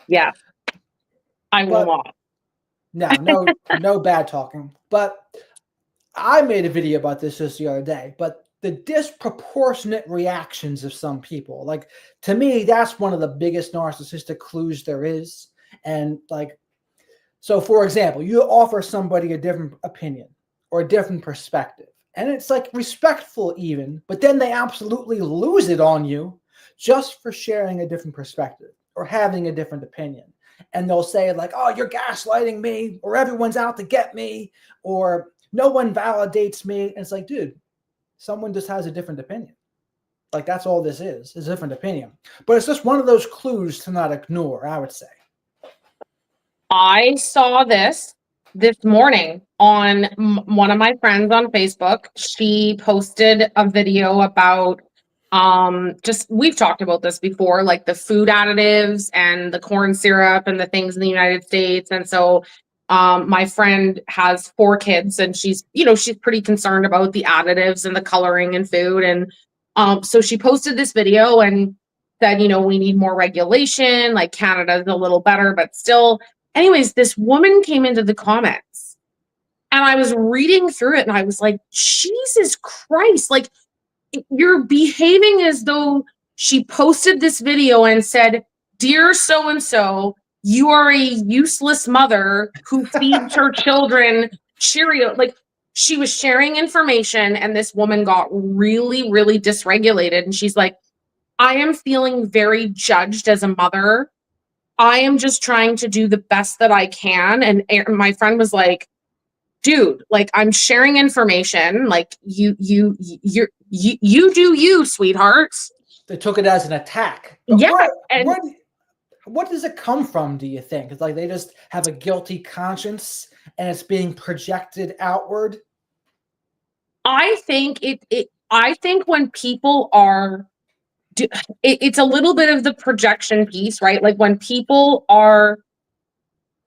Yeah, I will But not. no bad talking. But I made a video about this just the other day. But the disproportionate reactions of some people, like, to me, that's one of the biggest narcissistic clues there is. And like, so for example, you offer somebody a different opinion or a different perspective, and it's like respectful even, but then they absolutely lose it on you just for sharing a different perspective or having a different opinion. And they'll say like, oh, you're gaslighting me, or everyone's out to get me, or no one validates me. And it's like, dude, someone just has a different opinion. Like, that's all this is a different opinion. But it's just one of those clues to not ignore, I would say. I saw this morning on one of my friends on Facebook. She posted a video about just, we've talked about this before, like the food additives and the corn syrup and the things in the United States. And so my friend has 4 kids, and she's, she's pretty concerned about the additives and the coloring in food. And so she posted this video and said, we need more regulation, like Canada's a little better, but still. Anyways, this woman came into the comments, and I was reading through it, and I was like, Jesus Christ, like, you're behaving as though she posted this video and said, "Dear so and so, you are a useless mother who feeds her children Cheerio." Like, she was sharing information, and this woman got really, really dysregulated. And she's like, I am feeling very judged as a mother. I am just trying to do the best that I can. And my friend was like, dude, like, I'm sharing information. Like, you do you, sweetheart. They took it as an attack. But Yeah. And what does it come from, do you think? It's like they just have a guilty conscience and it's being projected outward? I think I think when people are, it's a little bit of the projection piece, right? Like, when people are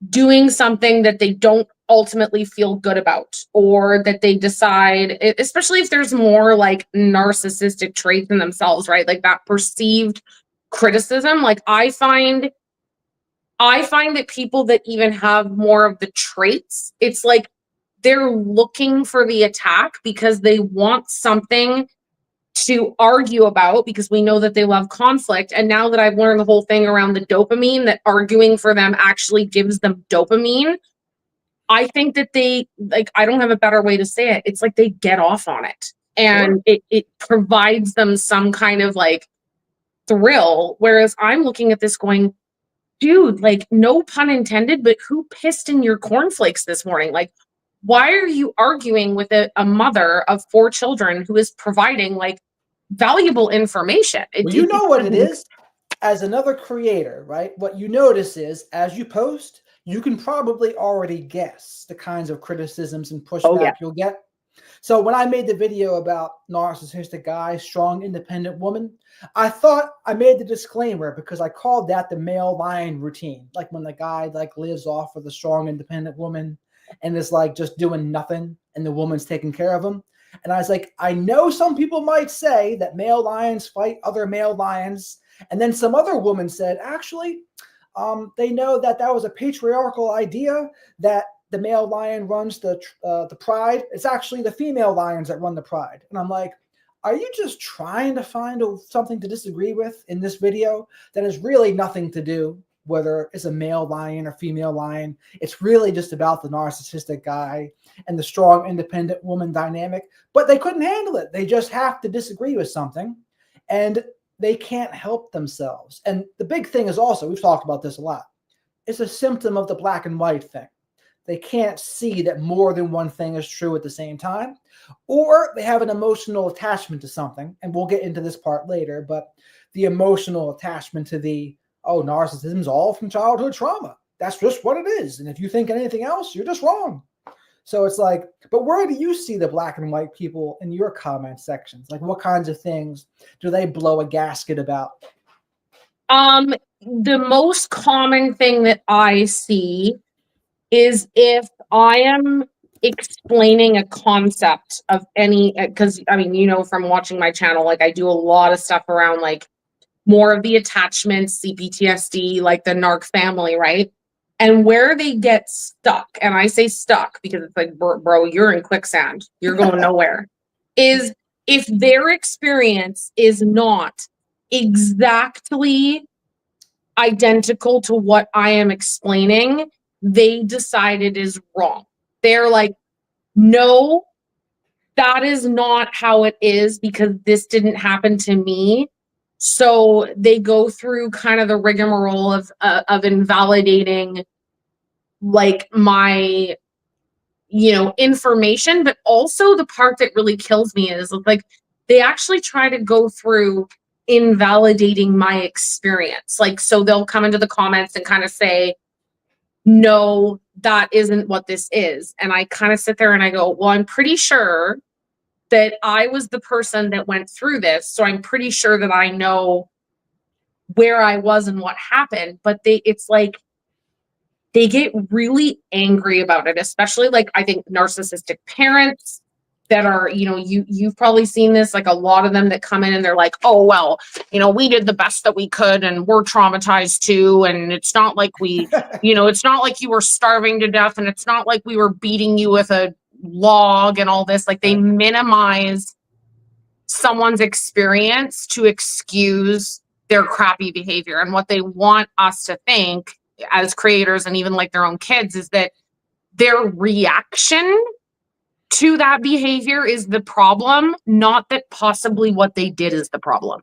doing something that they don't ultimately feel good about, or that they decide, especially if there's more like narcissistic traits in themselves, right? Like that perceived criticism. Like, I find that people that even have more of the traits, it's like they're looking for the attack because they want something to argue about, because we know that they love conflict. And now that I've learned the whole thing around the dopamine, that arguing for them actually gives them dopamine, I think that they, like, I don't have a better way to say it. It's like they get off on it, Sure. and it provides them some kind of like thrill. Whereas I'm looking at this going, dude, like, no pun intended, but who pissed in your cornflakes this morning? Like, why are you arguing with a mother of 4 children who is providing like valuable information? Well, you know what it is? As another creator, right? What you notice is as you post, you can probably already guess the kinds of criticisms and Oh yeah. pushback you'll get. So when I made the video about narcissistic guy, strong, independent woman, I thought I made the disclaimer because I called that the male lion routine. Like when the guy like lives off with a strong, independent woman and is like just doing nothing and the woman's taking care of him. And I was like, I know some people might say that male lions fight other male lions. And then some other woman said, actually, they know that that was a patriarchal idea, that the male lion runs the pride. It's actually the female lions that run the pride. And I'm like, are you just trying to find something to disagree with in this video that has really nothing to do whether it's a male lion or female lion? It's really just about the narcissistic guy and the strong, independent woman dynamic. But they couldn't handle it. They just have to disagree with something. And they can't help themselves. And the big thing is also, we've talked about this a lot, it's a symptom of the black and white thing. They can't see that more than one thing is true at the same time, or they have an emotional attachment to something. And we'll get into this part later, but the emotional attachment to narcissism is all from childhood trauma. That's just what it is. And if you think anything else, you're just wrong. So it's like, but where do you see the black and white people in your comment sections? Like, what kinds of things do they blow a gasket about? The most common thing that I see is if I am explaining a concept of any, because I mean, from watching my channel, like I do a lot of stuff around like more of the attachments, CPTSD, like the narc family, right? And where they get stuck, and I say stuck because it's like, bro, you're in quicksand, you're going nowhere, is if their experience is not exactly identical to what I am explaining, they decide it is wrong. They're like, no, that is not how it is because this didn't happen to me. So they go through kind of the rigmarole of invalidating like my, you know, information, but also the part that really kills me is like they actually try to go through invalidating my experience. Like, so they'll come into the comments and kind of say, no, that isn't what this is. And I kind of sit there and I go, well, I'm pretty sure that I was the person that went through this. So I'm pretty sure that I know where I was and what happened. But it's like, they get really angry about it, especially like I think narcissistic parents that are, you know, you've probably seen this, like a lot of them that come in and they're like, oh, well, you know, we did the best that we could and we're traumatized too. And it's not like we, you know, it's not like you were starving to death and it's not like we were beating you with a log and all this. Like they minimize someone's experience to excuse their crappy behavior. And what they want us to think as creators and even like their own kids is that their reaction to that behavior is the problem, not that possibly what they did is the problem.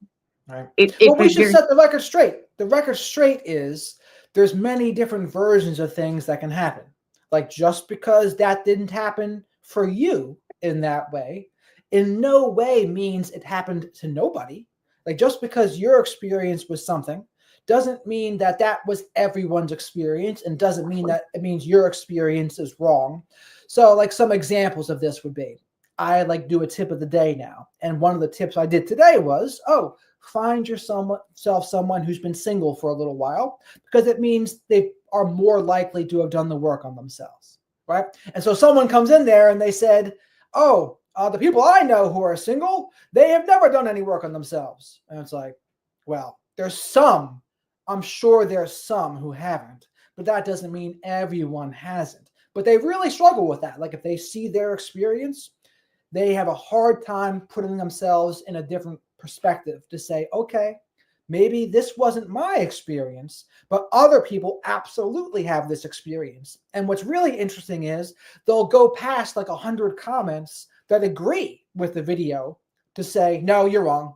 Right. Well, we should set the record straight. The record straight is there's many different versions of things that can happen. Like just because that didn't happen for you in that way, in no way means it happened to nobody. Like just because your experience was something doesn't mean that that was everyone's experience and doesn't mean that it means your experience is wrong. So like some examples of this would be, I like do a tip of the day now. And one of the tips I did today was, oh, find yourself someone who's been single for a little while, because it means they are more likely to have done the work on themselves, right? And so someone comes in there and they said, oh, the people I know who are single, they have never done any work on themselves. And it's like, well, there's some, I'm sure there's some who haven't, but that doesn't mean everyone hasn't. But they really struggle with that. Like if they see their experience, they have a hard time putting themselves in a different perspective to say, okay, maybe this wasn't my experience, but other people absolutely have this experience. And what's really interesting is they'll go past like 100 comments that agree with the video to say, no, you're wrong.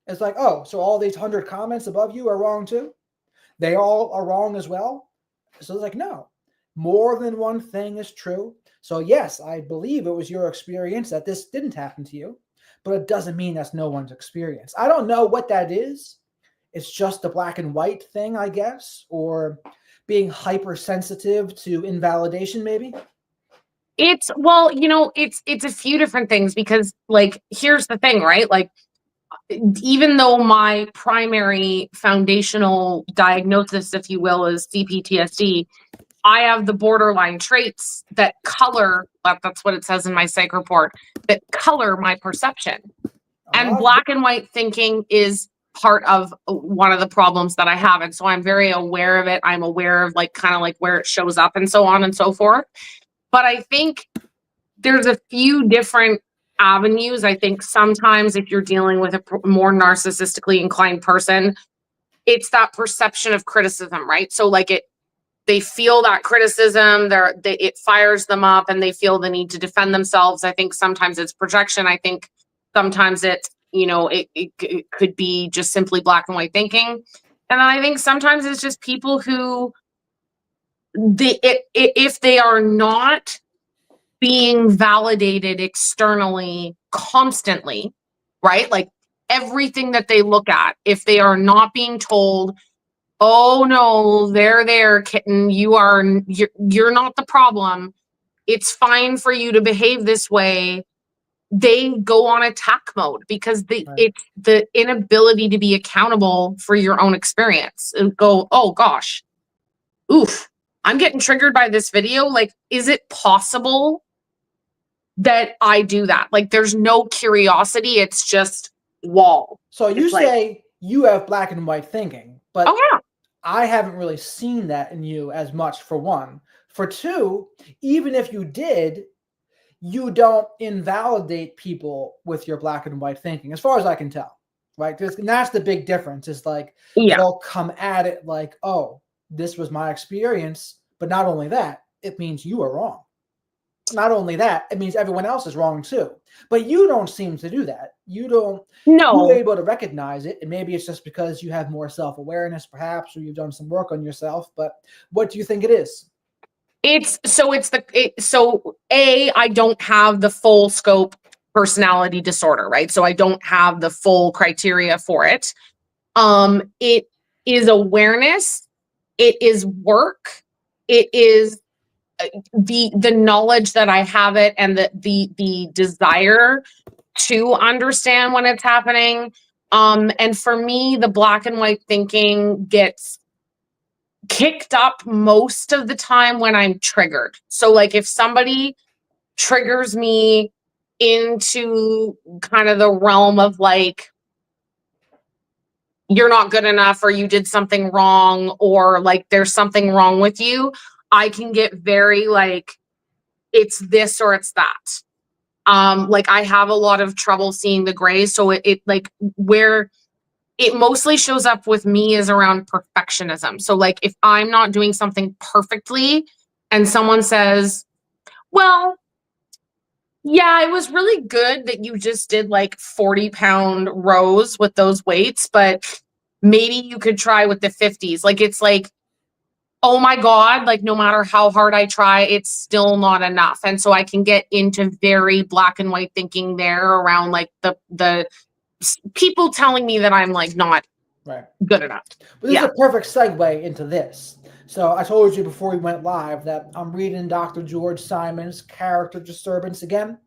It's like, oh, so all these 100 comments above you are wrong too? They all are wrong as well? So it's like, no, more than one thing is true. So yes, I believe it was your experience that this didn't happen to you, but it doesn't mean that's no one's experience. I don't know what that is. It's just the black and white thing, I guess, or being hypersensitive to invalidation, maybe. It's, well, you know, it's a few different things because like, here's the thing, right? Like, even though my primary foundational diagnosis, if you will, is CPTSD, I have the borderline traits that color, that's what it says in my psych report, that color my perception. And black and white thinking is part of one of the problems that I have. And so I'm very aware of it. I'm aware of like kind of like where it shows up and so on and so forth. But I think there's a few different avenues. I think sometimes if you're dealing with a more narcissistically inclined person, it's that perception of criticism, right? So like they feel that criticism, it fires them up and they feel the need to defend themselves. I think sometimes it's projection. I think sometimes it's, you know, it could be just simply black and white thinking. And then I think sometimes it's just people who if they are not being validated externally constantly, right? Like everything that they look at, if they are not being told, oh no, there, kitten, you're not the problem, it's fine for you to behave this way, they go on attack mode because it's the inability to be accountable for your own experience and go, oh gosh, oof, I'm getting triggered by this video. Like, is it possible that I do that? Like, there's no curiosity. It's just wall. So you it's say you have black and white thinking, but Oh yeah. I haven't really seen that in you as much, for one. For two, even if you did, you don't invalidate people with your black and white thinking, as far as I can tell. Right? And that's the big difference. Is like you Yeah. don't come at it like, oh, this was my experience. But not only that, it means you are wrong. Not only that, it means everyone else is wrong too. But you don't seem to do that. You're No. able to recognize it, and maybe it's just because you have more self-awareness, perhaps, or you've done some work on yourself. But what do you think it is? I don't have the full scope personality disorder, right? So I don't have the full criteria for it. It is awareness, it is work, it is the knowledge that I have it, and the desire to understand when it's happening. And for me, the black and white thinking gets kicked up most of the time when I'm triggered. So like if somebody triggers me into kind of the realm of like, you're not good enough, or you did something wrong, or like there's something wrong with you, I can get very like, it's this or it's that. Like I have a lot of trouble seeing the gray. So it like where it mostly shows up with me is around perfectionism. So like if I'm not doing something perfectly and someone says, well, yeah, it was really good that you just did like 40-pound rows with those weights, but maybe you could try with the 50s. Like it's like, oh my God, like no matter how hard I try, it's still not enough. And so I can get into very black and white thinking there around like the people telling me that I'm like not Right. good enough. But this is a perfect segue into this. So I told you before we went live that I'm reading Dr. George Simon's Character Disturbance again.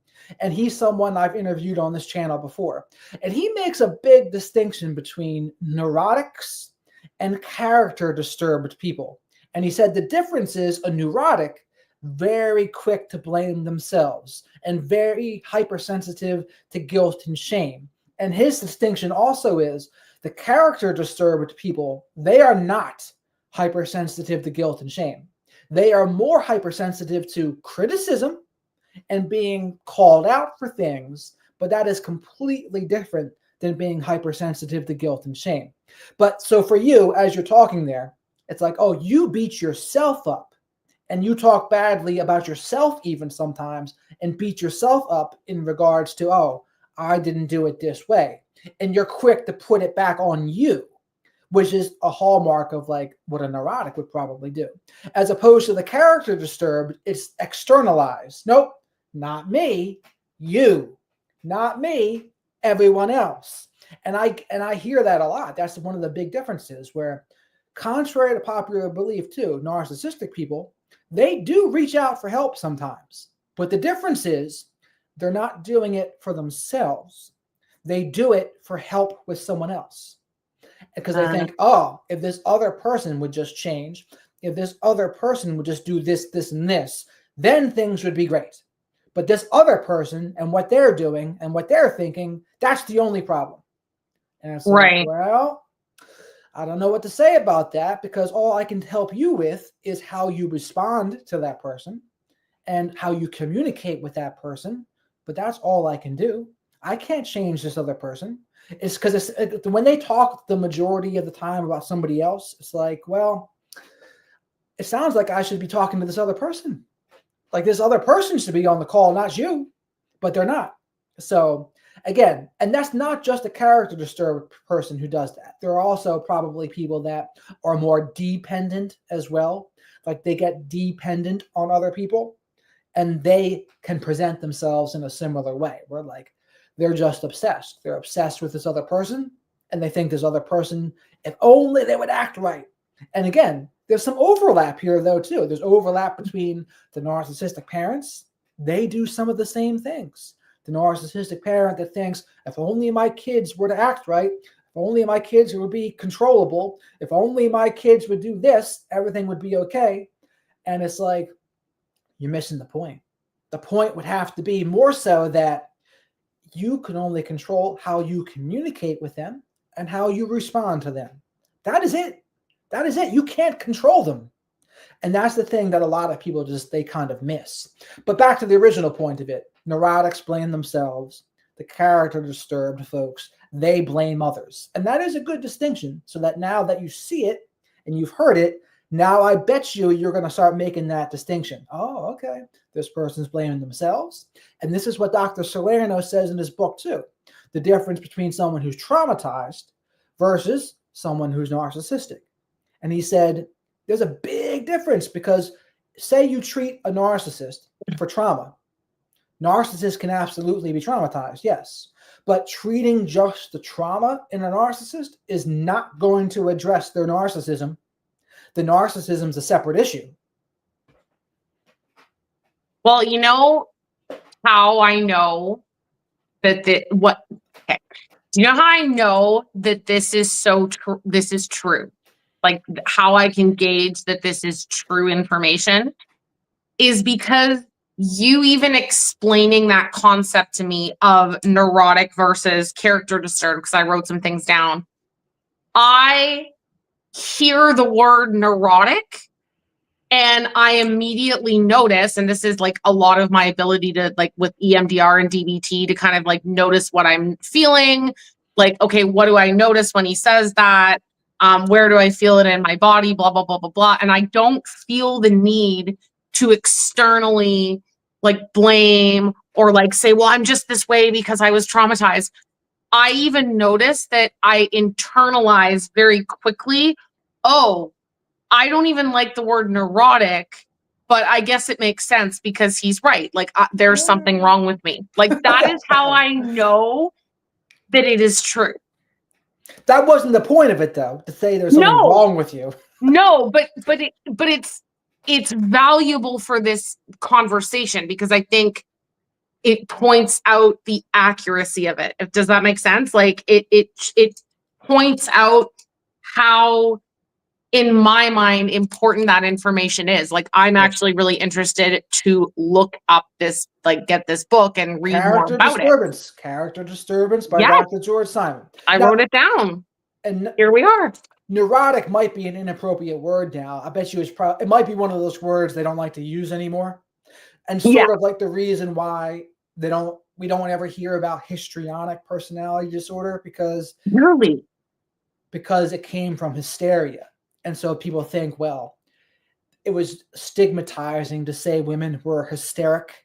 And he's someone I've interviewed on this channel before. And he makes a big distinction between neurotics and character disturbed people. And he said the difference is a neurotic, very quick to blame themselves and very hypersensitive to guilt and shame. And his distinction also is the character disturbed people, they are not hypersensitive to guilt and shame. They are more hypersensitive to criticism and being called out for things, but that is completely different than being hypersensitive to guilt and shame. But so for you, as you're talking there, it's like, oh, you beat yourself up and you talk badly about yourself even sometimes and beat yourself up in regards to, oh, I didn't do it this way. And you're quick to put it back on you, which is a hallmark of like what a neurotic would probably do. As opposed to the character disturbed, it's externalized. Nope, not me, you, not me, everyone else. And I hear that a lot. That's one of the big differences where, contrary to popular belief too, narcissistic people, they do reach out for help sometimes. But the difference is they're not doing it for themselves. They do it for help with someone else. Because they think, oh, if this other person would just change, if this other person would just do this, this, and this, then things would be great. But this other person and what they're doing and what they're thinking, that's the only problem. And it's Right. like, well, I don't know what to say about that, because all I can help you with is how you respond to that person and how you communicate with that person. But that's all I can do. I can't change this other person. It's because when they talk the majority of the time about somebody else, it's like, well, it sounds like I should be talking to this other person. Like this other person should be on the call, not you, but they're not. So again, and that's not just a character disturbed person who does that. There are also probably people that are more dependent as well. Like they get dependent on other people and they can present themselves in a similar way where like they're just obsessed. They're obsessed with this other person and they think this other person, if only they would act right. And again, there's some overlap here though too. There's overlap between the narcissistic parents. They do some of the same things. The narcissistic parent that thinks, if only my kids were to act right, if only my kids would be controllable, if only my kids would do this, everything would be okay. And it's like, you're missing the point. The point would have to be more so that you can only control how you communicate with them and how you respond to them. That is it. That is it. You can't control them. And that's the thing that a lot of people they kind of miss. But back to the original point of it, neurotics blame themselves. The character disturbed folks, they blame others. And that is a good distinction, so that now that you see it and you've heard it, now I bet you're going to start making that distinction. Oh, okay. This person's blaming themselves. And this is what Dr. Salerno says in his book too. The difference between someone who's traumatized versus someone who's narcissistic. And he said, there's a big difference, because say you treat a narcissist for trauma. Narcissists can absolutely be traumatized, yes. But treating just the trauma in a narcissist is not going to address their narcissism. The narcissism is a separate issue. Well, you know how I know that okay. Do you know how I know that this is this is true? Like how I can gauge that this is true information is because you even explaining that concept to me of neurotic versus character disturbed, because I wrote some things down. I hear the word neurotic and I immediately notice, and this is like a lot of my ability to, like with EMDR and DBT, to kind of like notice what I'm feeling. Like, okay, what do I notice when he says that? Where do I feel it in my body? Blah, blah, blah, blah, blah. And I don't feel the need to externally like blame or like say, well, I'm just this way because I was traumatized. I even notice that I internalize very quickly, oh, I don't even like the word neurotic, but I guess it makes sense because he's right. Like there's something wrong with me. Like that is how I know that it is true. That wasn't the point of it, though, to say there's something wrong with you. No, but it's valuable for this conversation because I think it points out the accuracy of it. Does that make sense? Like it points out how, in my mind, important that information is. Like I'm actually really interested to look up this, like get this book and read more about it. Character Disturbance by Dr. George Simon. I wrote it down. And here we are. Neurotic might be an inappropriate word now. I bet you it might be one of those words they don't like to use anymore. And sort of like the reason why we don't ever hear about histrionic personality disorder, because it came from hysteria. And so people think, well, it was stigmatizing to say women were hysteric,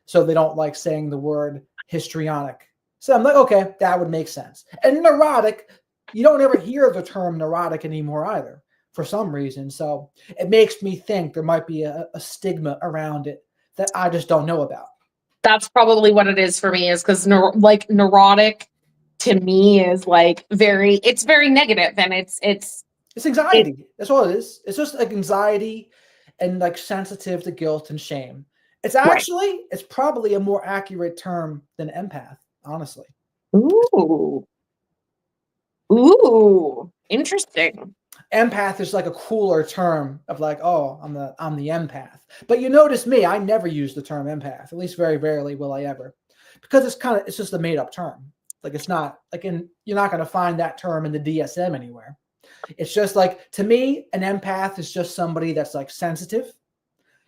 so they don't like saying the word histrionic. So I'm like, okay, that would make sense. And neurotic, you don't ever hear the term neurotic anymore either, for some reason. So it makes me think there might be a stigma around it that I just don't know about. That's probably what it is for me, is because neurotic to me is like it's very negative, and it's anxiety. That's all it is. It's just like anxiety and like sensitive to guilt and shame. It's actually, it's probably a more accurate term than empath, honestly. Ooh, interesting. Empath is like a cooler term of like, oh, I'm the empath. But you notice me, I never use the term empath. At least very rarely will I ever, because it's just a made up term. Like it's not like you're not going to find that term in the DSM anywhere. It's just like, to me, an empath is just somebody that's like sensitive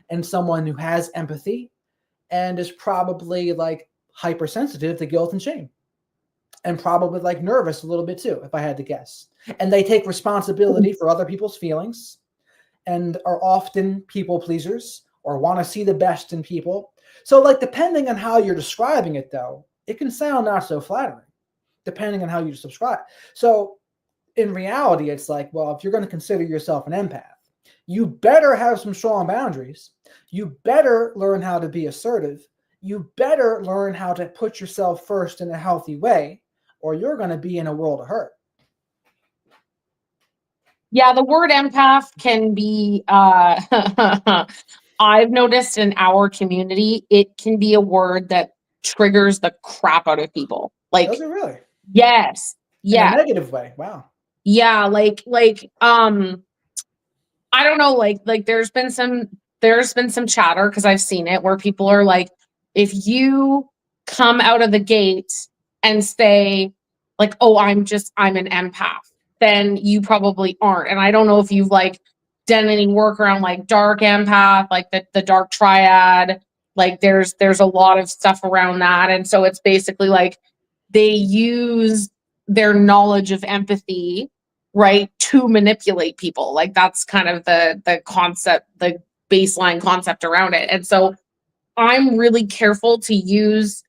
and someone who has empathy and is probably like hypersensitive to guilt and shame, and probably like nervous a little bit too, if I had to guess. And they take responsibility for other people's feelings and are often people pleasers or want to see the best in people. So like, depending on how you're describing it though, it can sound not so flattering, depending on how you subscribe. So in reality, it's like, well, if you're going to consider yourself an empath, you better have some strong boundaries. You better learn how to be assertive. You better learn how to put yourself first in a healthy way, or you're going to be in a world of hurt. Yeah, the word empath can be, I've noticed in our community, it can be a word that triggers the crap out of people. Like, does it really? Yes. Yeah. In a negative way. Wow. Yeah. I don't know, like there's been some chatter, because I've seen it, where people are like, if you come out of the gate and say, like, oh, I'm an empath, then you probably aren't. And I don't know if you've like done any work around like dark empath, like the dark triad. Like there's a lot of stuff around that. And so it's basically like they use their knowledge of empathy, right, to manipulate people. Like that's kind of the concept, the baseline concept around it. And so I'm really careful to use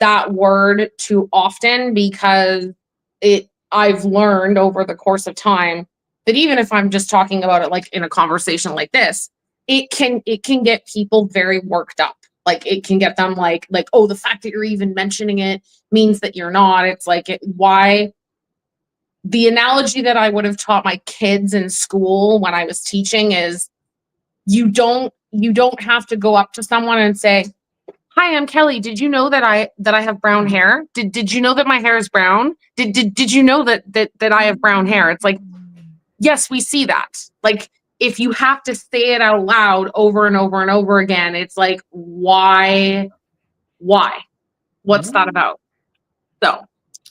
that word too often, because I've learned over the course of time that even if I'm just talking about it like in a conversation like this, it can get people very worked up. Like it can get them like, oh, the fact that you're even mentioning it means that you're not. It's like, why? The analogy that I would have taught my kids in school when I was teaching is you don't have to go up to someone and say, "Hi, I'm Kelly. Did you know that I have brown hair? Did you know that my hair is brown? Did you know that I have brown hair?" It's like, yes, we see that. Like if you have to say it out loud over and over and over again, it's like, why? What's that about? So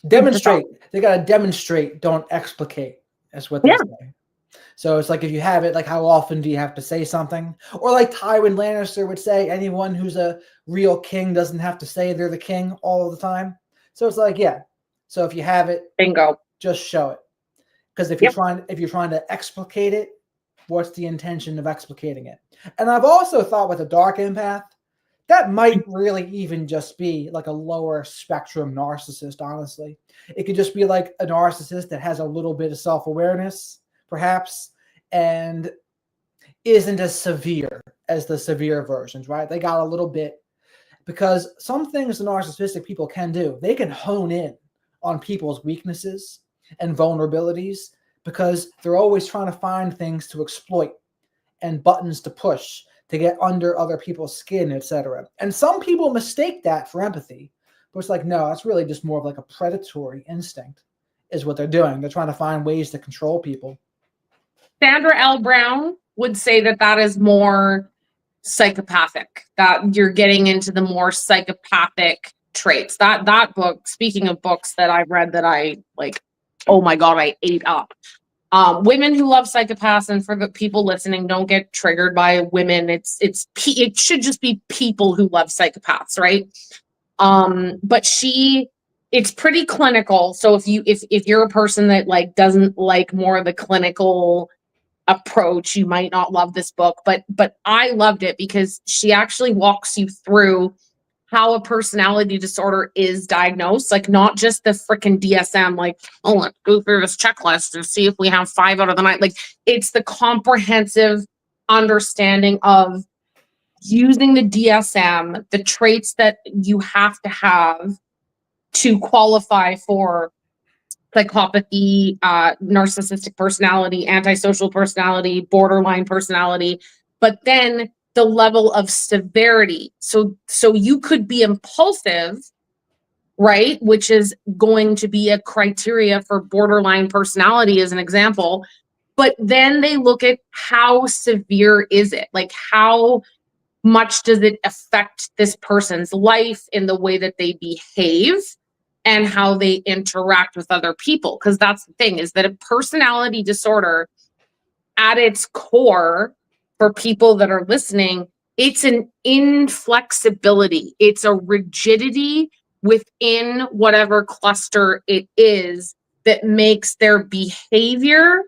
Demonstrate. They got to demonstrate, don't explicate. That's what they say. So it's like if you have it, like how often do you have to say something? Or like Tywin Lannister would say, anyone who's a real king doesn't have to say they're the king all the time. So it's like, yeah. So if you have it, bingo, just show it. Because if you're trying to explicate it, what's the intention of explicating it? And I've also thought with a dark empath, that might really even just be like a lower spectrum narcissist, honestly. It could just be like a narcissist that has a little bit of self-awareness, perhaps, and isn't as severe as the severe versions, right? They got a little bit, because some things the narcissistic people can do, they can hone in on people's weaknesses and vulnerabilities, because they're always trying to find things to exploit and buttons to push to get under other people's skin, etc. And some people mistake that for empathy, but it's like, no, that's really just more of like a predatory instinct is what they're doing. They're trying to find ways to control people. Sandra L. Brown would say that is more psychopathic, that you're getting into the more psychopathic traits. That book, speaking of books that I've read that I like, oh my God, I ate up. Women who love psychopaths, and for the people listening, don't get triggered by women. It should just be people who love psychopaths, right? But it's pretty clinical. So if you're a person that like doesn't like more of the clinical approach, you might not love this book. But I loved it because she actually walks you through how a personality disorder is diagnosed, like not just the freaking DSM, like, oh, let's go through this checklist and see if we have 5 out of the 9. Like it's the comprehensive understanding of using the DSM, the traits that you have to qualify for psychopathy, narcissistic personality, antisocial personality, borderline personality, but then the level of severity. So you could be impulsive, right? Which is going to be a criteria for borderline personality as an example. But then they look at how severe is it? Like how much does it affect this person's life in the way that they behave and how they interact with other people? Because that's the thing, is that a personality disorder at its core, for people that are listening, it's an inflexibility. It's a rigidity within whatever cluster it is that makes their behavior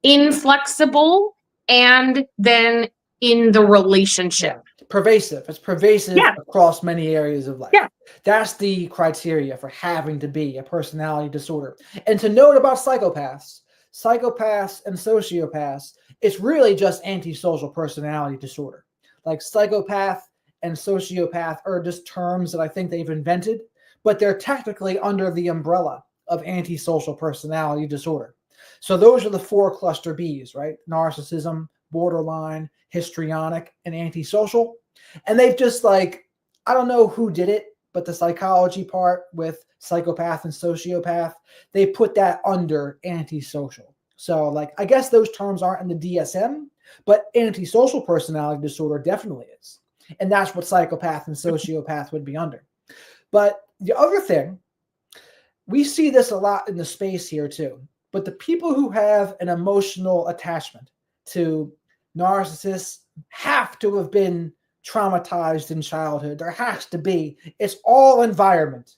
inflexible, and then in the relationship. Yeah. Pervasive. It's pervasive across many areas of life. Yeah. That's the criteria for having to be a personality disorder. And to note about psychopaths and sociopaths, it's really just antisocial personality disorder. Like psychopath and sociopath are just terms that I think they've invented, but they're technically under the umbrella of antisocial personality disorder. So those are the 4 cluster Bs, right? Narcissism, borderline, histrionic, and antisocial. And they've just like, I don't know who did it, but the psychology part with psychopath and sociopath, they put that under antisocial. So like, I guess those terms aren't in the DSM, but antisocial personality disorder definitely is. And that's what psychopath and sociopath would be under. But the other thing we see this a lot in the space here too. But the people who have an emotional attachment to narcissists have to have been traumatized in childhood. There has to be. It's all environment.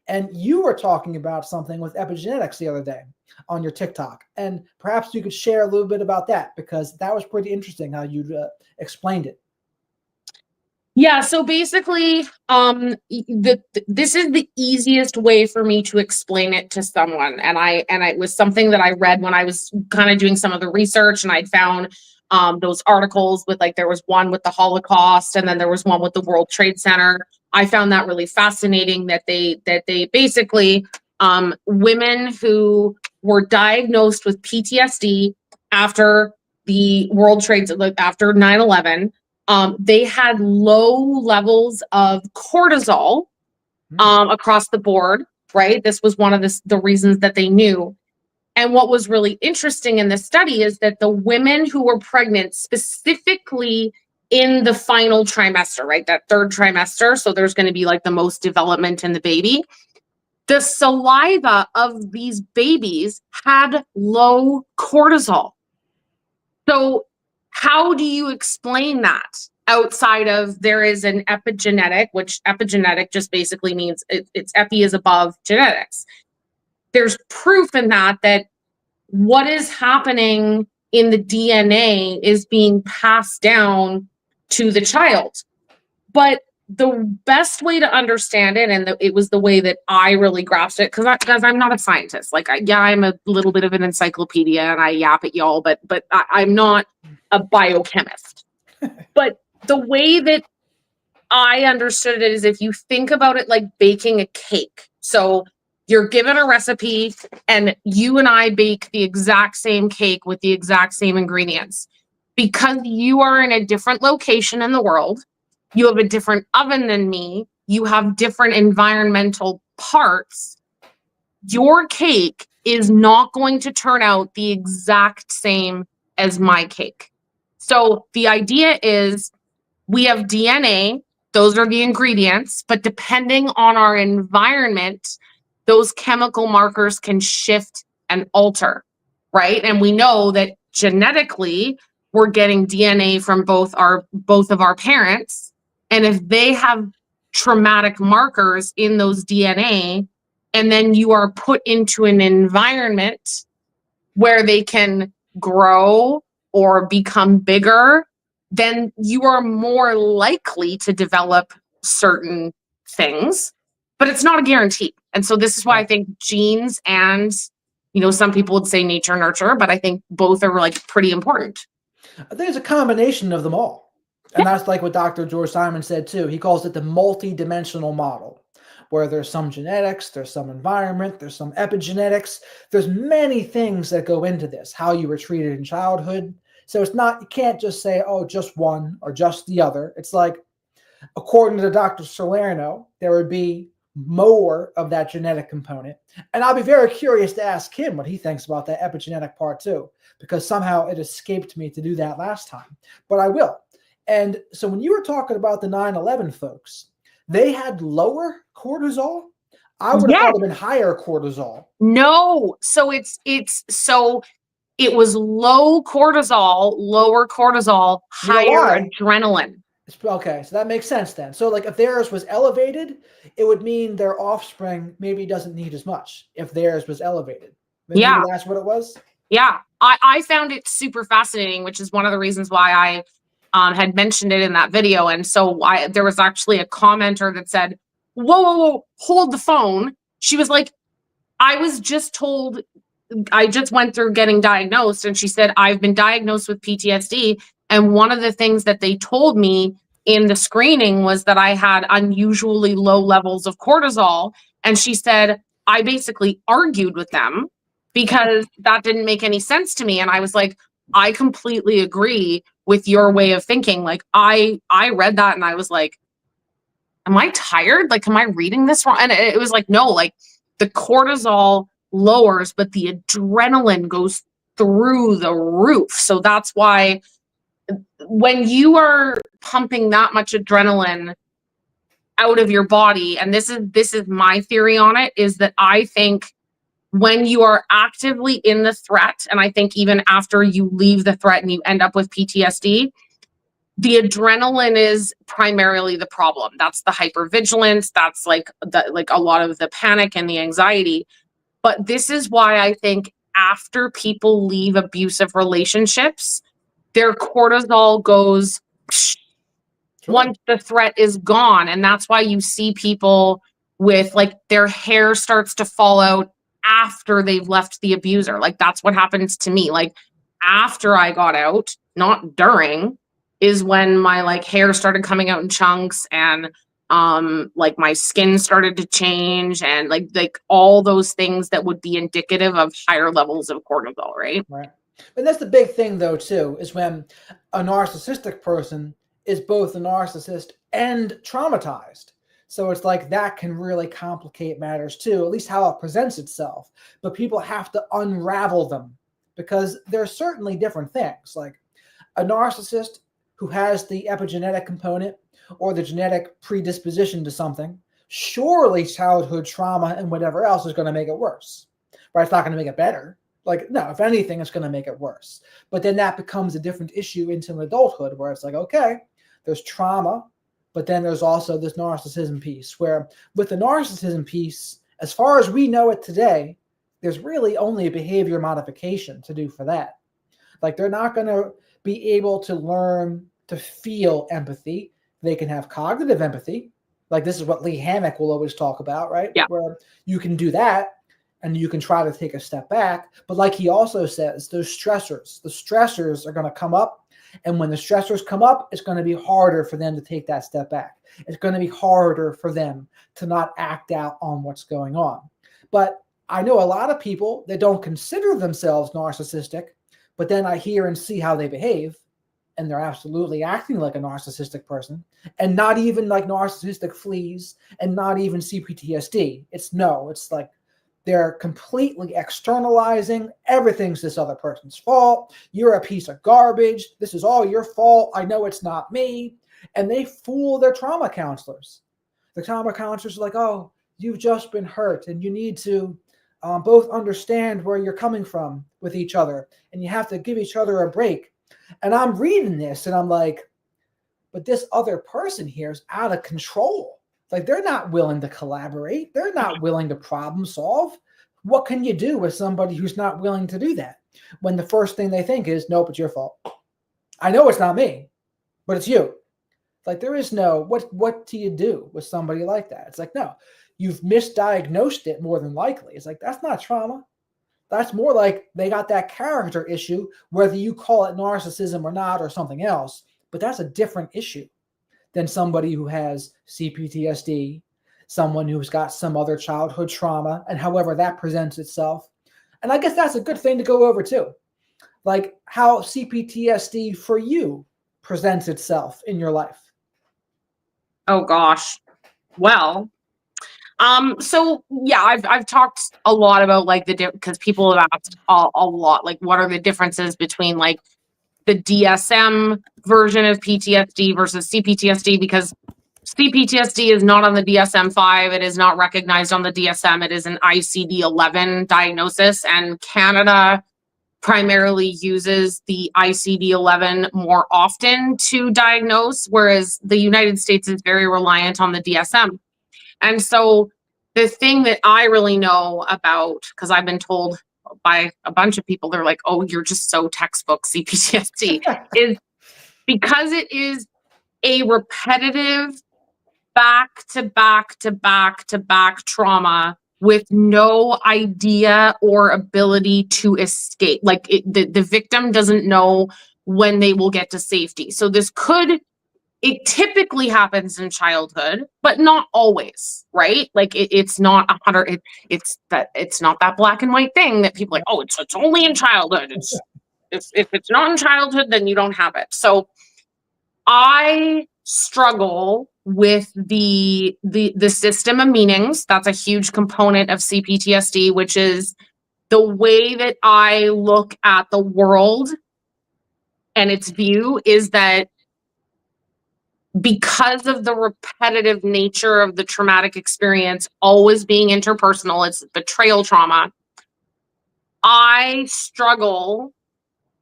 And you were talking about something with epigenetics the other day on your TikTok. And perhaps you could share a little bit about that, because that was pretty interesting how you explained it. Yeah, so basically, this is the easiest way for me to explain it to someone, and it was something that I read when I was kind of doing some of the research, and I found those articles with, like, there was one with the Holocaust, and then there was one with the World Trade Center. I found that really fascinating that they basically women who were diagnosed with PTSD after the World Trade, like after 9/11. They had low levels of cortisol across the board, right? This was one of the reasons that they knew. And what was really interesting in this study is that the women who were pregnant, specifically in the final trimester, right? That third trimester. So there's going to be like the most development in the baby. The saliva of these babies had low cortisol. So how do you explain that outside of there is an epigenetic, which epigenetic just basically means it's epi is above genetics. There's proof in that what is happening in the DNA is being passed down to the child. But the best way to understand it, and it was the way that I really grasped it, because I'm not a scientist. Like, I'm a little bit of an encyclopedia and I yap at y'all, but I'm not a biochemist. But the way that I understood it is, if you think about it like baking a cake. So you're given a recipe and you and I bake the exact same cake with the exact same ingredients. Because you are in a different location in the world, you have a different oven than me, you have different environmental parts, your cake is not going to turn out the exact same as my cake. So the idea is, we have DNA, those are the ingredients, but depending on our environment, those chemical markers can shift and alter, right? And we know that genetically, we're getting DNA from both of our parents. And if they have traumatic markers in those DNA, and then you are put into an environment where they can grow or become bigger, then you are more likely to develop certain things, but it's not a guarantee. And so this is why I think genes and, some people would say nature, nurture, but I think both are like pretty important. I think it's a combination of them all. And that's like what Dr. George Simon said too. He calls it the multi-dimensional model, where there's some genetics, there's some environment, there's some epigenetics. There's many things that go into this, how you were treated in childhood. So it's not, you can't just say, oh, just one or just the other. It's like, according to Dr. Salerno, there would be more of that genetic component. And I'll be very curious to ask him what he thinks about that epigenetic part too, because somehow it escaped me to do that last time, but I will. And so when you were talking about the 9/11 folks, they had lower cortisol. I would have thought it would have been higher cortisol. No. So it was low cortisol, lower cortisol, higher adrenaline. Okay, so that makes sense then. So like if theirs was elevated, it would mean their offspring maybe doesn't need as much if theirs was elevated. Maybe that's what it was? Yeah. I found it super fascinating, which is one of the reasons why I had mentioned it in that video. And so there was actually a commenter that said, whoa, hold the phone. She was like, I just went through getting diagnosed. And she said, I've been diagnosed with PTSD. And one of the things that they told me in the screening was that I had unusually low levels of cortisol. And she said, I basically argued with them because that didn't make any sense to me. And I was like, I completely agree with your way of thinking. Like, I read that and I was like, am I tired? Like, am I reading this wrong? And it was like, no, like the cortisol lowers, but the adrenaline goes through the roof. So that's why when you are pumping that much adrenaline out of your body. And this is my theory on it, is that I think when you are actively in the threat, and I think even after you leave the threat and you end up with PTSD, the adrenaline is primarily the problem. That's the hypervigilance. That's like a lot of the panic and the anxiety. But this is why I think after people leave abusive relationships, their cortisol goes once the threat is gone. And that's why you see people with like their hair starts to fall out after they've left the abuser. Like that's what happens to me. Like after I got out, not during, is when my like hair started coming out in chunks, and like my skin started to change, and like all those things that would be indicative of higher levels of cortisol, right? Right. And that's the big thing though too, is when a narcissistic person is both a narcissist and traumatized. So it's like that can really complicate matters too, at least how it presents itself. But people have to unravel them, because there are certainly different things. Like a narcissist who has the epigenetic component or the genetic predisposition to something, surely childhood trauma and whatever else is going to make it worse. Right? It's not going to make it better. Like, no, if anything, it's going to make it worse. But then that becomes a different issue into adulthood, where it's like, okay, there's trauma, but then there's also this narcissism piece, where with the narcissism piece, as far as we know it today, there's really only a behavior modification to do for that. Like, they're not going to be able to learn to feel empathy. They can have cognitive empathy. Like, this is what Lee Hammock will always talk about, right? Yeah. Where you can do that, and you can try to take a step back. But like he also says, those stressors, the stressors are going to come up. And when the stressors come up, it's going to be harder for them to take that step back. It's going to be harder for them to not act out on what's going on. But I know a lot of people that don't consider themselves narcissistic, but then I hear and see how they behave, and they're absolutely acting like a narcissistic person, and not even like narcissistic fleas, and not even CPTSD. It's like, they're completely externalizing. Everything's this other person's fault. You're a piece of garbage. This is all your fault. I know it's not me. And they fool their trauma counselors. The trauma counselors are like, oh, you've just been hurt, and you need to both understand where you're coming from with each other, and you have to give each other a break. And I'm reading this, and I'm like, but this other person here is out of control. Like, they're not willing to collaborate. They're not willing to problem solve. What can you do with somebody who's not willing to do that, when the first thing they think is, nope, it's your fault. I know it's not me, but it's you. Like, there is no, what do you do with somebody like that? It's like, no, you've misdiagnosed it more than likely. It's like, that's not trauma. That's more like they got that character issue, whether you call it narcissism or not, or something else. But that's a different issue than somebody who has CPTSD, someone who's got some other childhood trauma, and however that presents itself. And I guess that's a good thing to go over too. Like, how CPTSD for you presents itself in your life. Oh gosh. Well, so yeah, I've talked a lot about like because people have asked a lot, like, what are the differences between like the DSM version of PTSD versus CPTSD, because CPTSD is not on the DSM-5. It is not recognized on the DSM. It is an ICD-11 diagnosis, and Canada primarily uses the ICD-11 more often to diagnose, whereas the United States is very reliant on the DSM. And so the thing that I really know about, because I've been told by a bunch of people, they're like, oh, you're just so textbook CPTSD, is because it is a repetitive back to back to back to back trauma with no idea or ability to escape. Like, the victim doesn't know when they will get to safety. So it typically happens in childhood, but not always, right? Like, it's not 100. It's not that black and white thing that people are like, oh, it's only in childhood. If it's not in childhood, then you don't have it. So I struggle with the system of meanings. That's a huge component of CPTSD, which is the way that I look at the world and its view is that because of the repetitive nature of the traumatic experience always being interpersonal, it's betrayal trauma. I struggle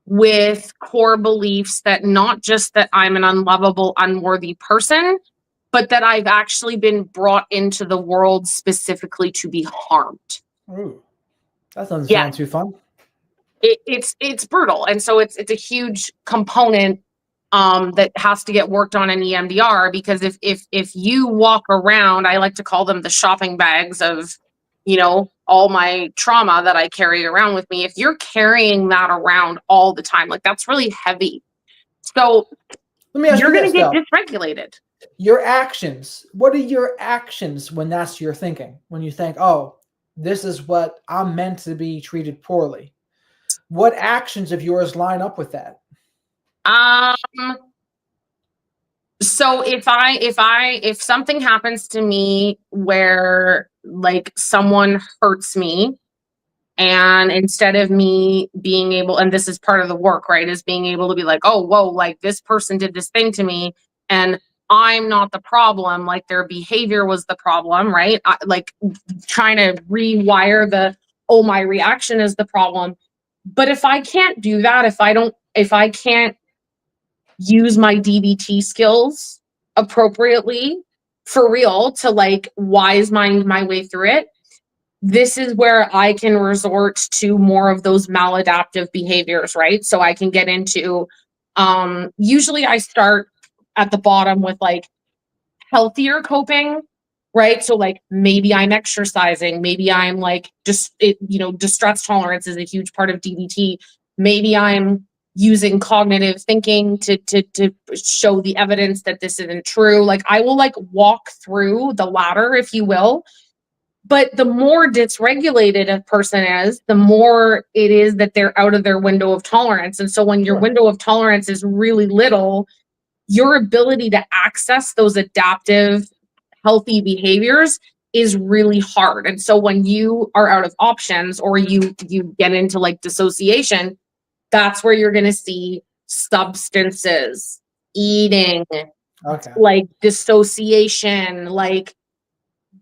with core beliefs that not just that I'm an unlovable, unworthy person, but that I've actually been brought into the world specifically to be harmed. Ooh, that doesn't Yeah, sound too fun. it's brutal, and so it's a huge component that has to get worked on in EMDR, because if you walk around, I like to call them the shopping bags of, all my trauma that I carry around with me. If you're carrying that around all the time, like, that's really heavy. So Let me ask you're you going this to get though. dysregulated. Your actions. What are your actions when that's your thinking? When you think, oh, this is what I'm meant to be treated poorly. What actions of yours line up with that? So if something happens to me where, like, someone hurts me, and instead of me being able, and this is part of the work, right, is being able to be like, oh, whoa, like, this person did this thing to me, and I'm not the problem, like, their behavior was the problem, right? Like, trying to rewire oh, my reaction is the problem. But if I can't do that, if I can't use my DBT skills appropriately, for real, to, like, wise mind my way through it, this is where I can resort to more of those maladaptive behaviors, right? So I can get into, usually I start at the bottom with, like, healthier coping, right? So, like, maybe I'm exercising, maybe I'm, like, just, distress tolerance is a huge part of DBT. Maybe I'm using cognitive thinking to show the evidence that this isn't true. Like, I will, like, walk through the ladder, if you will. But the more dysregulated a person is, the more it is that they're out of their window of tolerance. And so when your Sure. window of tolerance is really little, your ability to access those adaptive, healthy behaviors is really hard. And so when you are out of options, or you get into, like, dissociation, that's where you're going to see substances, eating, Okay. like, dissociation, like,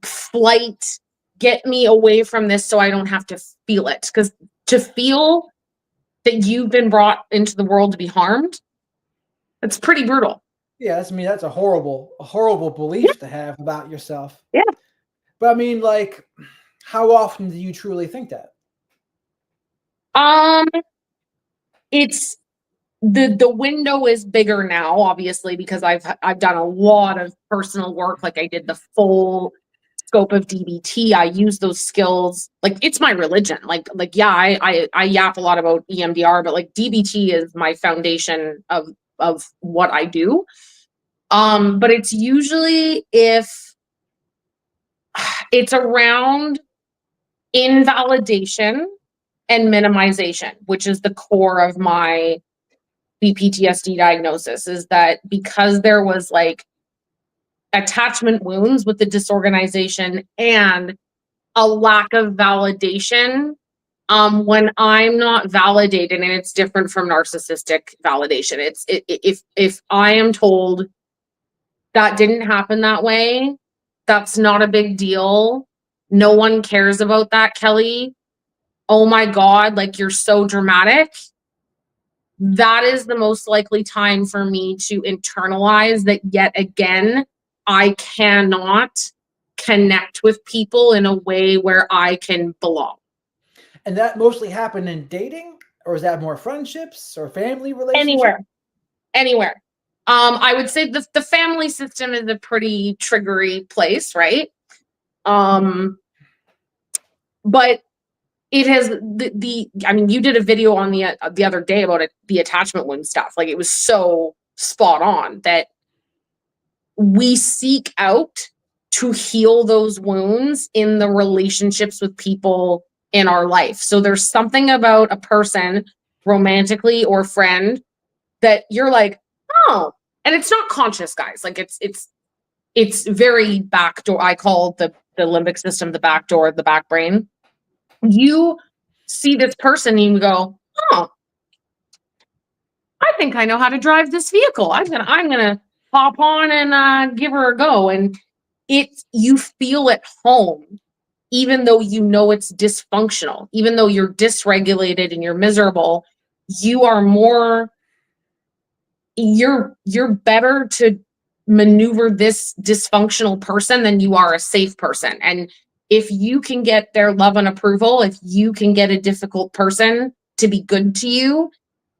flight, get me away from this so I don't have to feel it. Because to feel that you've been brought into the world to be harmed, it's pretty brutal. Yeah, that's a horrible Yeah. belief to have about yourself. Yeah. But I mean, like, how often do you truly think that? Um, it's the window is bigger now, obviously, because I've done a lot of personal work. Like, I did the full scope of DBT. I use those skills. Like, it's my religion. Yeah, I yap a lot about EMDR, but, like, DBT is my foundation of what I do. But it's usually if it's around invalidation and minimization, which is the core of my BPTSD diagnosis, is that because there was, like, attachment wounds with the disorganization and a lack of validation, when I'm not validated, and it's different from narcissistic validation. If I am told that didn't happen that way, that's not a big deal, no one cares about that, Kelly, oh my God, like, you're so dramatic, that is the most likely time for me to internalize that yet again, I cannot connect with people in a way where I can belong. And that mostly happened in dating, or is that more friendships or family relationships? Anywhere. I would say the family system is a pretty triggery place, right? But it has I mean, you did a video on the other day about it, the attachment wound stuff. Like, it was so spot on that we seek out to heal those wounds in the relationships with people in our life. So there's something about a person, romantically or friend, that you're like, oh, and it's not conscious, guys. Like, it's very backdoor. I call the limbic system the back door, the back brain. You see this person and you go, oh, I think I know how to drive this vehicle. I'm gonna hop on and give her a go. And you feel at home, even though you know it's dysfunctional, even though you're dysregulated and you're miserable, you are more, you're better to maneuver this dysfunctional person than you are a safe person. And if you can get their love and approval, if you can get a difficult person to be good to you,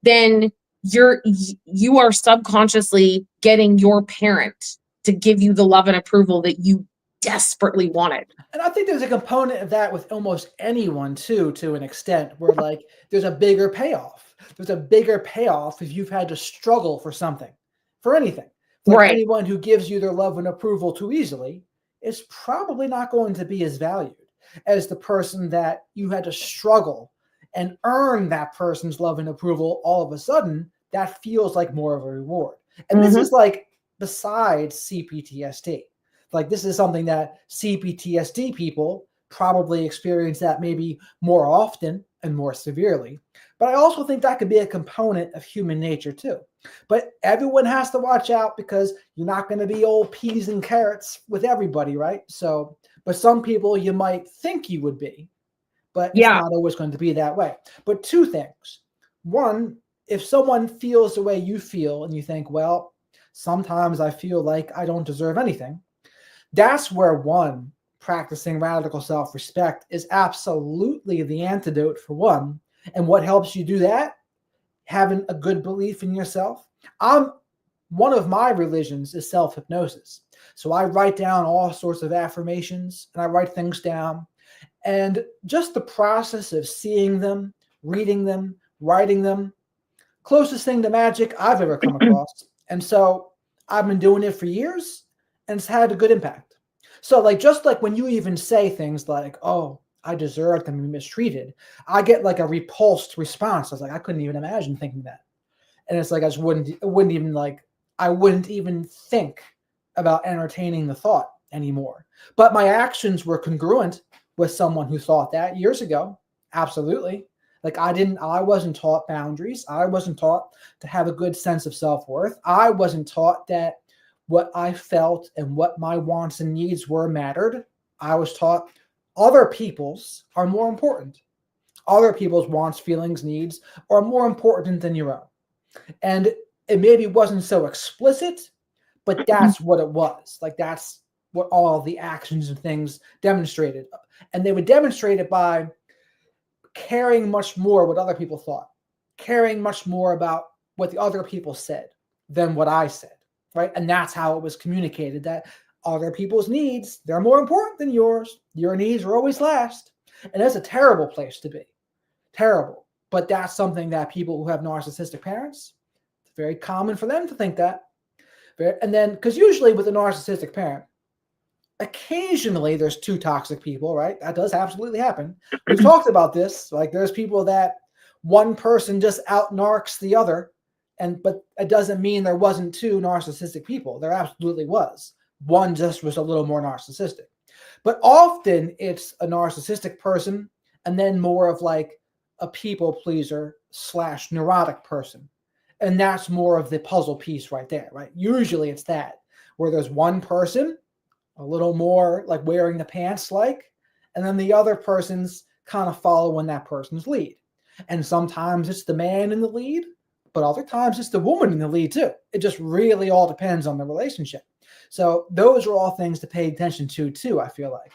then you are subconsciously getting your parent to give you the love and approval that you desperately wanted. And I think there's a component of that with almost anyone too, to an extent, where like there's a bigger payoff. There's a bigger payoff if you've had to struggle for something, for anything. Like Right. anyone who gives you their love and approval too easily is probably not going to be as valued as the person that you had to struggle and earn that person's love and approval all of a sudden. That feels like more of a reward. And this is like besides CPTSD. Like this is something that CPTSD people probably experience that maybe more often and more severely. But I also think that could be a component of human nature too. But everyone has to watch out because you're not going to be old peas and carrots with everybody, right? So, but some people you might think you would be, but it's not always going to be that way. But two things. One, if someone feels the way you feel and you think, well, sometimes I feel like I don't deserve anything, that's where one, practicing radical self-respect is absolutely the antidote for one. And what helps you do that? Having a good belief in yourself. One of my religions is self-hypnosis. So I write down all sorts of affirmations and I write things down. And just the process of seeing them, reading them, writing them, closest thing to magic I've ever come across. And so I've been doing it for years and it's had a good impact. So like, just like when you even say things like, oh, I deserve to be mistreated, I get like a repulsed response. I was like, I couldn't even imagine thinking that. And it's like, I wouldn't even think about entertaining the thought anymore. But my actions were congruent with someone who thought that years ago. Absolutely. Like I wasn't taught boundaries. I wasn't taught to have a good sense of self-worth. I wasn't taught that what I felt and what my wants and needs were mattered. I was taught other people's are more important. Other people's wants, feelings, needs are more important than your own. And it maybe wasn't so explicit, but that's what it was. Like that's what all the actions and things demonstrated. And they would demonstrate it by caring much more what other people thought, caring much more about what the other people said than what I said, right? And that's how it was communicated, that other people's needs, they're more important than yours. Your needs are always last. And that's a terrible place to be. Terrible. But that's something that people who have narcissistic parents, it's very common for them to think that. And then, because usually with a narcissistic parent, occasionally there's two toxic people, right? That does absolutely happen. We've talked about this. Like there's people that one person just out-narcs the other, but it doesn't mean there wasn't two narcissistic people. There absolutely was. One just was a little more narcissistic. But often it's a narcissistic person and then more of like a people pleaser / neurotic person. And that's more of the puzzle piece right there, right? Usually it's that, where there's one person a little more like wearing the pants like, and then the other person's kind of following that person's lead. And sometimes it's the man in the lead, but other times it's the woman in the lead too. It just really all depends on the relationship. So those are all things to pay attention to too, I feel like.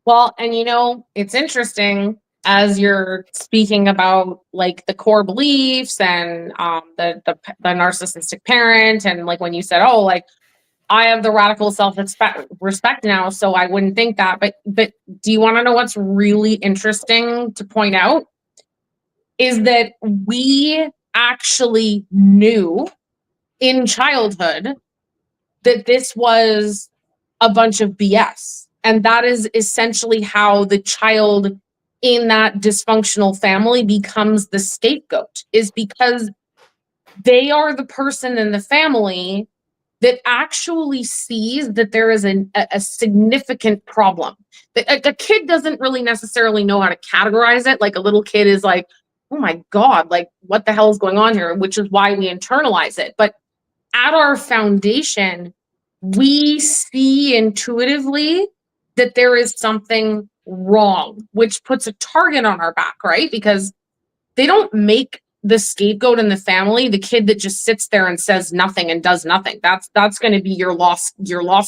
Well, and it's interesting as you're speaking about like the core beliefs and the narcissistic parent, and like when you said, oh, like I have the radical self-respect now, so I wouldn't think that. But do you want to know what's really interesting to point out? Is that we actually knew in childhood that this was a bunch of BS. And that is essentially how the child in that dysfunctional family becomes the scapegoat, is because they are the person in the family that actually sees that there is a significant problem. A kid doesn't really necessarily know how to categorize it. Like a little kid is like, oh my God, like what the hell is going on here? Which is why we internalize it. But at our foundation, we see intuitively that there is something wrong, which puts a target on our back, right? Because they don't make the scapegoat in the family the kid that just sits there and says nothing and does nothing. That's going to be your lost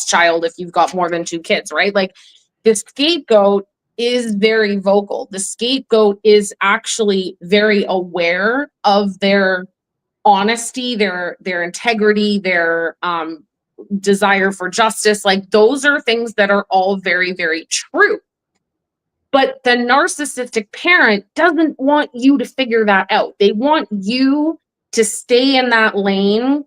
child if you've got more than two kids, right? Like, the scapegoat is very vocal. The scapegoat is actually very aware of their honesty, their integrity, their desire for justice. Like, those are things that are all very, very true. But the narcissistic parent doesn't want you to figure that out. They want you to stay in that lane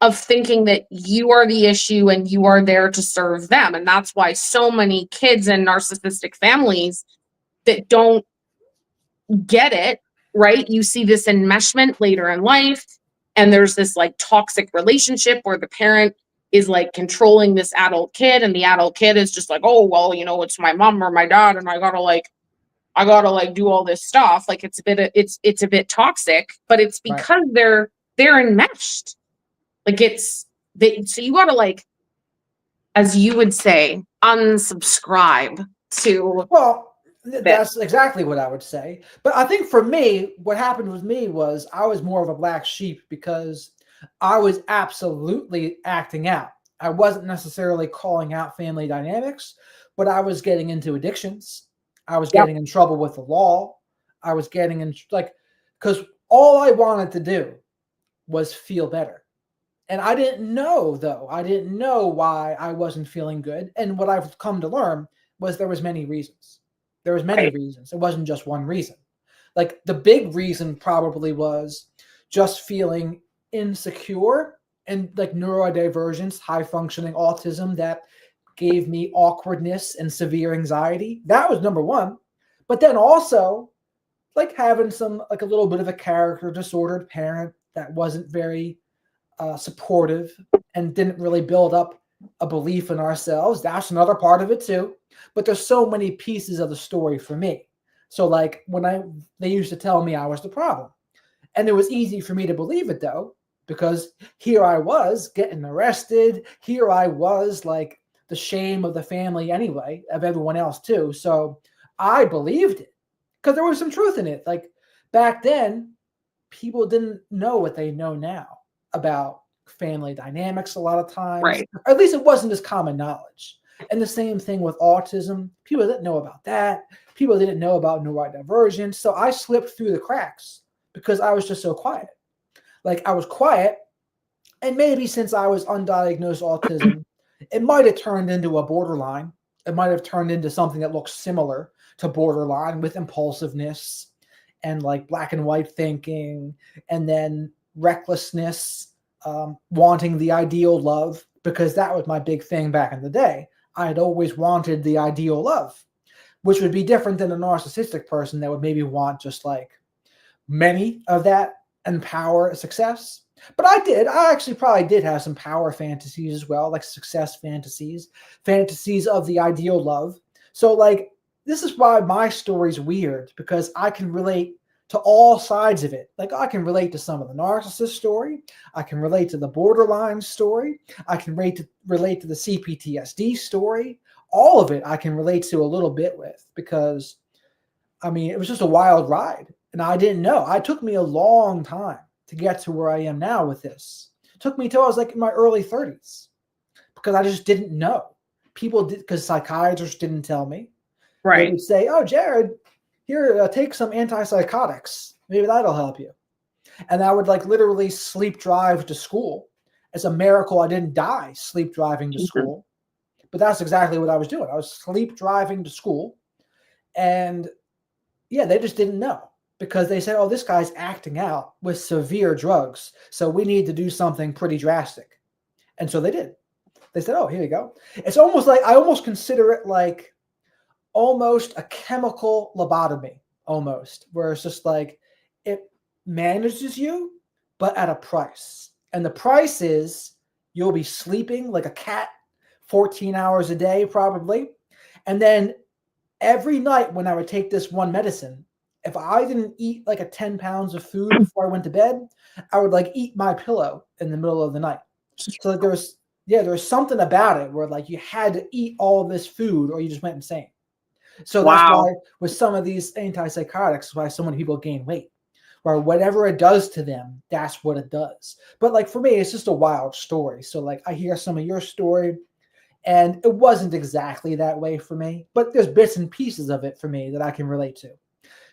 of thinking that you are the issue and you are there to serve them. And that's why so many kids in narcissistic families that don't get it, right? You see this enmeshment later in life, and there's this like toxic relationship where the parent is like controlling this adult kid, and the adult kid is just like, oh, well, you know, it's my mom or my dad, and I gotta like do all this stuff. Like, it's a bit toxic, but it's because they're enmeshed. Like, so you gotta, like, as you would say, unsubscribe to. Well, that's exactly what I would say. But I think for me, what happened with me was I was more of a black sheep because I was absolutely acting out. I wasn't necessarily calling out family dynamics, but I was getting into addictions. I was getting in trouble with the law. I was getting in, like, because all I wanted to do was feel better. And I didn't know, though. I didn't know why I wasn't feeling good. And what I've come to learn was there was many reasons. There was many reasons. It wasn't just one reason. Like, the big reason probably was just feeling insecure and like neurodivergence, high functioning autism that gave me awkwardness and severe anxiety. That was number one. But then also like having some, like a little bit of a character disordered parent that wasn't very supportive and didn't really build up a belief in ourselves. That's another part of it too. But there's so many pieces of the story for me. So like when they used to tell me I was the problem. And it was easy for me to believe it though, because here I was getting arrested. Here I was like the shame of the family anyway, of everyone else too. So I believed it because there was some truth in it. Like back then, people didn't know what they know now about family dynamics a lot of times. Right. Or at least it wasn't as common knowledge. And the same thing with autism. People didn't know about that. People didn't know about neurodivergence. So I slipped through the cracks because I was just so quiet. Like I was quiet. And maybe since I was undiagnosed autism, it might have turned into a borderline. It might have turned into something that looks similar to borderline with impulsiveness and like black and white thinking, and then recklessness, wanting the ideal love, because that was my big thing back in the day. I had always wanted the ideal love, which would be different than a narcissistic person that would maybe want just like many of that and power, success. But I actually probably did have some power fantasies as well, like success fantasies, fantasies of the ideal love. So like, this is why my story's weird, because I can relate to all sides of it. Like I can relate to some of the narcissist story. I can relate to the borderline story. I can relate to the CPTSD story. All of it I can relate to a little bit with, because I mean, it was just a wild ride and I didn't know. It took me a long time to get to where I am now with this. It took me till I was like in my early 30s because I just didn't know. People did, because psychiatrists didn't tell me. Right. They would say, oh, Jared, here, take some antipsychotics. Maybe that'll help you. And I would like literally sleep drive to school. It's a miracle I didn't die sleep driving to school. But that's exactly what I was doing. I was sleep driving to school. And yeah, they just didn't know, because they said, oh, this guy's acting out with severe drugs, so we need to do something pretty drastic. And so they did. They said, oh, here you go. It's almost like, I almost consider it like almost a chemical lobotomy, almost, where it's just like it manages you, but at a price. And the price is you'll be sleeping like a cat 14 hours a day, probably. And then every night when I would take this one medicine, if I didn't eat like a 10 pounds of food before I went to bed, I would like eat my pillow in the middle of the night. So like there's something about it where like you had to eat all of this food or you just went insane. So that's Wow. why with some of these antipsychotics, why so many people gain weight, where whatever it does to them, that's what it does. But like for me, it's just a wild story. So like I hear some of your story, and it wasn't exactly that way for me, but there's bits and pieces of it for me that I can relate to.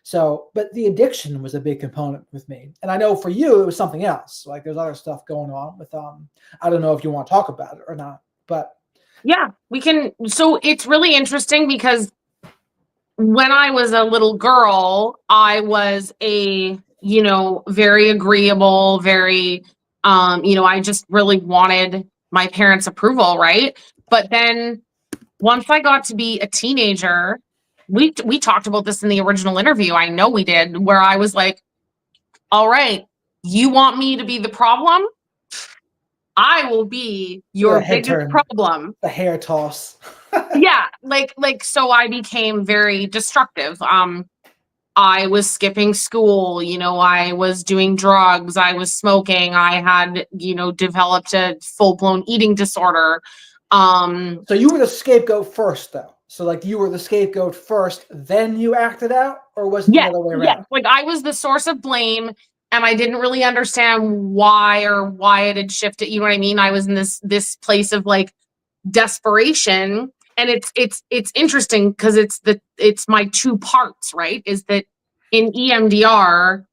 So, but the addiction was a big component with me. And I know for you, it was something else. Like there's other stuff going on with, I don't know if you want to talk about it or not, but. Yeah, we can. So it's really interesting because when I was a little girl, I was very agreeable, very, I just really wanted my parents' approval, right? But then once I got to be a teenager, we talked about this in the original interview. I know we did, where I was like, all right, you want me to be the problem? I will be your The head biggest turn, problem. the hair toss. Yeah, so I became very destructive. I was skipping school, I was doing drugs, I was smoking, I had, developed a full-blown eating disorder. So you were the scapegoat first, though. So like you were the scapegoat first, then you acted out, or was it the other way around? Like I was the source of blame, and I didn't really understand why it had shifted. You know what I mean? I was in this place of like desperation, and it's interesting because it's my two parts, right? Is that in EMDR,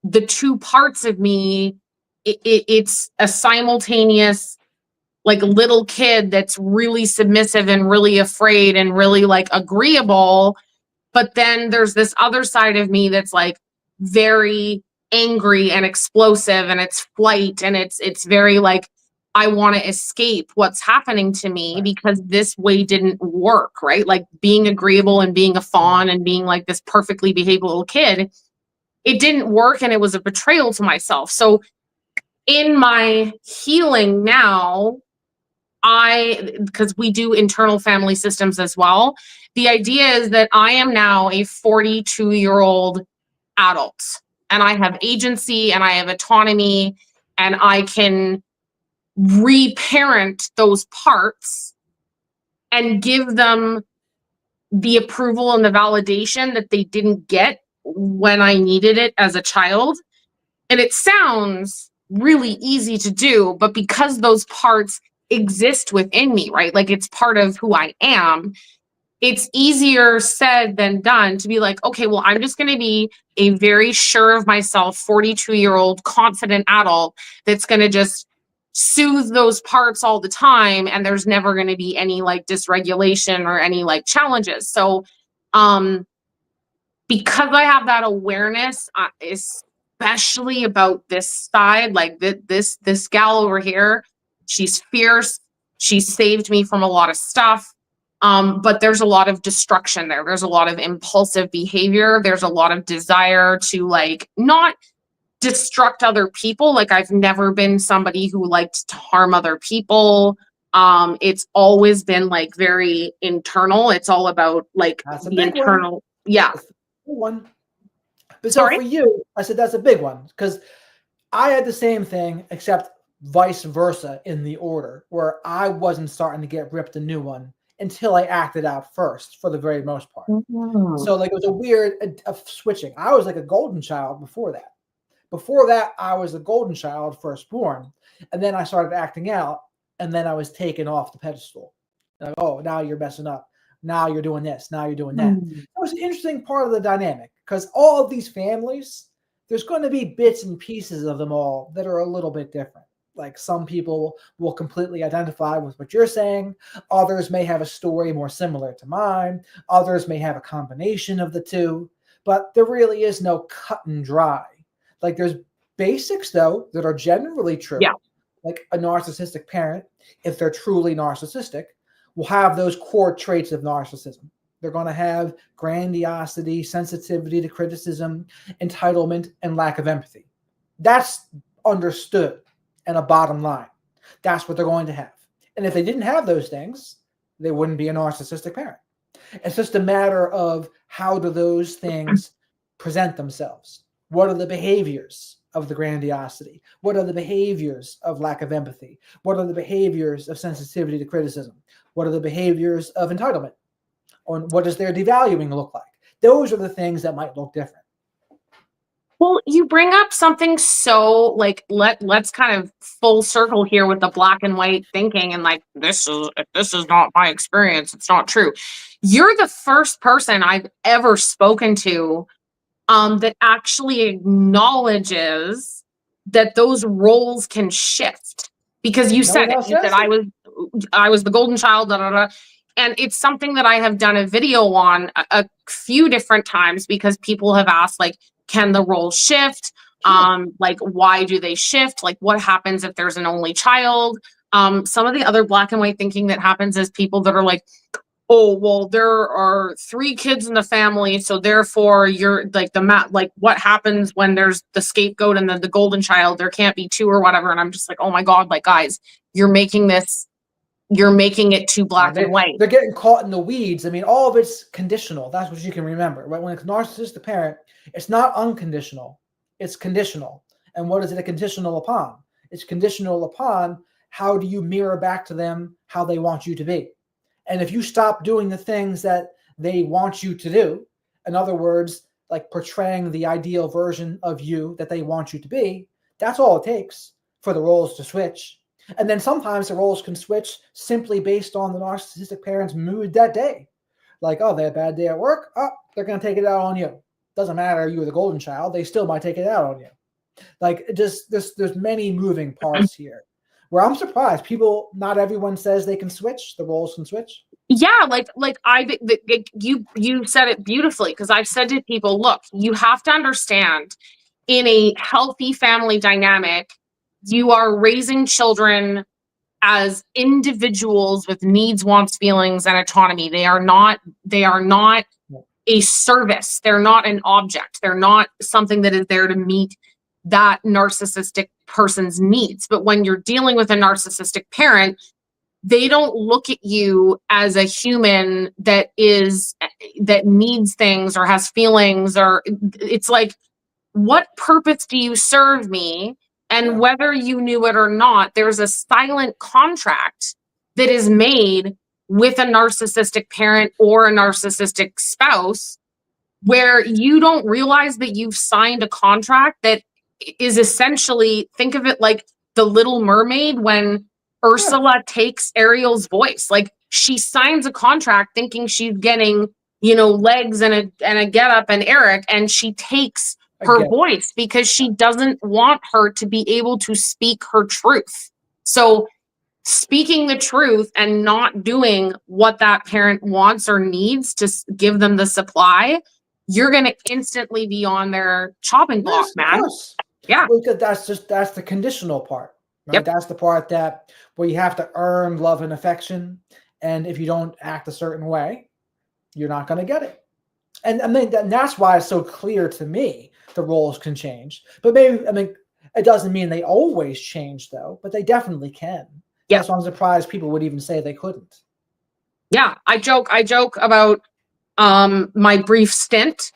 the two parts of me, it's a simultaneous like little kid that's really submissive and really afraid and really like agreeable, but then there's this other side of me that's like very angry and explosive, and it's flight, and it's very like I want to escape what's happening to me because this way didn't work, right? Like being agreeable and being a fawn and being like this perfectly behaved little kid, it didn't work, and it was a betrayal to myself. So in my healing now, because we do internal family systems as well, the idea is that I am now a 42-year-old adult, and I have agency and I have autonomy, and I can reparent those parts and give them the approval and the validation that they didn't get when I needed it as a child. And it sounds really easy to do, but because those parts exist within me, right? Like it's part of who I am. It's easier said than done to be like, okay, well, I'm just going to be a very sure of myself, 42-year-old confident adult that's going to just soothe those parts all the time. And there's never going to be any like dysregulation or any like challenges. So, because I have that awareness, especially about this side, like this gal over here, she's fierce. She saved me from a lot of stuff. But there's a lot of destruction there. There's a lot of impulsive behavior. There's a lot of desire to like not destruct other people. Like I've never been somebody who liked to harm other people. It's always been like very internal. It's all about like That's a the big one. internal. Yeah. That's a big one. But so Sorry? for you, I said that's a big one because I had the same thing, except vice versa in the order, where I wasn't starting to get ripped a new one until I acted out first for the very most part. Mhm. So like it was a weird switching. I was like a golden child before that. Before that, I was a golden child, firstborn, and then I started acting out, and then I was taken off the pedestal. Like, oh, now you're messing up. Now you're doing this. Now you're doing that. That was an interesting part of the dynamic because all of these families, there's going to be bits and pieces of them all that are a little bit different. Like some people will completely identify with what you're saying. Others may have a story more similar to mine. Others may have a combination of the two, but there really is no cut and dry. Like there's basics though that are generally true. Yeah. Like a narcissistic parent, if they're truly narcissistic, will have those core traits of narcissism. They're going to have grandiosity, sensitivity to criticism, entitlement, and lack of empathy. That's understood and a bottom line. That's what they're going to have. And if they didn't have those things, they wouldn't be a narcissistic parent. It's just a matter of how do those things present themselves? What are the behaviors of the grandiosity? What are the behaviors of lack of empathy? What are the behaviors of sensitivity to criticism? What are the behaviors of entitlement? Or what does their devaluing look like? Those are the things that might look different. Well, you bring up something so like let's kind of full circle here with the black and white thinking and like if this is not my experience, it's not true. You're the first person I've ever spoken to that actually acknowledges that those roles can shift. Because you said it. You said I was the golden child, da, da, da. And it's something that I have done a video on a few different times because people have asked, like, can the roles shift? Like, why do they shift? Like, what happens if there's an only child? Some of the other black and white thinking that happens is people that are like, oh, well, there are 3 kids in the family, so therefore you're like like what happens when there's the scapegoat and then the golden child? There can't be 2 or whatever. And I'm just like, oh my God, like guys, you're making it too black and white. They're getting caught in the weeds. I mean, all of it's conditional. That's what you can remember, right? When it's narcissistic parent, it's not unconditional, it's conditional. And what is it a conditional upon? It's conditional upon how do you mirror back to them how they want you to be. And if you stop doing the things that they want you to do, in other words, like portraying the ideal version of you that they want you to be, that's all it takes for the roles to switch. And then sometimes the roles can switch simply based on the narcissistic parent's mood that day. Like, oh, they had a bad day at work. Oh, they're going to take it out on you. Doesn't matter, you were the golden child. They still might take it out on you. Like, there's many moving parts here. Where I'm surprised, not everyone says they can switch. The roles can switch. Yeah, you said it beautifully, because I've said to people, look, you have to understand, in a healthy family dynamic, you are raising children as individuals with needs, wants, feelings, and autonomy. They are not a service. They're not an object. They're not something that is there to meet that narcissistic person's needs. But when you're dealing with a narcissistic parent, they don't look at you as a human that needs things or has feelings, or it's like, what purpose do you serve me? And whether you knew it or not, there's a silent contract that is made with a narcissistic parent or a narcissistic spouse, where you don't realize that you've signed a contract that is essentially, think of it like the Little Mermaid when Ursula takes Ariel's voice. Like, she signs a contract thinking she's getting, legs and a get up and Eric, and she takes her voice because she doesn't want her to be able to speak her truth. So speaking the truth and not doing what that parent wants or needs to give them the supply, you're going to instantly be on their chopping block, man. Yeah. Because that's the conditional part, right? Yep. That's the part where you have to earn love and affection. And if you don't act a certain way, you're not going to get it. And I mean, that's why it's so clear to me the roles can change. But it doesn't mean they always change, though, but they definitely can. Yeah. That's why I'm surprised people would even say they couldn't. Yeah. I joke about my brief stint,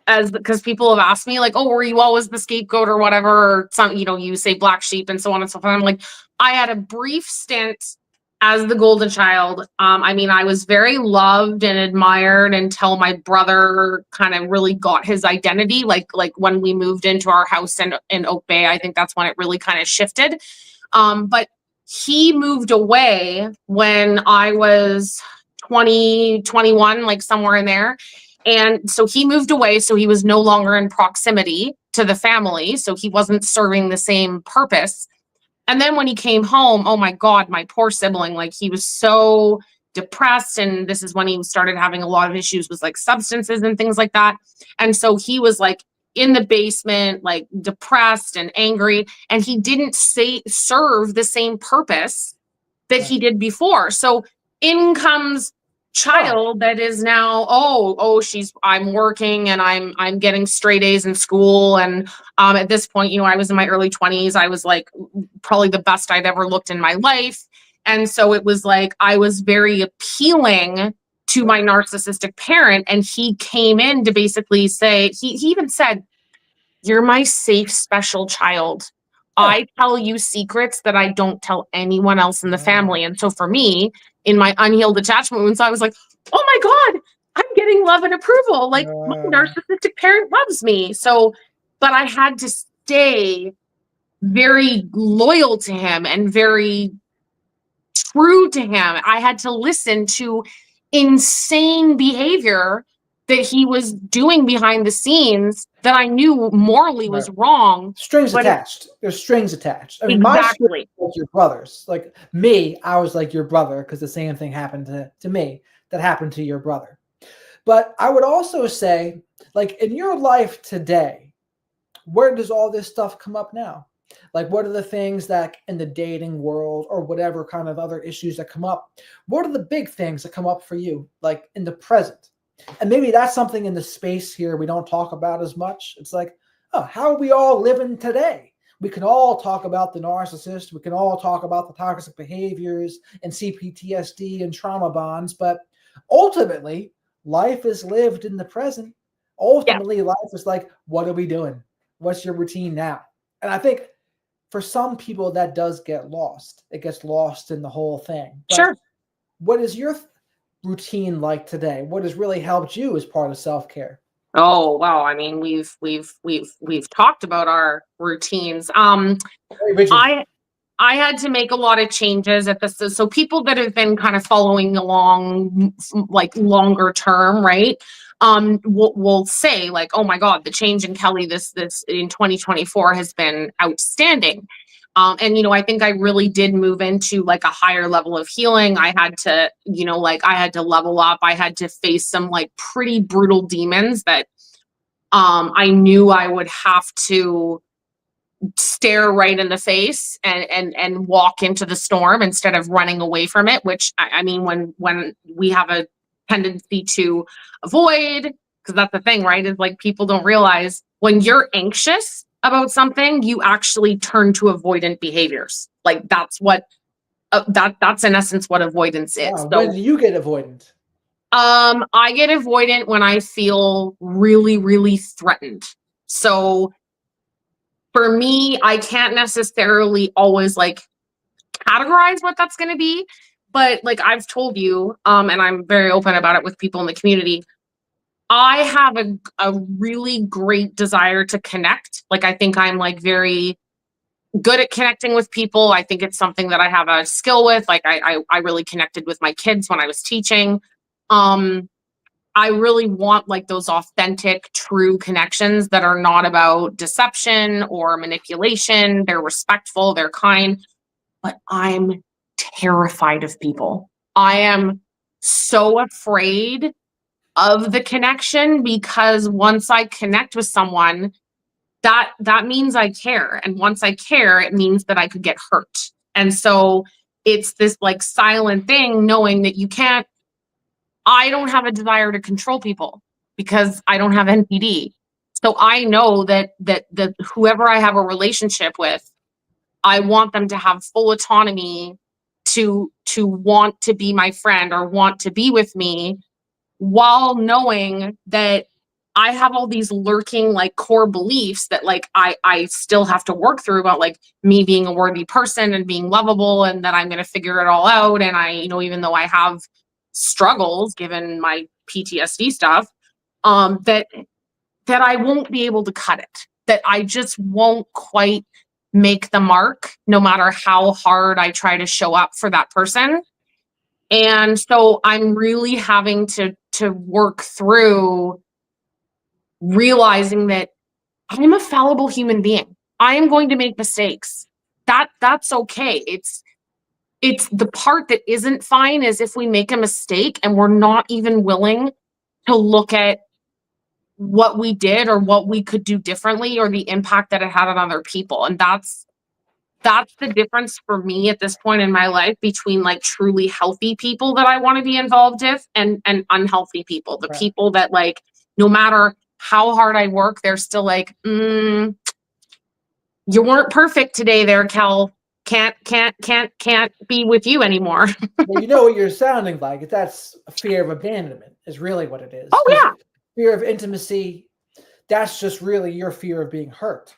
because people have asked me, like, oh, were you always the scapegoat or whatever, or some, you say black sheep and so on and so forth. I'm like, I had a brief stint as the golden child. I was very loved and admired until my brother kind of really got his identity. Like when we moved into our house in Oak Bay, I think that's when it really kind of shifted. But he moved away when I was 20, 21, like somewhere in there. And so he moved away, so he was no longer in proximity to the family. So he wasn't serving the same purpose. And then when he came home, oh my God, my poor sibling, like he was so depressed. And this is when he started having a lot of issues with like substances and things like that. And so he was like in the basement, like depressed and angry. And he didn't serve the same purpose that he did before. So in comes child that is now, I'm working and I'm getting straight A's in school. And at this point, I was in my early 20s. I was like probably the best I'd ever looked in my life. And so it was like, I was very appealing to my narcissistic parent. And he came in to basically say, he even said, you're my safe, special child. Yeah. I tell you secrets that I don't tell anyone else in the Oh, family. And so for me, in my unhealed attachment wounds, I was like, oh my God, I'm getting love and approval. Like my narcissistic parent loves me. So, but I had to stay very loyal to him and very true to him. I had to listen to insane behavior that he was doing behind the scenes that I knew morally right. was wrong. Strings But attached. There's strings attached. I mean, my strings exactly. are like your brothers. Like me, I was like your brother because the same thing happened to me that happened to your brother. But I would also say, like in your life today, where does all this stuff come up now? Like, what are the things that in the dating world or whatever kind of other issues that come up? What are the big things that come up for you, like in the present? And maybe that's something in the space here we don't talk about as much. It's like, oh, how are we all living today? We can all talk about the narcissist. We can all talk about the toxic behaviors and CPTSD and trauma bonds. But ultimately, life is lived in the present. Yeah, Ultimately, life is like, what are we doing? What's your routine now? And I think for some people that does get lost. It gets lost in the whole thing. But sure. what is your routine like today? What has really helped you as part of self-care? Oh, wow. I mean, we've talked about our routines. Very rigid. I had to make a lot of changes at this. So people that have been kind of following along like longer term, right? Will say like, oh my God, the change in Kelly this in 2024 has been outstanding. And I think I really did move into like a higher level of healing. I had to, like I had to level up. I had to face some like pretty brutal demons that I knew I would have to stare right in the face and walk into the storm instead of running away from it, which I mean when we have a tendency to avoid, because that's the thing, right, is like people don't realize when you're anxious about something you actually turn to avoidant behaviors. Like that's what that's in essence what avoidance is. Wow. When So do you get avoidant? I get avoidant when I feel really, really threatened. So for me, I can't necessarily always like categorize what that's going to be, but like I've told you, and I'm very open about it with people in the community, I have a really great desire to connect. Like I think I'm like very good at connecting with people. I think it's something that I have a skill with. Like I really connected with my kids when I was teaching. Um, I really want like those authentic, true connections that are not about deception or manipulation. They're respectful, they're kind, but I'm terrified of people. I am so afraid of the connection because once I connect with someone, that means I care. And once I care, it means that I could get hurt. And so it's this like silent thing knowing that you can't I don't have a desire to control people because I don't have NPD. So I know that whoever I have a relationship with, I want them to have full autonomy to want to be my friend or want to be with me while knowing that I have all these lurking like core beliefs that like I still have to work through about like me being a worthy person and being lovable and that I'm going to figure it all out. And I, even though I have struggles given my PTSD stuff, that I won't be able to cut it, that I just won't quite make the mark no matter how hard I try to show up for that person. And so I'm really having to work through realizing that I'm a fallible human being. I am going to make mistakes. That's okay. It's the part that isn't fine is if we make a mistake and we're not even willing to look at what we did or what we could do differently or the impact that it had on other people. And that's the difference for me at this point in my life between like truly healthy people that I want to be involved with and unhealthy people. The Right. people that like no matter how hard I work, they're still like, you weren't perfect today there, Kel. Can't be with you anymore. Well, you know what you're sounding like. That's a fear of abandonment is really what it is. Oh Because yeah. fear of intimacy, that's just really your fear of being hurt.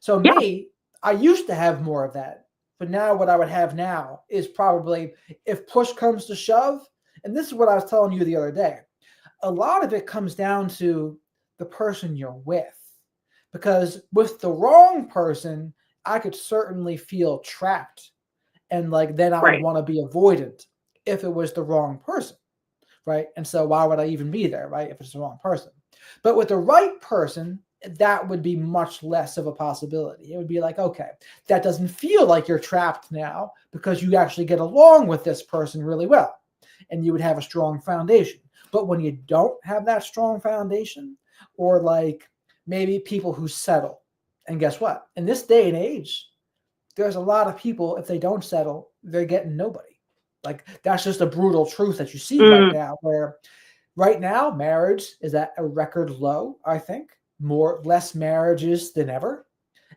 So Yeah. me, I used to have more of that, but now what I would have now is probably if push comes to shove, and this is what I was telling you the other day, a lot of it comes down to the person you're with. Because with the wrong person, I could certainly feel trapped. And like then I would Right. want to be avoidant if it was the wrong person. Right. And so why would I even be there, right? If it's the wrong person. But with the right person, that would be much less of a possibility. It would be like, okay, that doesn't feel like you're trapped now because you actually get along with this person really well and you would have a strong foundation. But when you don't have that strong foundation, or like maybe people who settle, and guess what? In this day and age, there's a lot of people, if they don't settle, they're getting nobody. Like that's just a brutal truth that you see right now, where right now marriage is at a record low, I think. Less marriages than ever.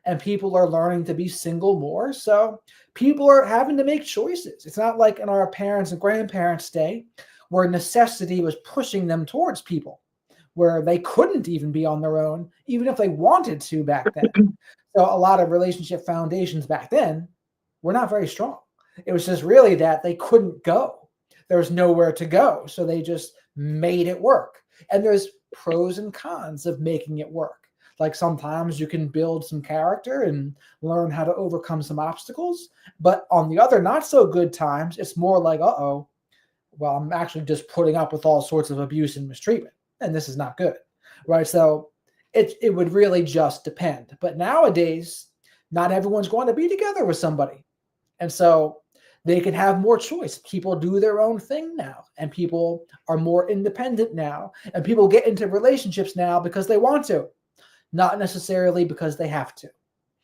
And people are learning to be single more. So people are having to make choices. It's not like in our parents and grandparents' day where necessity was pushing them towards people, where they couldn't even be on their own, even if they wanted to back then. So a lot of relationship foundations back then were not very strong. It was just really that they couldn't go. There was nowhere to go. So they just made it work. And there's pros and cons of making it work. Like sometimes you can build some character and learn how to overcome some obstacles. But on the other not so good times, it's more like, uh-oh, well, I'm actually just putting up with all sorts of abuse and mistreatment. And this is not good. Right. So it would really just depend. But nowadays, not everyone's going to be together with somebody. And so they can have more choice. People do their own thing now, and people are more independent now, and people get into relationships now because they want to, not necessarily because they have to.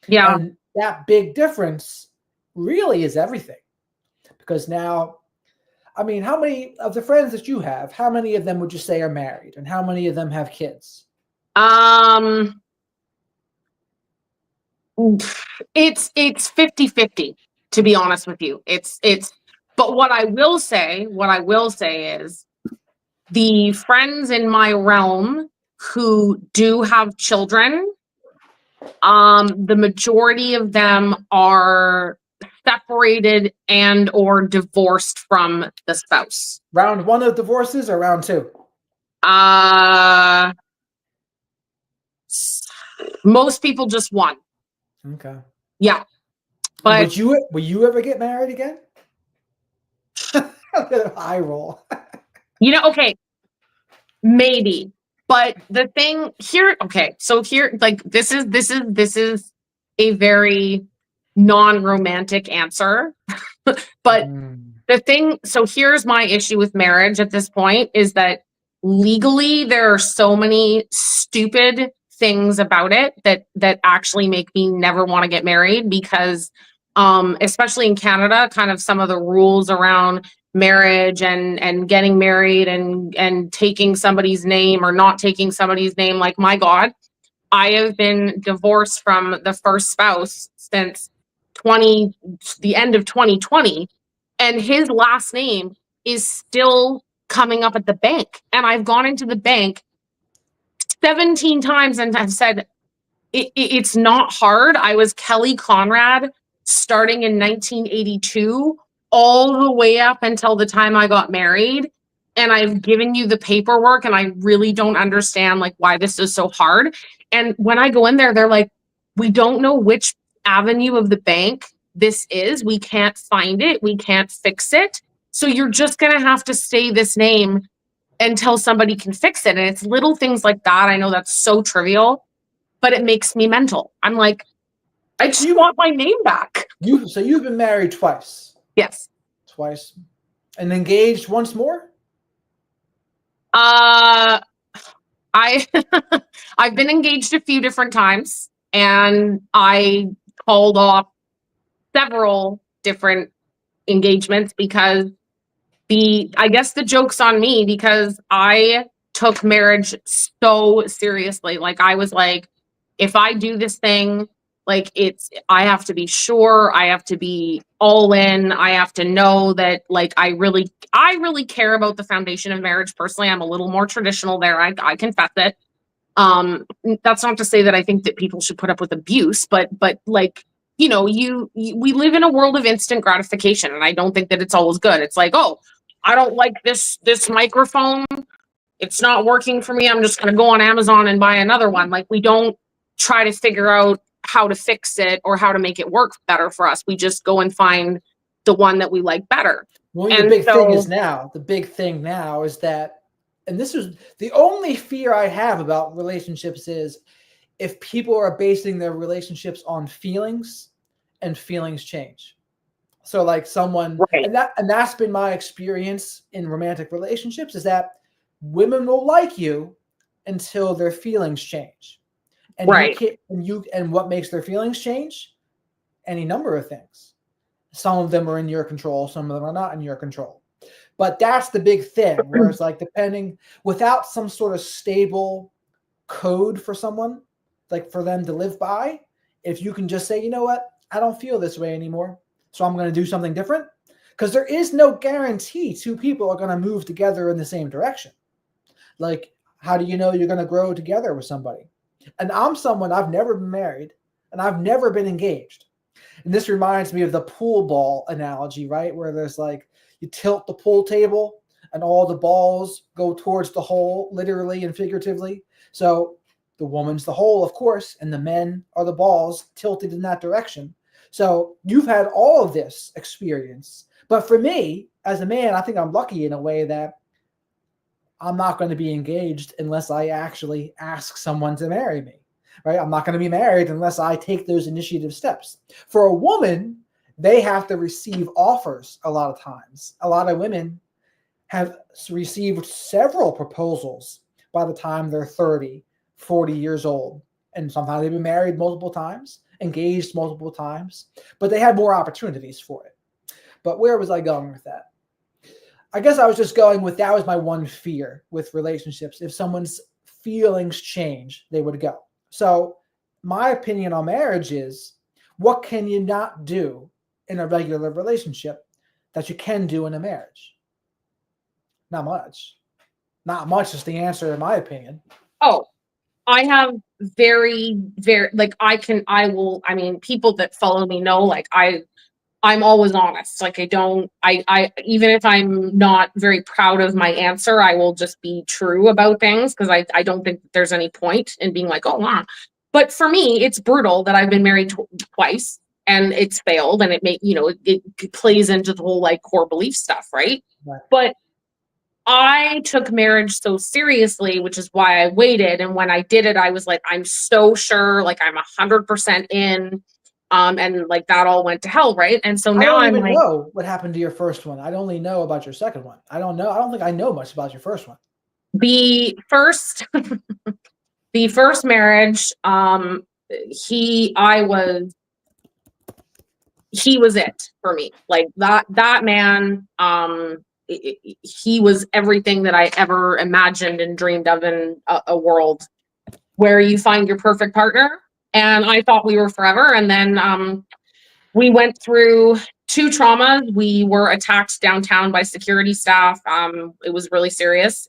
Yeah. And that big difference really is everything. Because now, I mean, how many of the friends that you have, how many of them would you say are married, and how many of them have kids? It's 50-50, to be honest with you. But what I will say is the friends in my realm who do have children, the majority of them are separated and or divorced from the spouse. Round one of divorces or round two? Most people just one. Okay. Yeah. But will you ever get married again? Eye roll. okay, maybe. But the thing here, okay, so here, like this is a very non-romantic answer. But the thing, so here's my issue with marriage at this point is that legally there are so many stupid things about it that actually make me never want to get married because especially in Canada, kind of some of the rules around marriage and getting married and taking somebody's name or not taking somebody's name, like my God, I have been divorced from the first spouse since the end of 2020, and his last name is still coming up at the bank. And I've gone into the bank 17 times and I've said, it's not hard. I was Kelly Conrad starting in 1982 all the way up until the time I got married. And I've given you the paperwork and I really don't understand like why this is so hard. And when I go in there, they're like, we don't know which avenue of the bank this is. We can't find it. We can't fix it. So you're just going to have to say this name until somebody can fix it. And it's little things like that. I know that's so trivial, but it makes me mental. I'm like, I just want my name back. So you've been married twice? Yes. Twice. And engaged once more? I've been engaged a few different times and I called off several different engagements because I guess the joke's on me because I took marriage so seriously. Like I was like, if I do this thing, like I have to be sure, I have to be all in, I have to know that like I really care about the foundation of marriage. Personally, I'm a little more traditional there. I confess it. That's not to say that I think that people should put up with abuse, but like, you know, we live in a world of instant gratification, and I don't think that it's always good. It's like, oh, I don't like this microphone. It's not working for me. I'm just going to go on Amazon and buy another one. Like, we don't try to figure out how to fix it or how to make it work better for us. We just go and find the one that we like better. Well, And the big thing now is that, and this is the only fear I have about relationships, is if people are basing their relationships on feelings and feelings change. So like someone, right. and that's been my experience in romantic relationships, is that women will like you until their feelings change. And right. and what makes their feelings change? Any number of things. Some of them are in your control, some of them are not in your control. But that's the big thing, where it's like, depending, without some sort of stable code for someone, like for them to live by, if you can just say, you know what, I don't feel this way anymore, so I'm going to do something different. Because there is no guarantee two people are going to move together in the same direction. Like, how do you know you're going to grow together with somebody? And I'm someone, I've never been married and I've never been engaged. And this reminds me of the pool ball analogy, right? Where there's like, you tilt the pool table and all the balls go towards the hole, literally and figuratively. So the woman's the hole, of course, and the men are the balls tilted in that direction. So you've had all of this experience. But for me, as a man, I think I'm lucky in a way that I'm not going to be engaged unless I actually ask someone to marry me, right? I'm not going to be married unless I take those initiative steps. For a woman, they have to receive offers a lot of times. A lot of women have received several proposals by the time they're 30, 40 years old. And sometimes they've been married multiple times, engaged multiple times, but they had more opportunities for it. But where was I going with that? I guess I was just going with, that was my one fear with relationships. If someone's feelings change, they would go. So my opinion on marriage is, what can you not do in a regular relationship that you can do in a marriage? Not much. Not much is the answer, in my opinion. Oh, I have very, like, I mean, people that follow me know, like, I'm always honest. Like, I even if I'm not very proud of my answer, I will just be true about things, because I don't think there's any point in being like, oh, wow. But for me, it's brutal that I've been married twice and it's failed, and it plays into the whole like core belief stuff, right? Right. But I took marriage so seriously, which is why I waited. And when I did it, I was like, I'm so sure, like, I'm 100% in. And like, that all went to hell, right? And so I now don't I'm even like, know what happened to your first one. I only know about your second one. I don't know. I don't think I know much about your first one. the first the first marriage, he was it for me. Like, that man, he was everything that I ever imagined and dreamed of in a world where you find your perfect partner. And I thought we were forever. And then we went through 2 traumas. We were attacked downtown by security staff. It was really serious.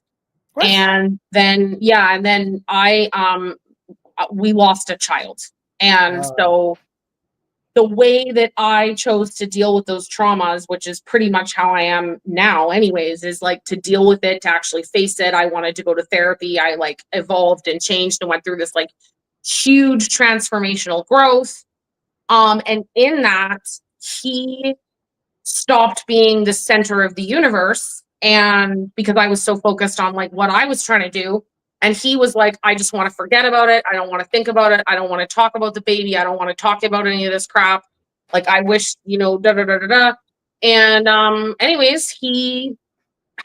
What? And then, yeah, and then we lost a child. And so the way that I chose to deal with those traumas, which is pretty much how I am now anyways, is like to deal with it, to actually face it. I wanted to go to therapy. I like evolved and changed and went through this like huge transformational growth. And in that, he stopped being the center of the universe. And because I was so focused on like what I was trying to do, and he was like, I just want to forget about it. I don't want to think about it. I don't want to talk about the baby. I don't want to talk about any of this crap. Like, I wish, da da da da da. And anyways, he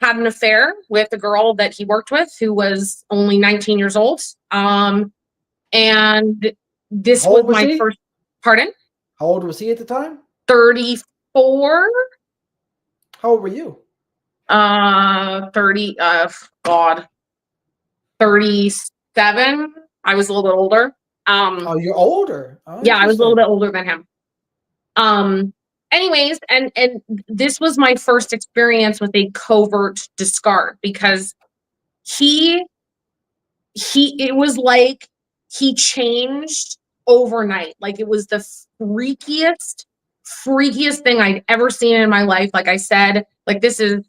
had an affair with a girl that he worked with who was only 19 years old. And this was my first. Pardon? How old was he at the time? 34. How old were you? 30. God. 37. I was a little bit older. Oh, you're older. Oh, yeah, I was a little bit older than him. Anyways, and this was my first experience with a covert discard, because he it was like he changed overnight. Like it was the freakiest thing I'd ever seen in my life. Like I said, like this is,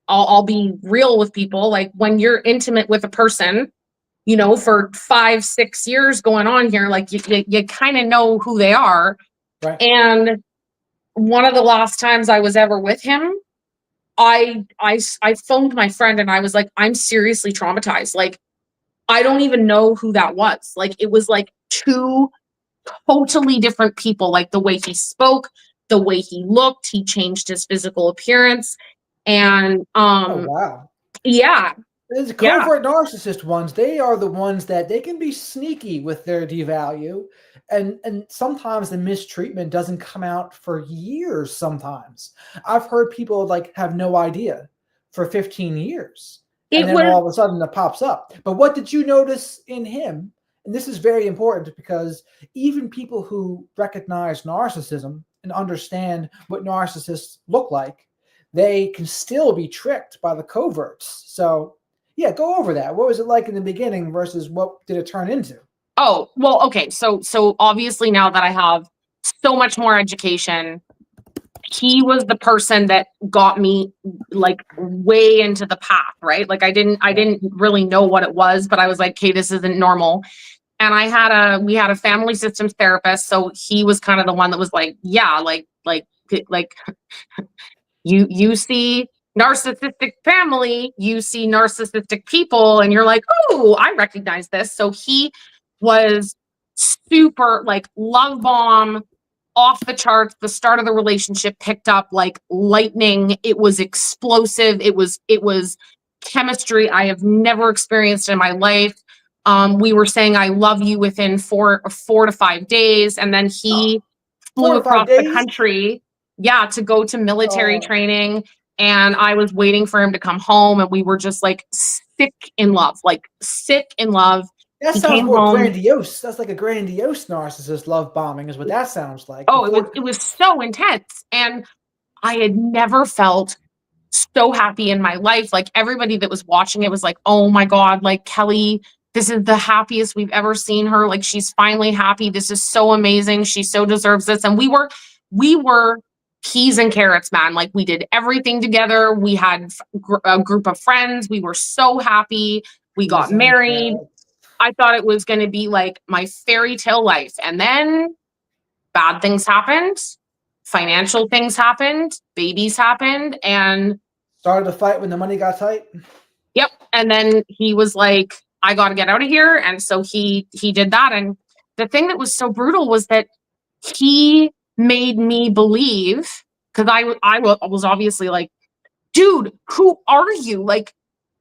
I'll be real with people. Like when you're intimate with a person, you know, for 5-6 years going on here, like you kind of know who they are. Right. And one of the last times I was ever with him, I phoned my friend and I was like, I'm seriously traumatized. Like, I don't even know who that was. Like, it was like two totally different people. Like the way he spoke, the way he looked, he changed his physical appearance. And Oh, wow. yeah, The yeah. covert narcissist ones, they are the ones that they can be sneaky with their devalue. And sometimes the mistreatment doesn't come out for years sometimes. I've heard people like have no idea for 15 years. And It then was all of a sudden it pops up. But what did you notice in him? And this is very important because even people who recognize narcissism and understand what narcissists look like, they can still be tricked by the coverts. So yeah, go over that. What was it like in the beginning versus what did it turn into? Oh, well, okay. So obviously now that I have so much more education, he was the person that got me like way into the path, right? Like I didn't really know what it was, but I was like, okay, this isn't normal. And we had a family systems therapist. So he was kind of the one that was like, yeah, like you see narcissistic family, you see narcissistic people, and you're like, oh, I recognize this. So he was super like love bomb, off the charts. The start of the relationship picked up like lightning. It was explosive. It was chemistry I have never experienced in my life. We were saying I love you within 4 to 5 days, and then he Four flew to five across the days. country, yeah, to go to military Oh, training. And I was waiting for him to come home, and we were just like sick in love, like sick in love. that He sounds came more home. grandiose. That's like a grandiose narcissist love bombing, is what that sounds like. Oh, Before, it was so intense. And I had never felt so happy in my life. Like everybody that was watching it was like, oh my God, like Kelly, this is the happiest we've ever seen her. Like she's finally happy. This is so amazing. She so deserves this. And we were peas and carrots, man. Like we did everything together. We had a group of friends. We were so happy. We got peas and married. carrots. I thought it was going to be like my fairy tale life. And then bad things happened, financial things happened, babies happened, and Started a fight when the money got tight. yep. And then he was like, I got to get out of here. And so he did that. And the thing that was so brutal was that he made me believe, because I was obviously like, dude, who are you? Like,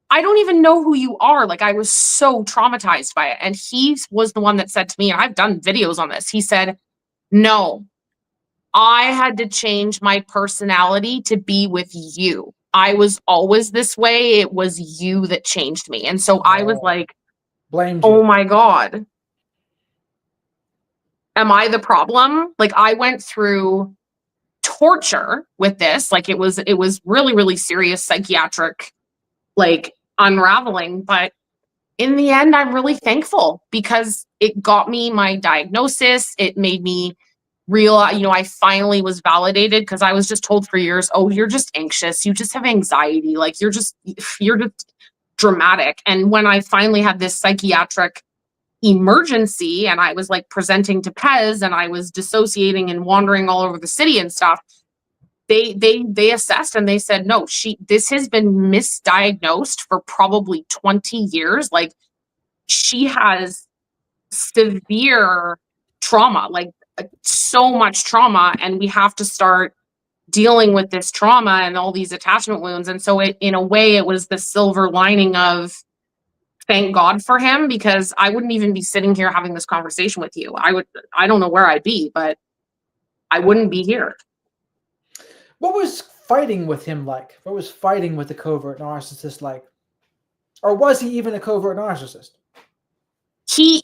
I don't even know who you are. Like, I was so traumatized by it. And he was the one that said to me, and I've done videos on this, he said, no, I had to change my personality to be with you. I was always this way. It was you that changed me. And so I was Oh, like, blamed oh you. my God, am I the problem? Like I went through torture with this. Like it was really, really serious psychiatric, like unraveling. But in the end, I'm really thankful because it got me my diagnosis. It made me realize, I finally was validated because I was just told for years, oh, you're just anxious. You just have anxiety. Like you're just dramatic. And when I finally had this psychiatric emergency and I was like presenting to Pez and I was dissociating and wandering all over the city and stuff, they assessed and they said, no, this has been misdiagnosed for probably 20 years. Like she has severe trauma, like so much trauma, and we have to start dealing with this trauma and all these attachment wounds. And so in a way, it was the silver lining of thank God for him, because I wouldn't even be sitting here having this conversation with you. I don't know where I'd be, but I wouldn't be here. What was fighting with him like? What was fighting with the covert narcissist like? Or was he even a covert narcissist? He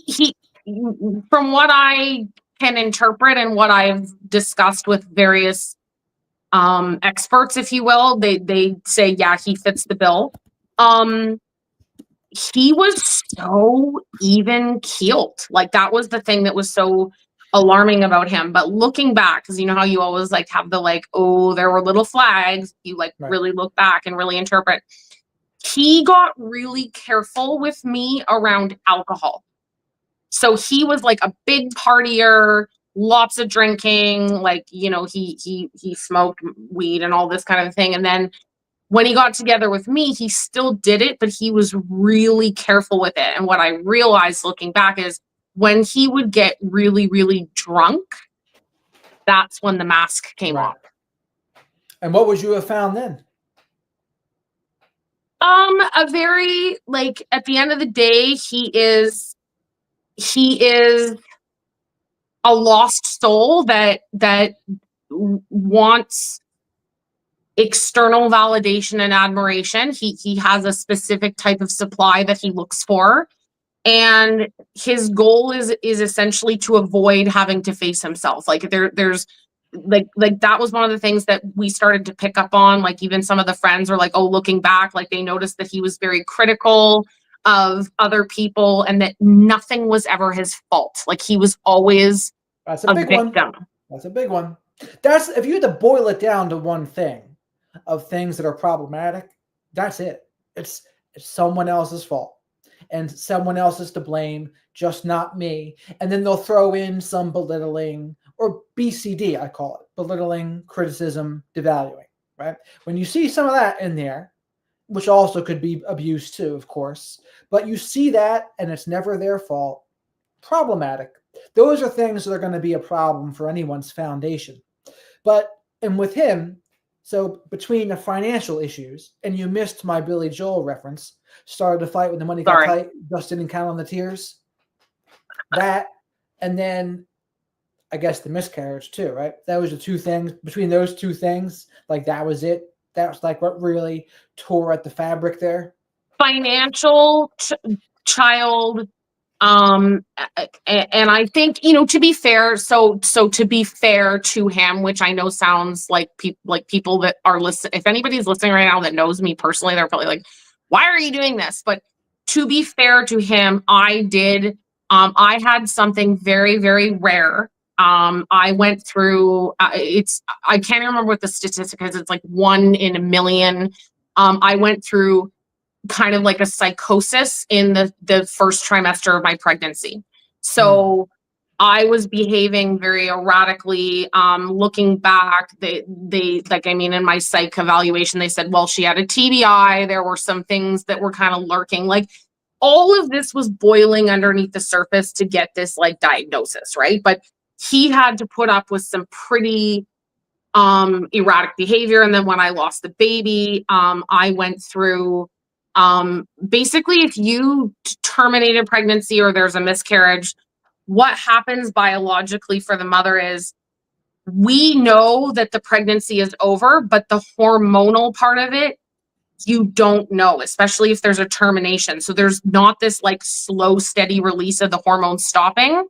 from what I can interpret and what I've discussed with various experts, if you will, they say, yeah, he fits the bill. he was so even keeled. Like that was the thing that was so alarming about him. But looking back, because you know how you always like have the like, oh, there were little flags. You like Right. really look back and really interpret. He got really careful with me around alcohol. So he was like a big partier, lots of drinking, like, you know, he smoked weed and all this kind of thing. And then when he got together with me, he still did it, but he was really careful with it. And what I realized looking back is when he would get really, really drunk, that's when the mask came Right. off. And what would you have found then? A very like at the end of the day, he is a lost soul that wants external validation and admiration. He has a specific type of supply that he looks for, and his goal is essentially to avoid having to face himself. Like there's like that was one of the things that we started to pick up on. Like even some of the friends are like, oh, looking back, like they noticed that he was very critical of other people and that nothing was ever his fault. Like he was always That's a a big one. victim. That's a big one. That's if you had to boil it down to one thing of things that are problematic, that's it. It's someone else's fault and someone else is to blame, just not me. And then they'll throw in some belittling or BCD, I call it, belittling, criticism, devaluing, right? When you see some of that in there, which also could be abuse too, of course, but you see that and it's never their fault, problematic. Those are things that are going to be a problem for anyone's foundation. And with him, so between the financial issues, and you missed my Billy Joel reference, started to fight when the money got tight, just didn't count on the tears. That, and then I guess the miscarriage too, right? That was the two things. Between those two things, like that was it. That was like what really tore at the fabric there. Financial, child, and I think, you know, to be fair, so to be fair to him, which I know sounds like people that are listening, if anybody's listening right now that knows me personally, they're probably like, why are you doing this? But to be fair to him, I had something very, very rare. I went through, I can't remember what the statistic is. It's like 1 in a million. I went through kind of like a psychosis in the first trimester of my pregnancy. So I was behaving very erratically. Looking back, they like, I mean, in my psych evaluation, they said, well, she had a TBI. There were some things that were kind of lurking. Like all of this was boiling underneath the surface to get this like diagnosis, right? But he had to put up with some pretty erratic behavior. And then when I lost the baby, I went through basically, if you terminate a pregnancy or there's a miscarriage, what happens biologically for the mother is we know that the pregnancy is over, but the hormonal part of it, you don't know, especially if there's a termination. So there's not this like slow, steady release of the hormones stopping.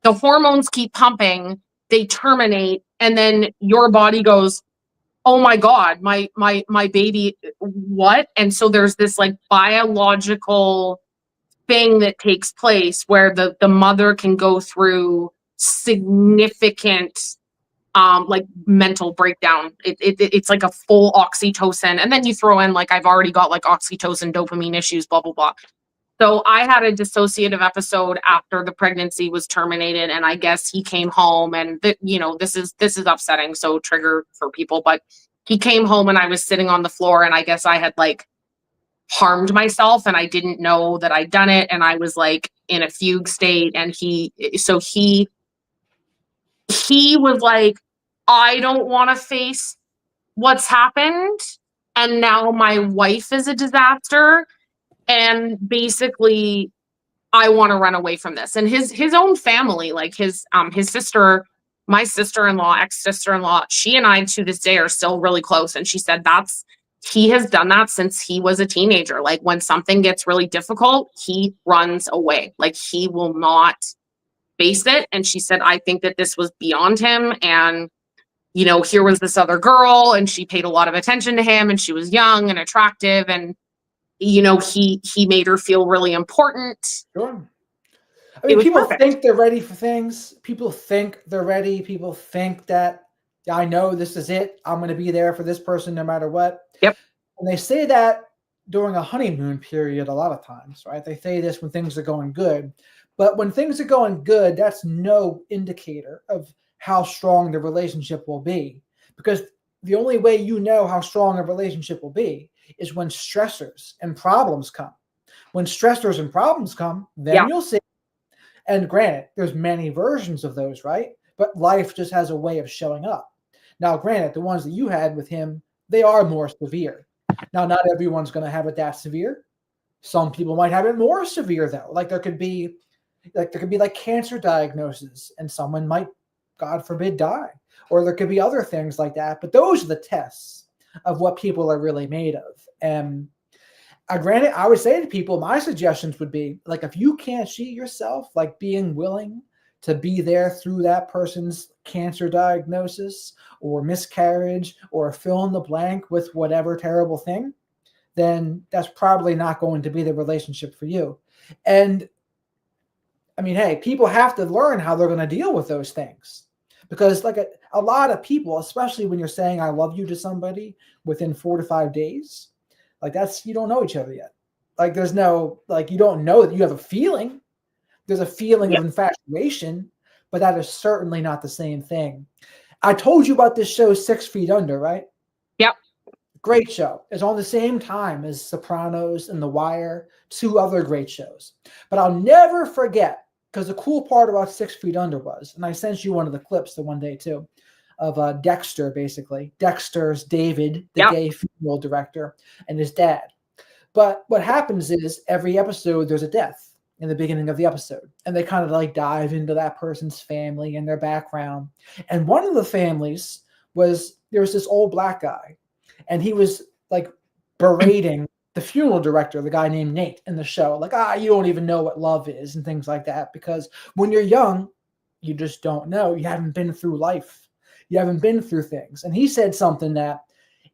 The hormones keep pumping, they terminate, and then your body goes, oh my God, my baby, what? And so there's this like biological thing that takes place where the mother can go through significant like mental breakdown. It's like a full oxytocin. And then you throw in like, I've already got like oxytocin, dopamine issues, blah, blah, blah. So I had a dissociative episode after the pregnancy was terminated, and I guess he came home, and you know, this is upsetting, so trigger for people, but he came home and I was sitting on the floor, and I guess I had like harmed myself and I didn't know that I'd done it, and I was like in a fugue state, and he was like, I don't want to face what's happened, and now my wife is a disaster. And basically, I want to run away from this. And his own family, like his sister, my sister-in-law, ex-sister-in-law, she and I to this day are still really close. And she said he has done that since he was a teenager. Like when something gets really difficult, he runs away. Like he will not face it. And she said, I think that this was beyond him. And, you know, here was this other girl and she paid a lot of attention to him and she was young and attractive. And you know, he made her feel really important. Sure. I It mean, was people perfect. think they're ready for things. People think they're ready. People think that, yeah, I know this is it. I'm going to be there for this person no matter what. Yep. And they say that during a honeymoon period a lot of times, right? They say this when things are going good. But when things are going good, that's no indicator of how strong the relationship will be. Because the only way you know how strong a relationship will be is when stressors and problems come. When stressors and problems come, then Yeah. you'll see. And granted, there's many versions of those, right? But life just has a way of showing up. Now, granted, the ones that you had with him, they are more severe. Now, not everyone's going to have it that severe. Some people might have it more severe, though. Like there could be like cancer diagnosis, and someone might, God forbid, die. Or there could be other things like that. But those are the tests of what people are really made of. And granted, I would say to people, my suggestions would be like, if you can't see yourself like being willing to be there through that person's cancer diagnosis or miscarriage or fill in the blank with whatever terrible thing, then that's probably not going to be the relationship for you. And I mean, hey, people have to learn how they're going to deal with those things. Because like a lot of people, especially when you're saying I love you to somebody within 4 to 5 days, like that's, you don't know each other yet. Like there's no, like you don't know that you have a feeling. There's a feeling of infatuation, but that is certainly not the same thing. I told you about this show 6 Feet Under, right? Yep. Great show. It's on the same time as Sopranos and The Wire, 2 other great shows. But I'll never forget, because the cool part about 6 Feet Under was, and I sent you one of the clips the one day too, of Dexter, basically. Dexter's David, the gay funeral director, and his dad. But what happens is every episode there's a death in the beginning of the episode. And they kind of like dive into that person's family and their background. And one of the families was, there was this old black guy. And he was like berating the funeral director, the guy named Nate, in the show. Like, you don't even know what love is and things like that. Because when you're young, you just don't know. You haven't been through life. You haven't been through things. And he said something that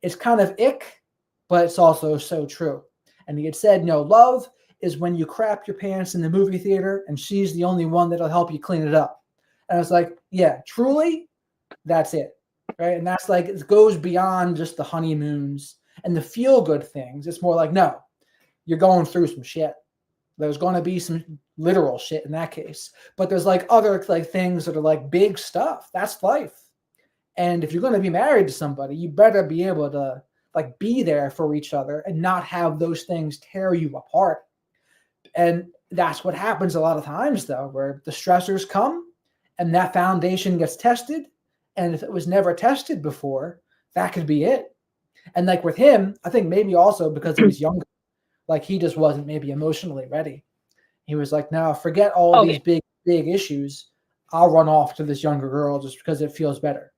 is kind of ick, but it's also so true. And he had said, no, love is when you crap your pants in the movie theater and she's the only one that'll help you clean it up. And I was like, yeah, truly, that's it. Right. And that's like, it goes beyond just the honeymoons and the feel good things. It's more like, no, you're going through some shit. There's going to be some literal shit in that case. But there's like other like things that are like big stuff. That's life. And if you're going to be married to somebody, you better be able to like be there for each other and not have those things tear you apart. And that's what happens a lot of times, though, where the stressors come and that foundation gets tested. And if it was never tested before, that could be it. And like with him, I think maybe also because he was younger, like he just wasn't maybe emotionally ready. He was like, no, forget all these big issues. I'll run off to this younger girl just because it feels better.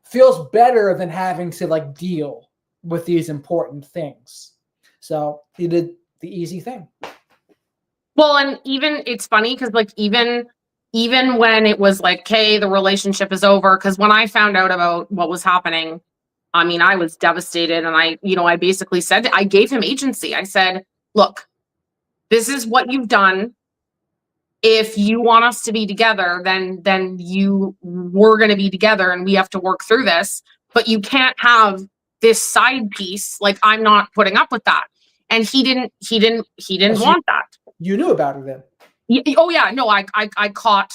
Feels better than having to like deal with these important things. So he did the easy thing. Well, and even it's funny because like even when it was like, okay, the relationship is over, because when I found out about what was happening, I mean, I was devastated. And I basically said, I gave him agency. I said, look, this is what you've done. If you want us to be together, then we're going to be together and we have to work through this. But you can't have this side piece. Like, I'm not putting up with that. And he didn't want that. You knew about it then. Oh yeah, no, I caught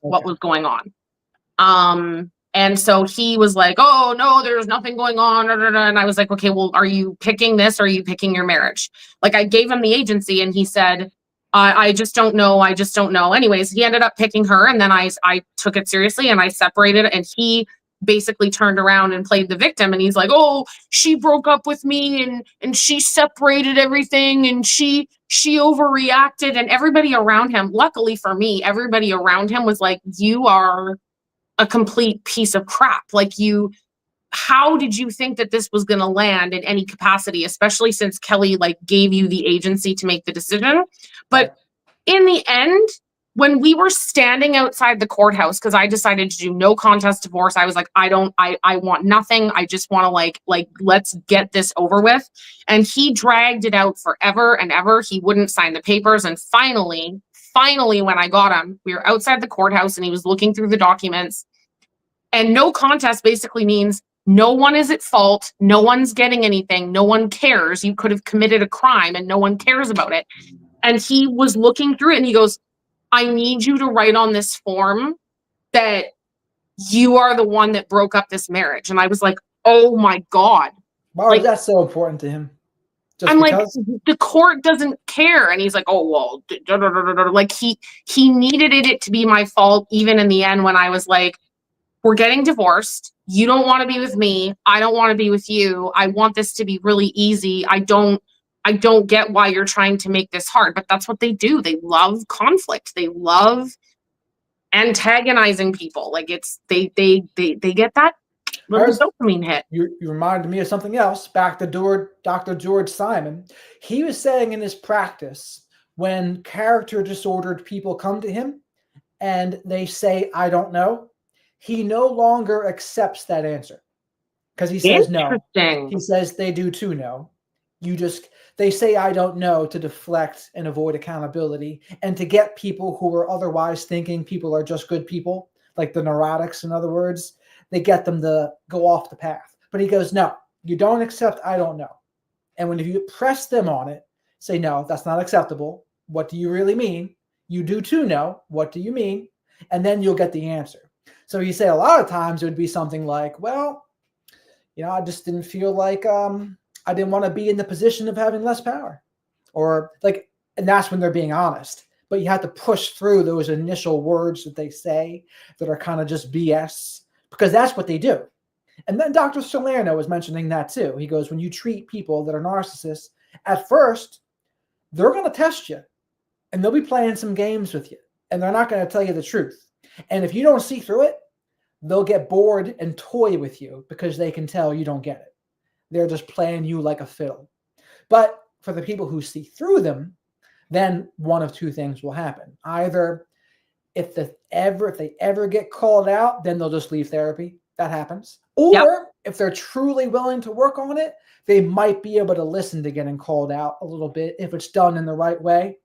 what was going on. And so he was like, oh no, there's nothing going on. And I was like, okay, well, are you picking this or are you picking your marriage? Like, I gave him the agency and he said, I just don't know. I just don't know. Anyways, he ended up picking her. And then I took it seriously and I separated, and he basically turned around and played the victim. And he's like, oh, she broke up with me and she separated everything and she overreacted. And everybody around him, luckily for me, everybody around him was like, you are a complete piece of crap. Like, how did you think that this was going to land in any capacity, especially since Kelly like gave you the agency to make the decision? But in the end, when we were standing outside the courthouse, because I decided to do no contest divorce, I was like, I want nothing. I just want to like, let's get this over with. And he dragged it out forever and ever. He wouldn't sign the papers. And finally, when I got him, we were outside the courthouse and he was looking through the documents. And no contest basically means no one is at fault. No one's getting anything. No one cares. You could have committed a crime and no one cares about it. And he was looking through it and he goes, I need you to write on this form that you are the one that broke up this marriage. And I was like, oh my God. Why was that so important to him? Just I'm because? Like, the court doesn't care. And he's like, oh, well, like he needed it to be my fault. Even in the end, when I was like, we're getting divorced. You don't want to be with me. I don't want to be with you. I want this to be really easy. I don't get why you're trying to make this hard, but that's what they do. They love conflict. They love antagonizing people. Like they get that little dopamine hit. You reminded me of something else. Back to Dr. George Simon. He was saying in his practice, when character disordered people come to him and they say, I don't know, he no longer accepts that answer because he says no. He says they do too know. They say I don't know to deflect and avoid accountability and to get people who are otherwise thinking people are just good people, like the neurotics, in other words, they get them to go off the path. But he goes, no, you don't accept I don't know. And when if you press them on it, say, no, that's not acceptable. What do you really mean? You do too know. What do you mean? And then you'll get the answer. So you say a lot of times it would be something like, well, I just didn't feel like I didn't want to be in the position of having less power, or like, and that's when they're being honest. But you have to push through those initial words that they say that are kind of just BS, because that's what they do. And then Dr. Salerno was mentioning that too. He goes, when you treat people that are narcissists, at first, they're going to test you and they'll be playing some games with you and they're not going to tell you the truth. And if you don't see through it, they'll get bored and toy with you because they can tell you don't get it. They're just playing you like a fiddle. But for the people who see through them, then one of two things will happen. Either if they ever get called out, then they'll just leave therapy. That happens. Or if they're truly willing to work on it, they might be able to listen to getting called out a little bit if it's done in the right way.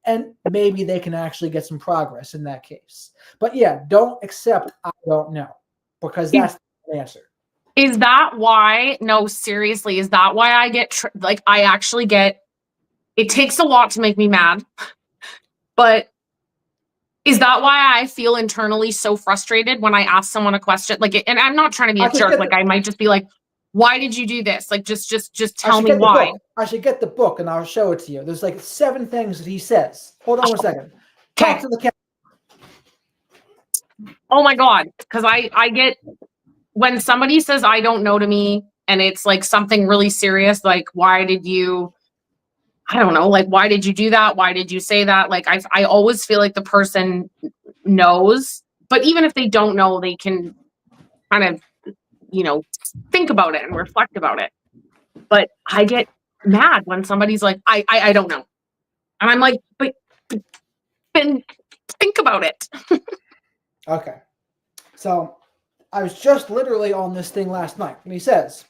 And maybe they can actually get some progress in that case. But yeah, don't accept I don't know, because that's the answer. Is that why, no, seriously, is that why I get, I actually get, it takes a lot to make me mad, but is that why I feel internally so frustrated when I ask someone a question? Like, and I'm not trying to be a jerk. Like, I might just be like, why did you do this? Like, just tell me why. I should get the book and I'll show it to you. There's like 7 things that he says. Hold on 1 second. Talk to the camera. Oh my God. Because I get, when somebody says I don't know to me and it's like something really serious, like, why did you, I don't know, like, why did you do that? Why did you say that? Like, I always feel like the person knows, but even if they don't know, they can kind of, think about it and reflect about it. But I get mad when somebody's like, I don't know. And I'm like, but then think about it. Okay. So I was just literally on this thing last night. And he says,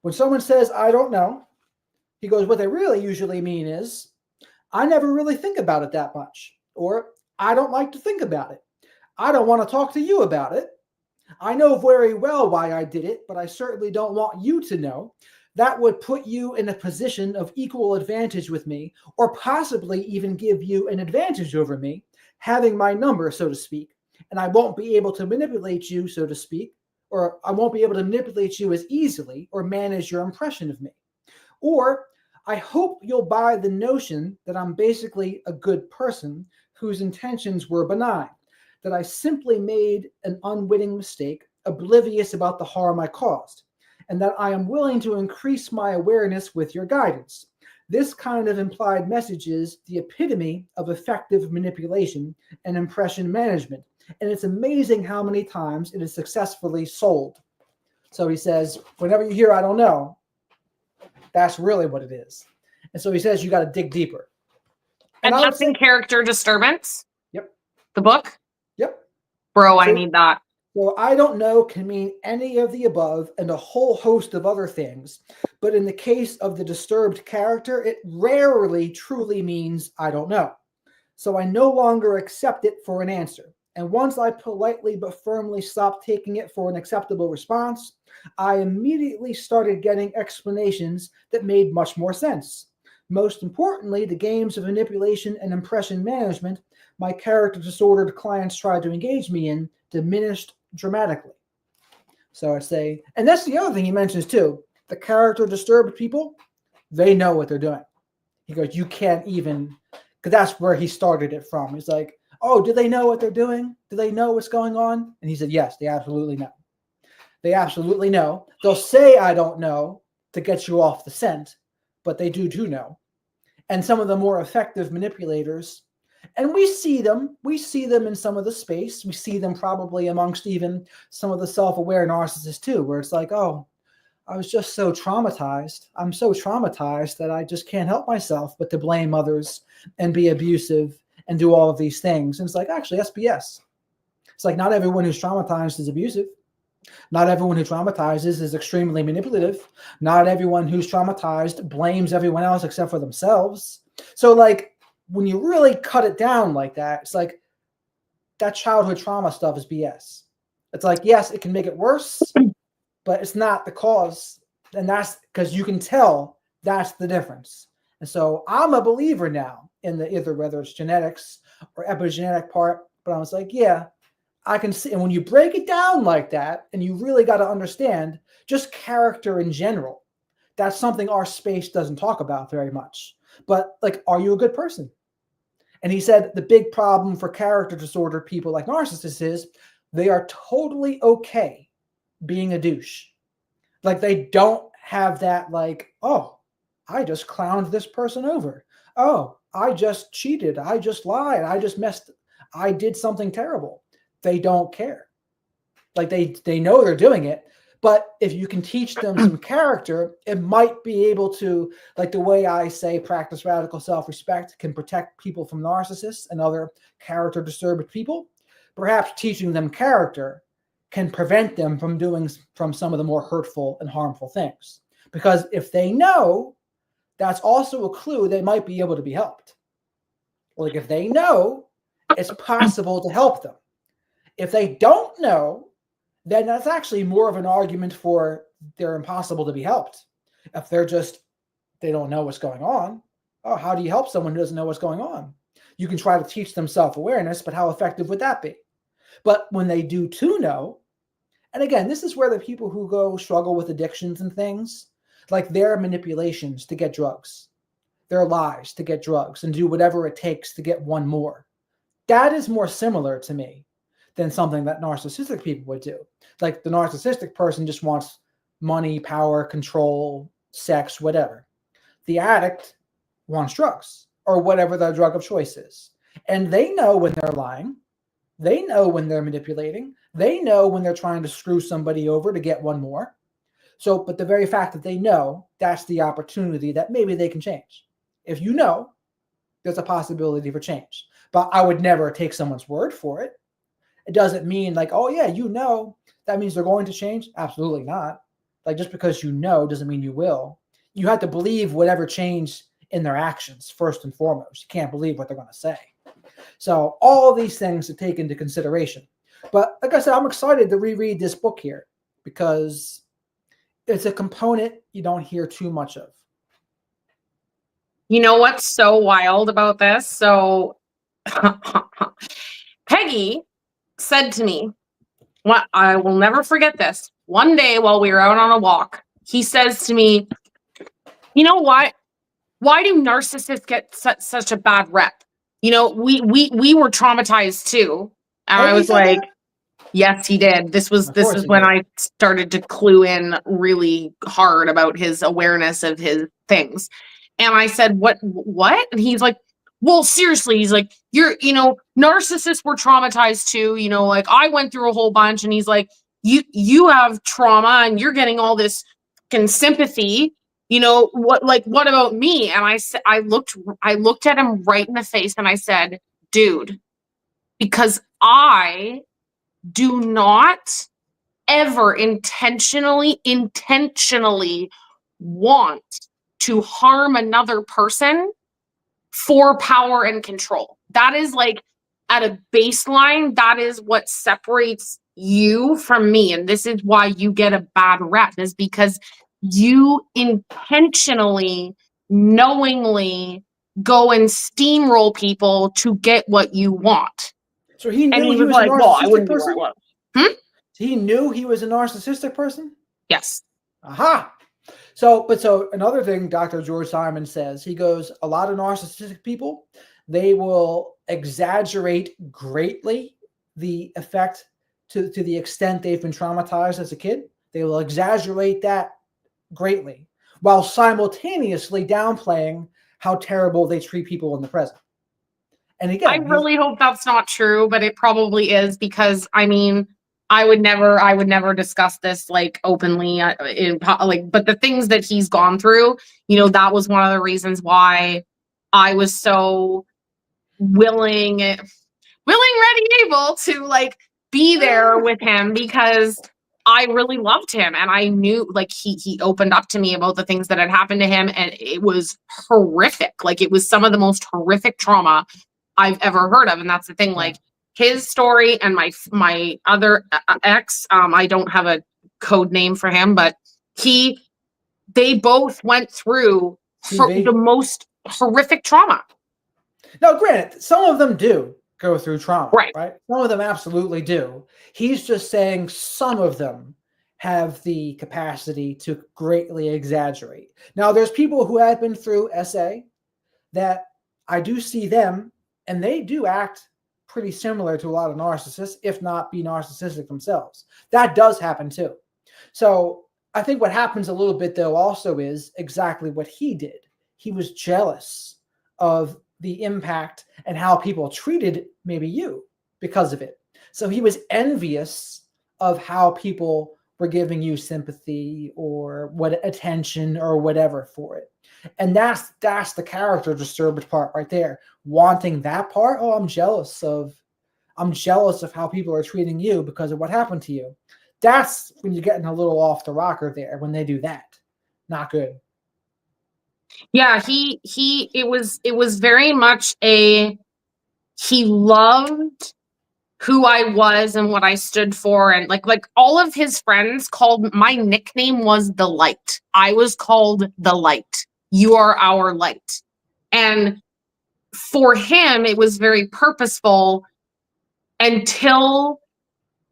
when someone says, I don't know, he goes, what they really usually mean is, I never really think about it that much. Or I don't like to think about it. I don't want to talk to you about it. I know very well why I did it, but I certainly don't want you to know. That would put you in a position of equal advantage with me, or possibly even give you an advantage over me, having my number, so to speak. And I won't be able to manipulate you, so to speak, or I won't be able to manipulate you as easily or manage your impression of me. Or I hope you'll buy the notion that I'm basically a good person whose intentions were benign, that I simply made an unwitting mistake, oblivious about the harm I caused, and that I am willing to increase my awareness with your guidance. This kind of implied message is the epitome of effective manipulation and impression management. And it's amazing how many times it is successfully sold. So he says, whenever you hear, I don't know, that's really what it is. And so he says, you got to dig deeper. And that's in character disturbance? Yep. The book? Yep. Bro, I So, need that. so I don't know can mean any of the above and a whole host of other things. But in the case of the disturbed character, it rarely truly means I don't know. So I no longer accept it for an answer. And once I politely but firmly stopped taking it for an acceptable response, I immediately started getting explanations that made much more sense. Most importantly, the games of manipulation and impression management my character disordered clients tried to engage me in diminished dramatically. So I'd say, and that's the other thing he mentions too. The character disturbed people, they know what they're doing. He goes, you can't even, because that's where he started it from. He's like, oh, do they know what they're doing? Do they know what's going on? And he said, yes, they absolutely know. They absolutely know. They'll say, I don't know, to get you off the scent, but they do know. And some of the more effective manipulators, and we see them in some of the space. We see them probably amongst even some of the self-aware narcissists too, where it's like, oh, I was just so traumatized. I'm so traumatized that I just can't help myself but to blame others and be abusive and do all of these things. And it's like, actually, that's BS. It's like not everyone who's traumatized is abusive. Not everyone who traumatizes is extremely manipulative. Not everyone who's traumatized blames everyone else except for themselves. So like when you really cut it down like that, it's like that childhood trauma stuff is BS. It's like, yes, it can make it worse, but it's not the cause. And that's because you can tell that's the difference. And so I'm a believer now in the either whether it's genetics or epigenetic part, but I was like, yeah, I can see. And when you break it down like that, and you really got to understand just character in general, that's something our space doesn't talk about very much. But like, are you a good person? And he said the big problem for character disorder people like narcissists is they are totally okay being a douche. Like they don't have that like, oh, I just clowned this person over. Oh, I just cheated. I just lied. I did something terrible. They don't care. Like they know they're doing it. But if you can teach them some character, it might be able to, like the way I say, practice radical self-respect can protect people from narcissists and other character disturbed people. Perhaps teaching them character can prevent them from doing from some of the more hurtful and harmful things. Because if they know, that's also a clue they might be able to be helped. Like if they know, it's possible to help them. If they don't know, then that's actually more of an argument for they're impossible to be helped. If they don't know what's going on, oh, how do you help someone who doesn't know what's going on? You can try to teach them self-awareness, but how effective would that be? But when they do too know, and again, this is where the people who go struggle with addictions and things, like their manipulations to get drugs, their lies to get drugs and do whatever it takes to get one more. That is more similar to me than something that narcissistic people would do. Like the narcissistic person just wants money, power, control, sex, whatever. The addict wants drugs or whatever their drug of choice is. And they know when they're lying. They know when they're manipulating. They know when they're trying to screw somebody over to get one more. So, but the very fact that they know, that's the opportunity that maybe they can change. If you know, there's a possibility for change. But I would never take someone's word for it. It doesn't mean like, oh yeah, you know, that means they're going to change. Absolutely not. Like just because you know doesn't mean you will. You have to believe whatever change in their actions first and foremost. You can't believe what they're going to say. So all of these things to take into consideration. But like I said, I'm excited to reread this book here because it's a component you don't hear too much of. You know what's so wild about this? So Peggy said to me, what I will never forget this. One day while we were out on a walk, he says to me, you know what? Why do narcissists get such a bad rep? You know, we were traumatized too. And I was like, yes, he did. This is when I started to clue in really hard about his awareness of his things. And I said, what? And he's like, well, seriously, he's like, narcissists were traumatized too. You know, like I went through a whole bunch, and he's like, you have trauma and you're getting all this fucking sympathy. You know, what about me? And I said, I looked at him right in the face and I said, dude, because I do not ever intentionally want to harm another person for power and control. That is like at a baseline, that is what separates you from me. And this is why you get a bad rep, is because you intentionally, knowingly go and steamroll people to get what you want. So he And knew he he was was a like, well, I narcissistic wouldn't be where I person? was. Hmm? He knew he was a narcissistic person? Yes. Aha. So another thing Dr. George Simon says, he goes, a lot of narcissistic people, they will exaggerate greatly the effect to the extent they've been traumatized as a kid. They will exaggerate that greatly while simultaneously downplaying how terrible they treat people in the present. And I again, really hope that's not true, but it probably is, because I mean, I would never discuss this like openly like, but the things that he's gone through, that was one of the reasons why I was so ready, able to like be there with him, because I really loved him, and I knew like he opened up to me about the things that had happened to him, and it was horrific. Like, it was some of the most horrific trauma I've ever heard of. And that's the thing, like his story and my other ex, I don't have a code name for him, but they both went through the most horrific trauma. Now, granted, some of them do go through trauma, Right? Some of them absolutely do. He's just saying some of them have the capacity to greatly exaggerate. Now, there's people who have been through SA that I do see them, and they do act pretty similar to a lot of narcissists, if not be narcissistic themselves. That does happen too. So I think what happens a little bit, though, also is exactly what he did. He was jealous of the impact and how people treated maybe you because of it. So he was envious of how people were giving you sympathy or what attention or whatever for it. And that's the character disturbance part right there. Wanting that part. Oh, I'm jealous of how people are treating you because of what happened to you. That's when you're getting a little off the rocker there, when they do that. Not good. Yeah, it was very much he loved who I was and what I stood for, and like all of his friends called, my nickname was the light. I was called the light. You are our light. And for him, it was very purposeful until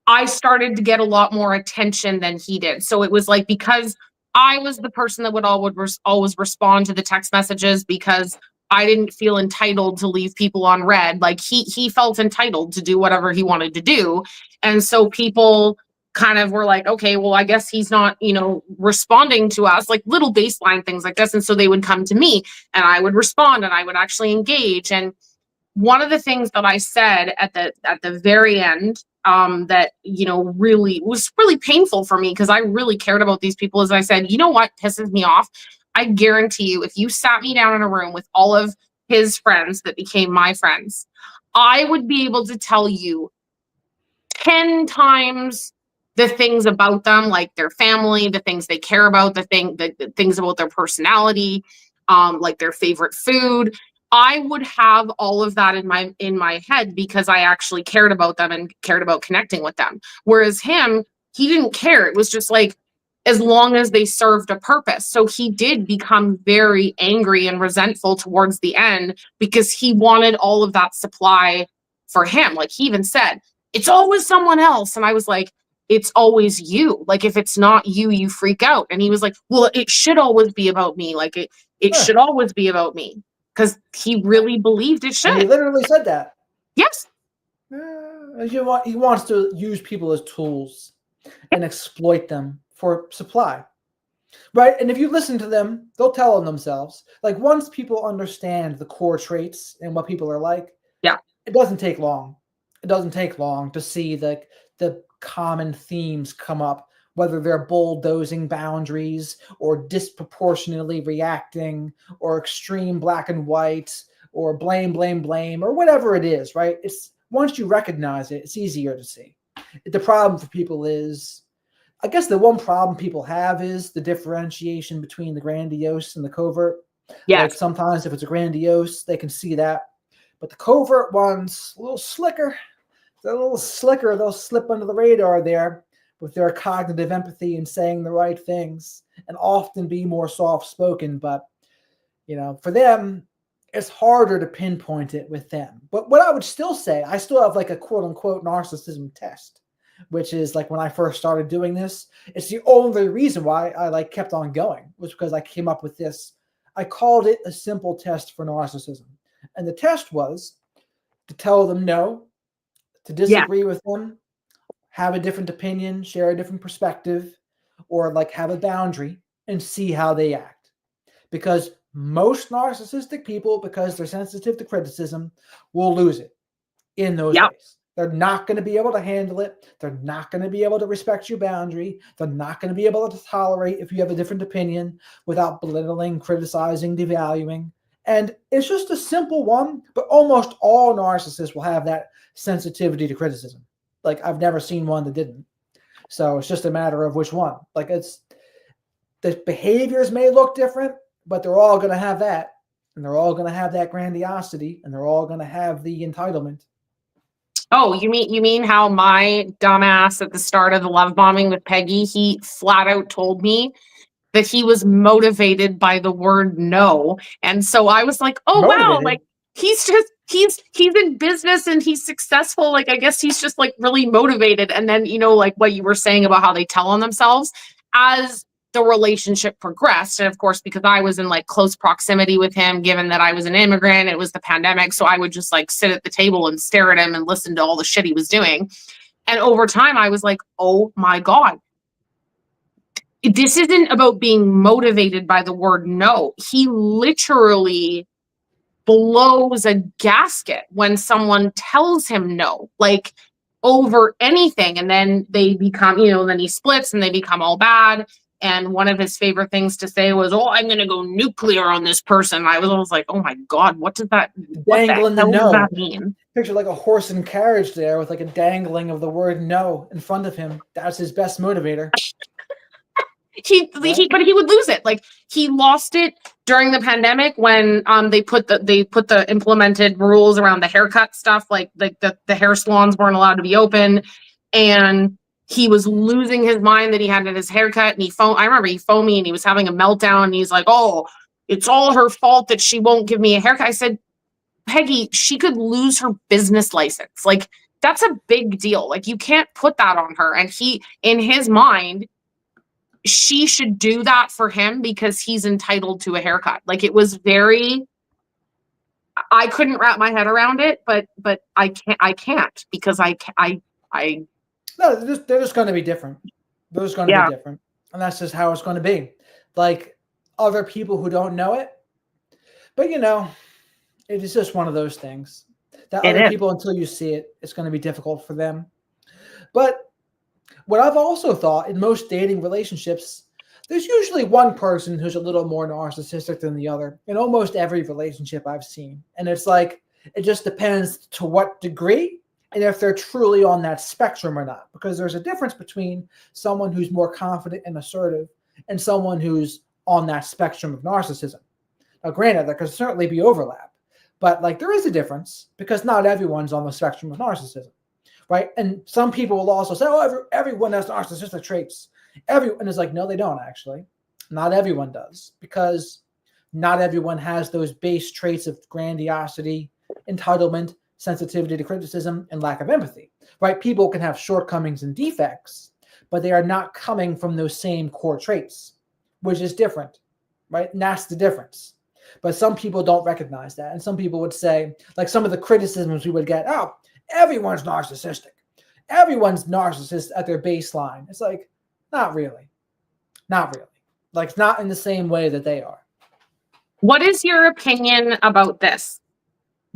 I started to get a lot more attention than he did. So it was like, because I was the person that would always respond to the text messages, because I didn't feel entitled to leave people on read. Like, he felt entitled to do whatever he wanted to do. And so people kind of were like, okay, well, I guess he's not, responding to us, like little baseline things like this. And so they would come to me, and I would respond, and I would actually engage. And one of the things that I said at the very end, that really was really painful for me, because I really cared about these people, is I said, you know what pisses me off? I guarantee you, if you sat me down in a room with all of his friends that became my friends, I would be able to tell you 10 times the things about them, like their family, the things they care about, the things about their personality, like their favorite food. I would have all of that in my head, because I actually cared about them and cared about connecting with them. Whereas him, he didn't care. It was just like, as long as they served a purpose. So he did become very angry and resentful towards the end, because he wanted all of that supply for him. Like, he even said, it's always someone else. And I was like, it's always you. Like, if it's not you, you freak out. And he was like, well, it should always be about me. Like, it should always be about me. Because he really believed it should. And he literally said that. Yes. He wants to use people as tools and exploit them for supply. Right? And if you listen to them, they'll tell on themselves. Like, once people understand the core traits and what people are like, yeah, it doesn't take long. It doesn't take long to see the common themes come up, whether they're bulldozing boundaries or disproportionately reacting or extreme black and white or blame, or whatever it is, right? It's once you recognize it, it's easier to see. The problem for people is, I guess the one problem people have is the differentiation between the grandiose and the covert. Like Yes. sometimes if it's a grandiose, they can see that. But the covert ones, a little slicker. They're a little slicker. They'll slip under the radar there with their cognitive empathy and saying the right things and often be more soft-spoken. But, you know, for them, it's harder to pinpoint it with them. But what I would still say, I still have like a quote-unquote narcissism test, which is like when I first started doing this, it's the only reason why I like kept on going, was because I came up with this. I called it a simple test for narcissism. And the test was to tell them no, to disagree with them, have a different opinion, share a different perspective, or like have a boundary and see how they act. Because most narcissistic people, because they're sensitive to criticism, will lose it in those ways. They're not going to be able to handle it. They're not going to be able to respect your boundary. They're not going to be able to tolerate if you have a different opinion without belittling, criticizing, devaluing. And it's just a simple one, but almost all narcissists will have that sensitivity to criticism. Like I've never seen one that didn't. So it's just a matter of which one. Like it's, the behaviors may look different, but they're all going to have that. And they're all going to have that grandiosity, and they're all going to have the entitlement. Oh, you mean how my dumbass at the start of the love bombing with Peggy, he flat out told me that he was motivated by the word no. And so I was like, oh wow, like he's in business and he's successful. Like I guess he's just like really motivated. And then, you know, like what you were saying about how they tell on themselves as the relationship progressed. And of course, because I was in like close proximity with him, given that I was an immigrant, it was the pandemic. So I would just like sit at the table and stare at him and listen to all the shit he was doing. And over time, I was like, oh my God, this isn't about being motivated by the word no. He literally blows a gasket when someone tells him no, like over anything. And then they become, you know, then he splits and they become all bad. And one of his favorite things to say was, oh, I'm going to go nuclear on this person. I was like, oh my God, what does that, Dangling the no. does that mean? Picture like a horse and carriage there with like a dangling of the word no in front of him. That's his best motivator. But he would lose it. Like he lost it during the pandemic when they put the implemented rules around the haircut stuff, like the hair salons weren't allowed to be open, and he was losing his mind that he had his haircut. And I remember he phoned me and he was having a meltdown and he's like, oh, it's all her fault that she won't give me a haircut. I said, Peggy, she could lose her business license. Like that's a big deal. Like you can't put that on her. And in his mind, she should do that for him because he's entitled to a haircut. Like it was I couldn't wrap my head around it, but I can't because no, they're just going to be different. They're just going to be different. And that's just how it's going to be. Like other people who don't know it. But you know, it is just one of those things that other people, until you see it, it's going to be difficult for them. But what I've also thought in most dating relationships, there's usually one person who's a little more narcissistic than the other in almost every relationship I've seen. And it's like, it just depends to what degree and if they're truly on that spectrum or not. Because there's a difference between someone who's more confident and assertive and someone who's on that spectrum of narcissism. Now, granted, there could certainly be overlap, but like there is a difference because not everyone's on the spectrum of narcissism. Right. And some people will also say, oh, everyone has narcissistic traits. And it's like, no, they don't actually. Not everyone does, because not everyone has those base traits of grandiosity, entitlement, sensitivity to criticism, and lack of empathy. Right. People can have shortcomings and defects, but they are not coming from those same core traits, which is different. Right. And that's the difference. But some people don't recognize that. And some people would say, like some of the criticisms we would get, oh, everyone's narcissistic. Everyone's narcissist at their baseline. It's like, not really. Not really. Like, it's not in the same way that they are. What is your opinion about this?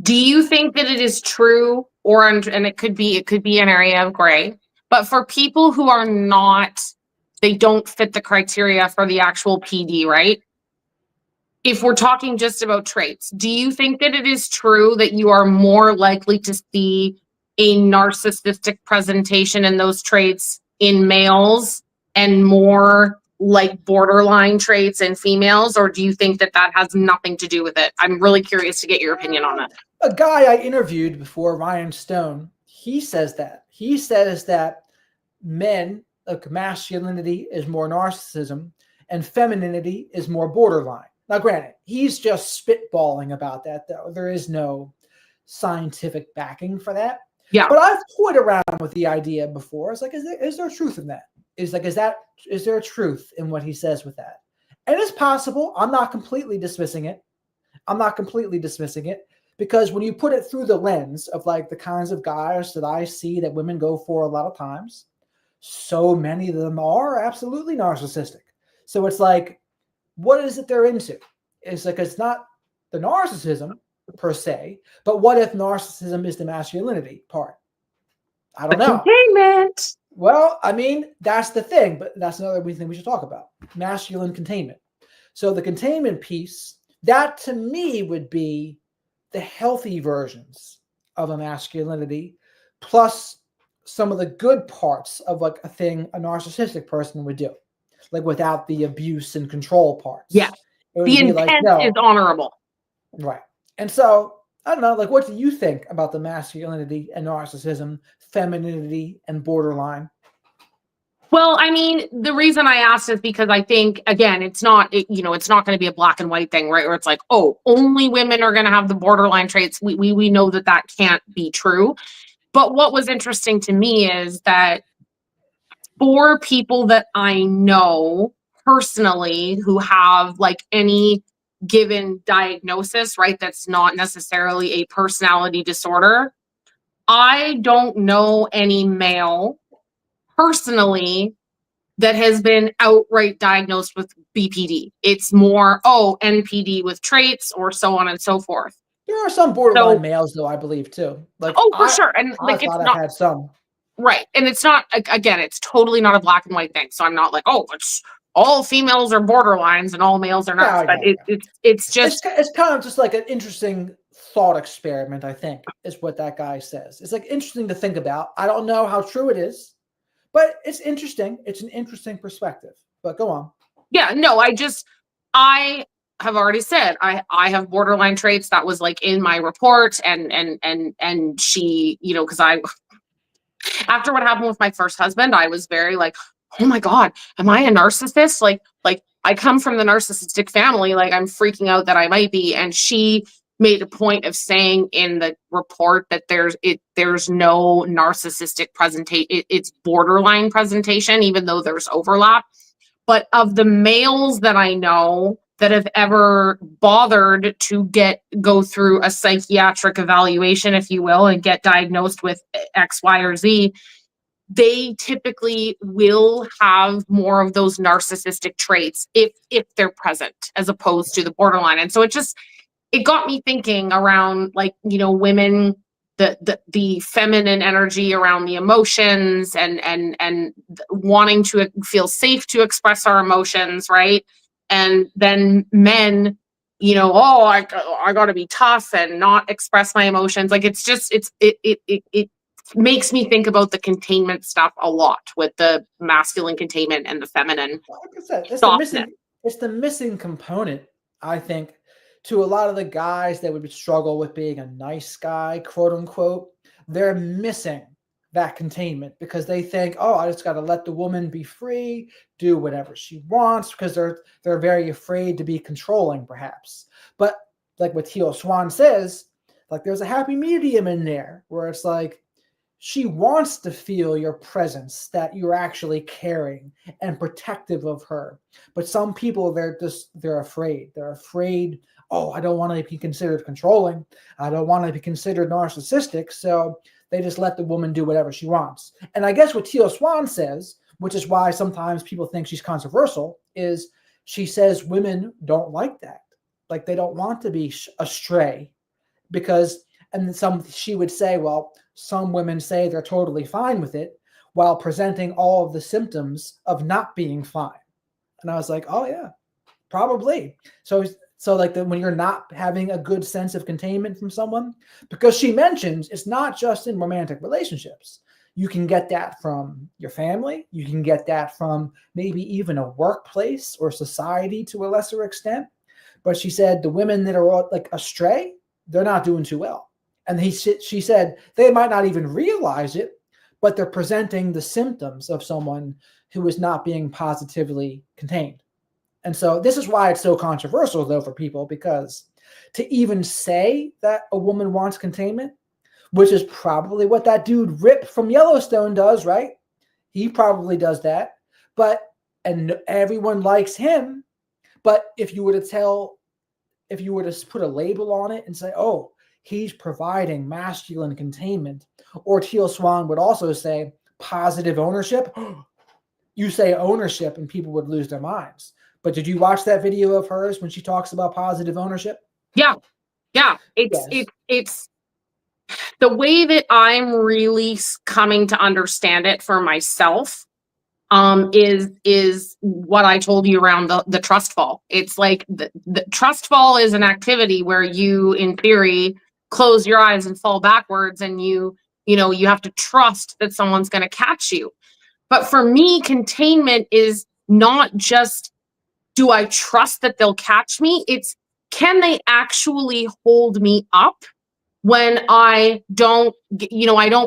Do you think that it is true, and it could be an area of gray, but for people who are not, they don't fit the criteria for the actual PD, right? If we're talking just about traits, do you think that it is true that you are more likely to see a narcissistic presentation in those traits in males and more like borderline traits in females, or do you think that that has nothing to do with it? I'm really curious to get your opinion on that. A guy I interviewed before, Ryan Stone, he says that. He says that men, like masculinity is more narcissism and femininity is more borderline. Now, granted, he's just spitballing about that, though. There is no scientific backing for that. Yeah. But I've toyed around with the idea before. It's like, is there truth in that? Is there a truth in what he says with that? And it's possible. I'm not completely dismissing it. Because when you put it through the lens of like the kinds of guys that I see that women go for a lot of times, so many of them are absolutely narcissistic. So it's like, what is it they're into? It's like, it's not the narcissism per se, but what if narcissism is the masculinity part? I don't know. Containment. Well, I mean, that's the thing, but that's another thing we should talk about. Masculine containment. So the containment piece, that to me would be the healthy versions of a masculinity, plus some of the good parts of like a thing a narcissistic person would do, like without the abuse and control parts. Yeah. The intent is honorable. Right. And so, I don't know, like, what do you think about the masculinity and narcissism, femininity and borderline? Well, I mean, the reason I asked is because I think, again, it's not going to be a black and white thing, right? Where it's like, oh, only women are going to have the borderline traits. We know that that can't be true. But what was interesting to me is that for people that I know personally who have like any given diagnosis, right, that's not necessarily a personality disorder, I don't know any male personally that has been outright diagnosed with BPD. It's more, NPD with traits or so on and so forth. There are some borderline males, though, I believe, too. Like, for sure. And like, it's not, I've had some. Right. And it's not, again, it's totally not a black and white thing. So I'm not like, it's all females are borderlines and all males are not. But it's just, it's kind of just like an interesting thought experiment, I think, is what that guy says. It's like interesting to think about. I don't know how true it is, but it's interesting. It's an interesting perspective. But go on. Yeah, no, I have already said I have borderline traits. That was like in my report, and she, because after what happened with my first husband, I was very like, oh my God, am I a narcissist? Like I come from the narcissistic family, like I'm freaking out that I might be. And she made a point of saying in the report that there's no narcissistic presentation. It's borderline presentation, even though there's overlap. But of the males that I know that have ever bothered to go through a psychiatric evaluation, if you will, and get diagnosed with X, Y, or Z, they typically will have more of those narcissistic traits if they're present, as opposed to the borderline. And so it got me thinking around, like, women, the feminine energy around the emotions and wanting to feel safe to express our emotions, right? And then men, I got to be tough and not express my emotions. Like, it makes me think about the containment stuff a lot, with the masculine containment and the feminine. Like I said, it's the missing component, I think, to a lot of the guys that would struggle with being a nice guy, quote unquote. They're missing that containment because they think, I just got to let the woman be free, do whatever she wants, because they're very afraid to be controlling, perhaps. But like what Teal Swan says, like, there's a happy medium in there where it's like, she wants to feel your presence, that you're actually caring and protective of her. But some people, they're afraid. They're afraid, I don't want to be considered controlling. I don't want to be considered narcissistic. So they just let the woman do whatever she wants. And I guess what Teal Swan says, which is why sometimes people think she's controversial, is she says women don't like that. Like, they don't want to be astray because, and she would say, well, some women say they're totally fine with it while presenting all of the symptoms of not being fine. And I was like, oh yeah, probably. So So like when you're not having a good sense of containment from someone, because she mentions it's not just in romantic relationships. You can get that from your family. You can get that from maybe even a workplace or society to a lesser extent. But she said the women that are like astray, they're not doing too well. And she said they might not even realize it, but they're presenting the symptoms of someone who is not being positively contained. And so this is why it's so controversial, though, for people, because to even say that a woman wants containment, which is probably what that dude Rip from Yellowstone does, right? He probably does that. And everyone likes him. But if you were to put a label on it and say, oh, he's providing masculine containment, or Teal Swan would also say positive ownership, you say ownership and people would lose their minds. But did you watch that video of hers when she talks about positive ownership? Yeah. It's the way that I'm really coming to understand it for myself. Is what I told you around the trust fall. It's like the trust fall is an activity where you, in theory, close your eyes and fall backwards, and you have to trust that someone's going to catch you. But for me, containment is not just, do I trust that they'll catch me? It's, can they actually hold me up when I don't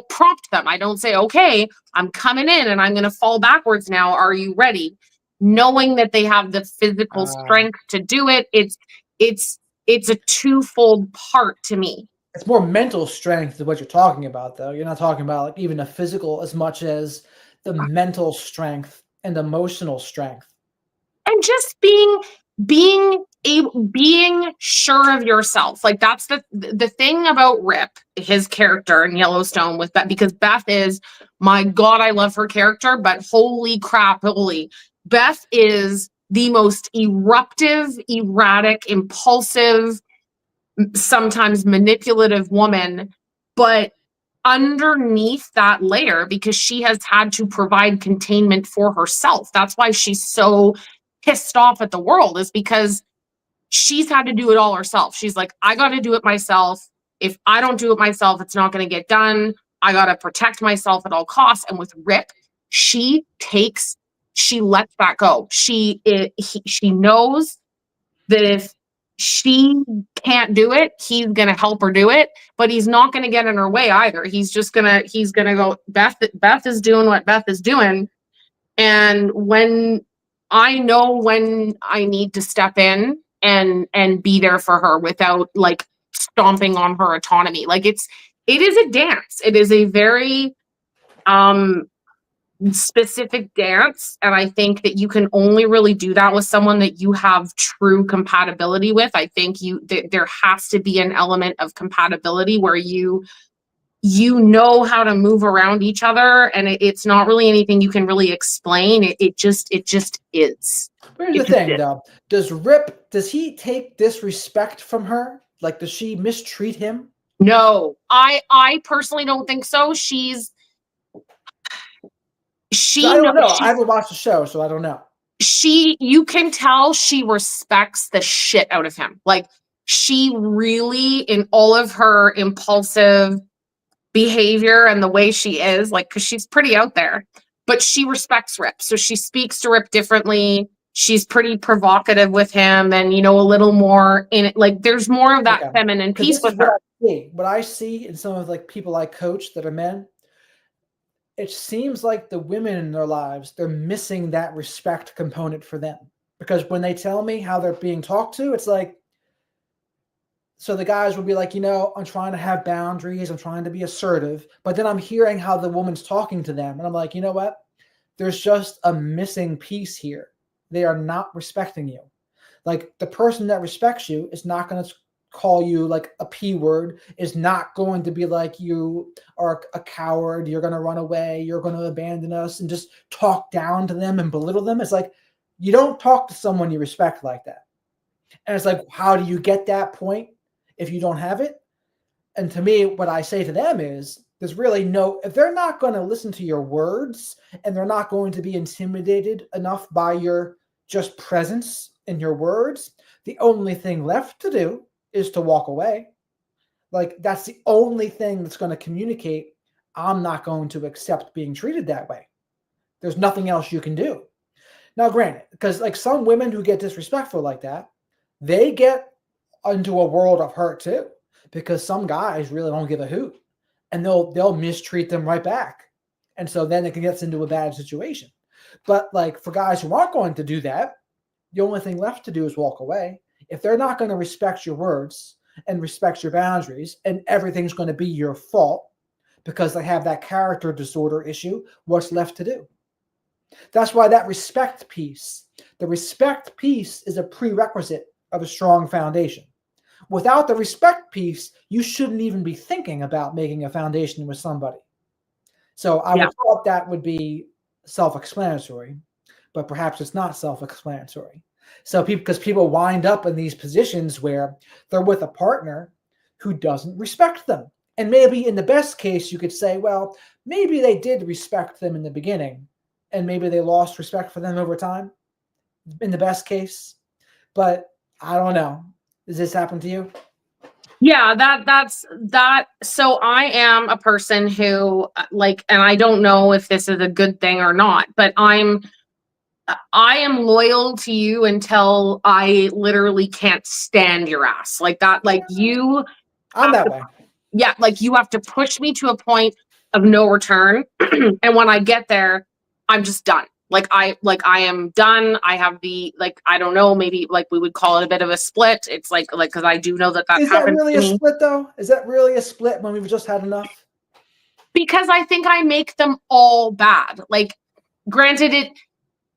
prompt them. I don't say, okay, I'm coming in and I'm going to fall backwards now. Are you ready? Knowing that they have the physical strength to do it. It's a twofold part to me. It's more mental strength is what you're talking about, though. You're not talking about like even a physical as much as the mental strength and emotional strength. And just being sure of yourself. Like that's the thing about Rip, his character in Yellowstone with Beth, because Beth is, my God, I love her character, but holy crap, Beth is the most eruptive, erratic, impulsive, sometimes manipulative woman, but underneath that layer, because she has had to provide containment for herself. That's why she's so pissed off at the world, is because she's had to do it all herself. She's like, I got to do it myself. If I don't do it myself, it's not going to get done. I got to protect myself at all costs. And with Rip, she lets that go. She knows that if she can't do it, he's going to help her do it, but he's not going to get in her way either. He's going to go, Beth is doing what Beth is doing. And when I know when I need to step in and be there for her without like stomping on her autonomy. Like it is a dance. It is a very specific dance. And I think that you can only really do that with someone that you have true compatibility with. I think there has to be an element of compatibility where you know how to move around each other, and it's not really anything you can really explain. It just is. Here's the thing, though. Does he take disrespect from her? Like, does she mistreat him? No, I personally don't think so. I don't know. I haven't watched the show, so I don't know. You can tell she respects the shit out of him. Like, she really, in all of her impulsive behavior and the way she is, like, because she's pretty out there, but she respects Rip. So she speaks to Rip differently. She's pretty provocative with him, and a little more in it. Like, there's more of that feminine piece with her. What I see in some of like people I coach that are men, it seems like the women in their lives, they're missing that respect component for them. Because when they tell me how they're being talked to, it's like, so the guys will be like, I'm trying to have boundaries. I'm trying to be assertive. But then I'm hearing how the woman's talking to them. And I'm like, you know what? There's just a missing piece here. They are not respecting you. Like, the person that respects you is not going to call you like a P word, is not going to be like, you are a coward. You're going to run away. You're going to abandon us, and just talk down to them and belittle them. It's like, you don't talk to someone you respect like that. And it's like, how do you get that point if you don't have it? And to me, what I say to them is, there's really if they're not going to listen to your words, and they're not going to be intimidated enough by your just presence in your words, the only thing left to do is to walk away. Like, that's the only thing that's going to communicate, I'm not going to accept being treated that way. There's nothing else you can do. Now, granted, because like some women who get disrespectful like that, they get into a world of hurt too, because some guys really don't give a hoot, and they'll mistreat them right back. And so then it gets into a bad situation. But like for guys who aren't going to do that, the only thing left to do is walk away. If they're not going to respect your words and respect your boundaries, and everything's going to be your fault because they have that character disorder issue, what's left to do? That's why that respect piece, the respect piece is a prerequisite of a strong foundation. Without the respect piece, you shouldn't even be thinking about making a foundation with somebody. So I would thought that would be self-explanatory, but perhaps it's not self-explanatory. So because people wind up in these positions where they're with a partner who doesn't respect them. And maybe in the best case, you could say, well, maybe they did respect them in the beginning, and maybe they lost respect for them over time in the best case. But I don't know. Does this happen to you? Yeah, that's that. So I am a person who like, and I don't know if this is a good thing or not, but I am loyal to you until I literally can't stand your ass. Like that, like you I'm that way. Yeah, like you have to push me to a point of no return. And when I get there, I'm just done. I am done. I have the, like, I don't know, maybe like we would call it a bit of a split. It's like, cause I do know that Is that happens really to a me. split though? Is that really a split when we've just had enough? Because I think I make them all bad. Like, granted,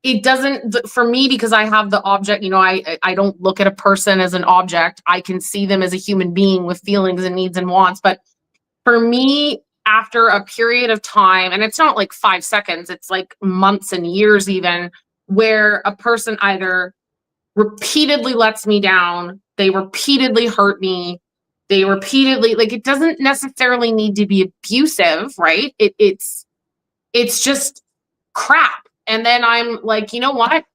it doesn't, for me, because I have the object, you know, I don't look at a person as an object. I can see them as a human being with feelings and needs and wants. But for me, after a period of time, and it's not like 5 seconds, it's like months and years even, where a person either repeatedly lets me down, they repeatedly hurt me, they repeatedly, like, it doesn't necessarily need to be abusive, right? It's just crap. And then I'm like, you know what?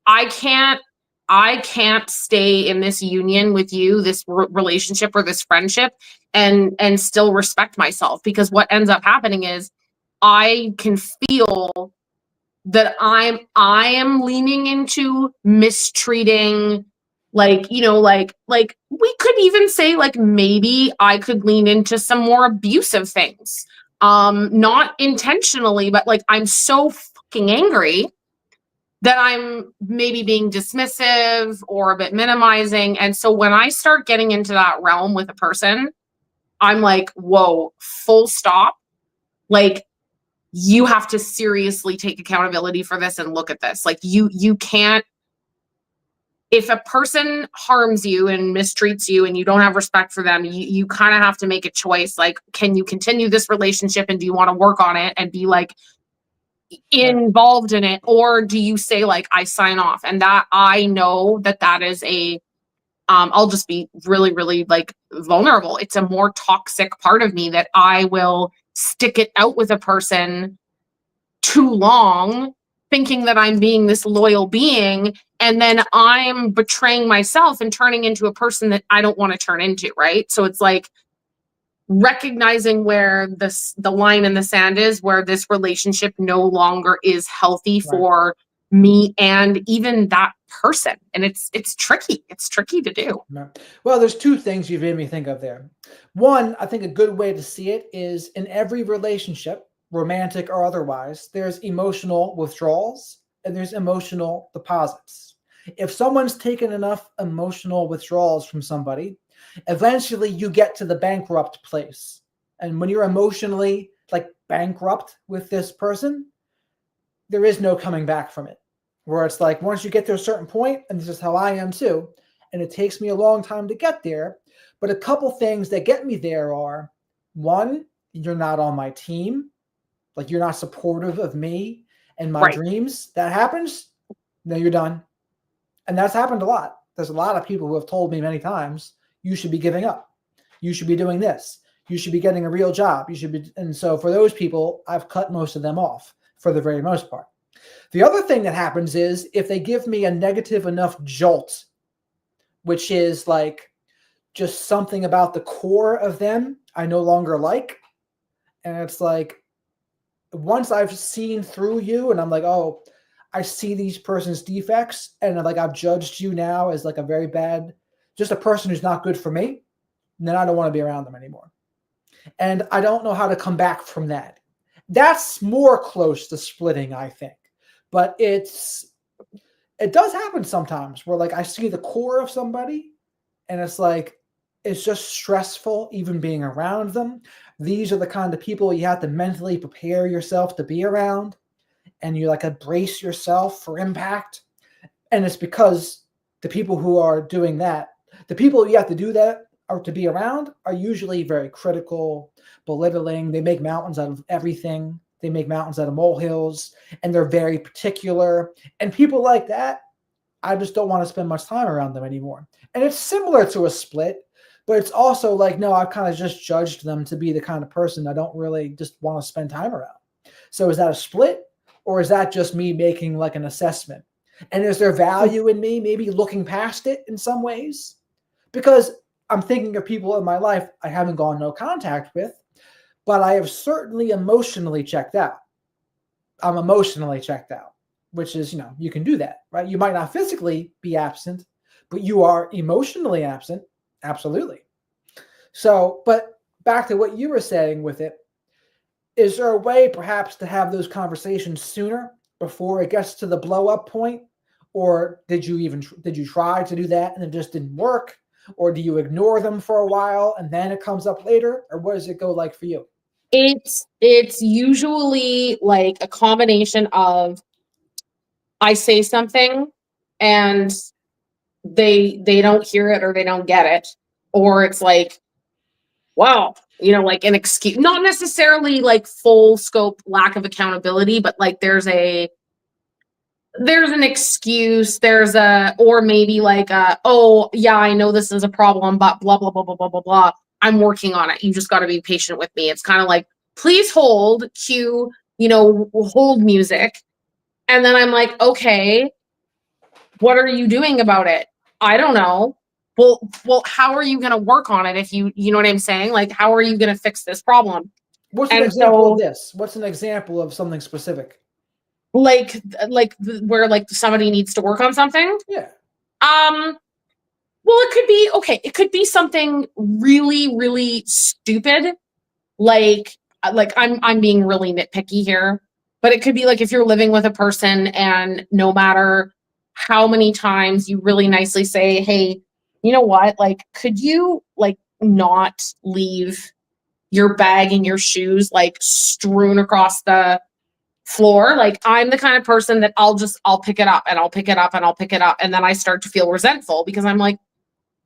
I can't stay in this union with you, this relationship or this friendship, and still respect myself, because what ends up happening is I can feel that I am leaning into mistreating, like, you know, like we could even say like maybe I could lean into some more abusive things. Not intentionally, but like I'm so fucking angry that I'm maybe being dismissive or a bit minimizing. And so when I start getting into that realm with a person, I'm like, whoa, full stop. Like, you have to seriously take accountability for this and look at this. Like, you can't, if a person harms you and mistreats you and you don't have respect for them, you kind of have to make a choice. Like, can you continue this relationship, and do you want to work on it and be like involved in it, or do you say like, I sign off? And that, I know that is a I'll just be really, really like vulnerable. It's a more toxic part of me, that I will stick it out with a person too long, thinking that I'm being this loyal being, and then I'm betraying myself and turning into a person that I don't want to turn into, right? So it's like recognizing where the line in the sand is, where this relationship no longer is healthy for me and even that person. And it's tricky. It's tricky to do. Well, there's two things you've made me think of there. One, I think a good way to see it is in every relationship, romantic or otherwise, there's emotional withdrawals and there's emotional deposits. If someone's taken enough emotional withdrawals from somebody, eventually you get to the bankrupt place. And when you're emotionally like bankrupt with this person, there is no coming back from it. Where it's like, once you get to a certain point, and this is how I am too, and it takes me a long time to get there, but a couple things that get me there are, one, you're not on my team. Like, you're not supportive of me and my dreams. That happens, then you're done. And that's happened a lot. There's a lot of people who have told me many times, you should be giving up. You should be doing this. You should be getting a real job. You should be. And so for those people, I've cut most of them off for the very most part. The other thing that happens is if they give me a negative enough jolt, which is like just something about the core of them I no longer like. And it's like, once I've seen through you and I'm like, oh, I see these person's defects and like I've judged you now as like a very bad, just a person who's not good for me, then I don't want to be around them anymore. And I don't know how to come back from that. That's more close to splitting, I think. But it does happen sometimes where like I see the core of somebody and it's like, it's just stressful even being around them. These are the kind of people you have to mentally prepare yourself to be around, and you like brace yourself for impact. And it's because the people who are doing that, the people you have to do that or to be around are usually very critical, belittling. They make mountains out of everything. They make mountains out of molehills, and they're very particular. And people like that, I just don't want to spend much time around them anymore. And it's similar to a split, but it's also like, no, I've kind of just judged them to be the kind of person I don't really just want to spend time around. So is that a split, or is that just me making like an assessment? And is there value in me maybe looking past it in some ways? Because I'm thinking of people in my life I haven't gone no contact with, but I have certainly emotionally checked out. I'm emotionally checked out, which is, you can do that, right? You might not physically be absent, but you are emotionally absent. Absolutely. So, but back to what you were saying with it, is there a way perhaps to have those conversations sooner before it gets to the blow up point? Or did you try to do that and it just didn't work? Or do you ignore them for a while and then it comes up later? Or what does it go like for you? It's usually like a combination of I say something and they don't hear it or they don't get it, or it's like, wow, like an excuse, not necessarily like full scope lack of accountability, but like there's an excuse, or maybe like oh yeah, I know this is a problem, but blah blah blah blah blah blah blah, I'm working on it, you just got to be patient with me. It's kind of like, please hold, cue, hold music. And then I'm like, okay, what are you doing about it? I don't know. Well, how are you going to work on it if you know what I'm saying? Like, how are you going to fix this problem? What's an And example of so, this? What's an example of something specific? like where like somebody needs to work on something. Yeah. Well, it could be, okay, it could be something really, really stupid. Like I'm being really nitpicky here, but it could be like if you're living with a person and no matter how many times you really nicely say, hey, you know what, like, could you like not leave your bag and your shoes like strewn across the floor? Like, I'm the kind of person that I'll pick it up and I'll pick it up and I'll pick it up, and then I start to feel resentful because I'm like,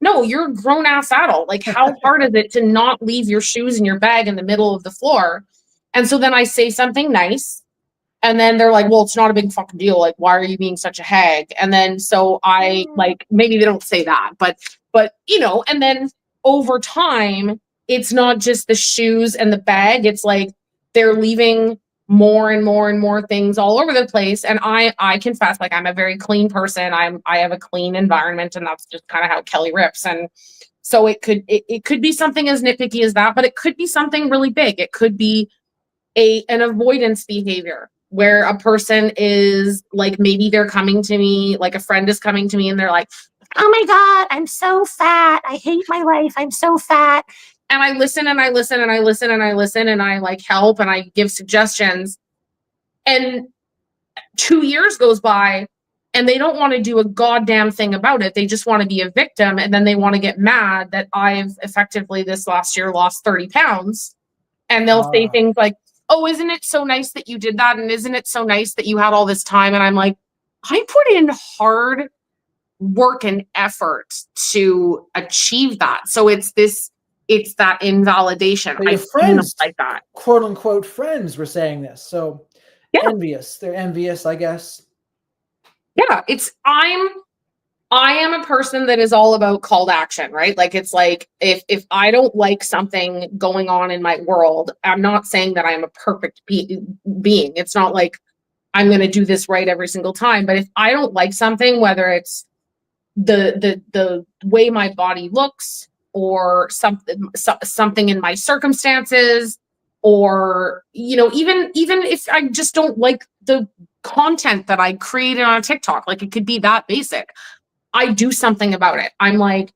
no, you're a grown ass adult. Like, how hard is it to not leave your shoes and your bag in the middle of the floor? And so then I say something nice, and then they're like, well, it's not a big fucking deal. Like, why are you being such a hag? And then so I like, maybe they don't say that, but and then over time, it's not just the shoes and the bag. It's like they're leaving more and more and more things all over the place. And I confess, like, I'm a very clean person. I have a clean environment, and that's just kind of how Kelly rips. And so it could be something as nitpicky as that, but it could be something really big. It could be an avoidance behavior where a person is like, maybe they're coming to me, like a friend is coming to me and they're like, oh my God, I'm so fat. I hate my life. I'm so fat. And I listen and I listen and I listen and I listen and I like help and I give suggestions. And 2 years goes by and they don't want to do a goddamn thing about it. They just want to be a victim. And then they want to get mad that I've effectively this last year lost 30 pounds. And they'll say things like, oh, isn't it so nice that you did that? And isn't it so nice that you had all this time? And I'm like, I put in hard work and effort to achieve that. So it's that invalidation. But your I friends, like that. quote unquote friends, were saying this. So Yeah. envious. They're envious, I guess. Yeah. I am a person that is all about call to action, right? Like, it's like, if I don't like something going on in my world, I'm not saying that I'm a perfect being. It's not like I'm going to do this right every single time. But if I don't like something, whether it's the way my body looks, or something in my circumstances, or even if I just don't like the content that I created on TikTok, like it could be that basic, I do something about it. I'm like,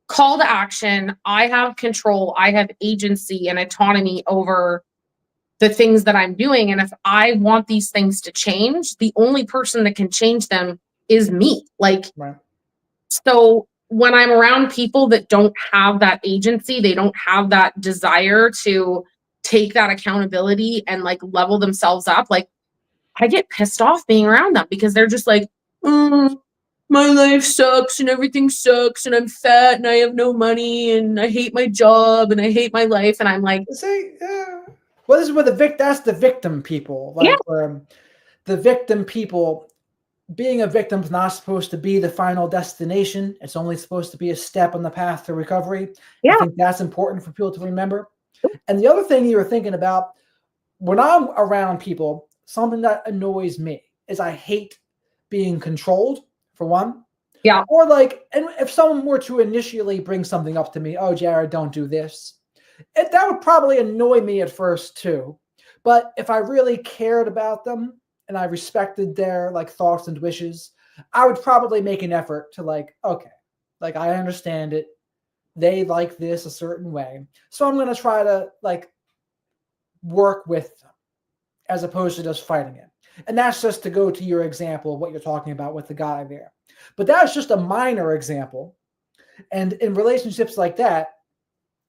call to action. I have control. I have agency and autonomy over the things that I'm doing. And if I want these things to change, the only person that can change them is me. Like, Right. so when I'm around people that don't have that agency, they don't have that desire to take that accountability and like level themselves up, like I get pissed off being around them because they're just like, my life sucks and everything sucks and I'm fat and I have no money and I hate my job and I hate my life. And I'm like, See, yeah. Well, this is where that's the victim people. yeah, Like, the victim people, being a victim is not supposed to be the final destination. It's only supposed to be a step on the path to recovery. I yeah. think that's important for people to remember. And the other thing you were thinking about, when I'm around people, something that annoys me is I hate being controlled, for one. Yeah. Or like, and if someone were to initially bring something up to me, oh, Jared, don't do this. That would probably annoy me at first too. But if I really cared about them and I respected their like thoughts and wishes, I would probably make an effort to like, okay, like I understand it. They like this a certain way. So I'm going to try to like work with them as opposed to just fighting it. And that's just to go to your example of what you're talking about with the guy there. But that's just a minor example. And in relationships like that,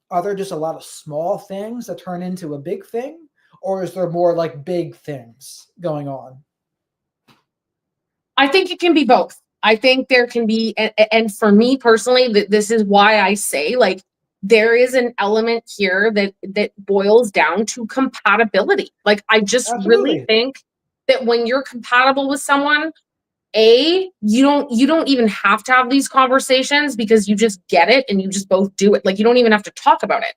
are there just a lot of small things that turn into a big thing? Or is there more like big things going on? I think it can be both. I think there can be, and for me personally, this is why I say like there is an element here that boils down to compatibility. Like I just really Absolutely. think that when you're compatible with someone, you don't even have to have these conversations because you just get it and you just both do it. Like you don't even have to talk about it.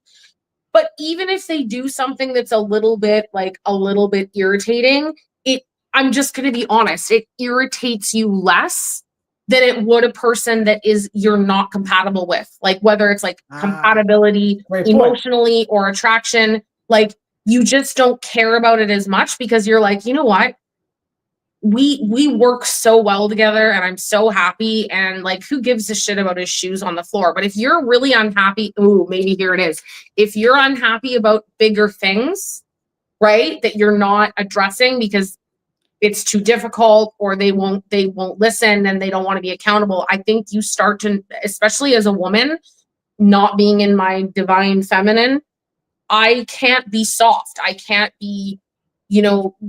But even if they do something that's a little bit irritating, I'm just going to be honest, it irritates you less than it would a person that is you're not compatible with. Like whether it's like Ah, compatibility great point. emotionally or attraction, like you just don't care about it as much because you're like, you know what? We work so well together and I'm so happy, and like who gives a shit about his shoes on the floor. But if you're really unhappy, ooh, maybe here it is, if you're unhappy about bigger things, right, that you're not addressing because it's too difficult or they won't listen and they don't want to be accountable, I think you start to, especially as a woman, not being in my divine feminine, I can't be soft, I can't be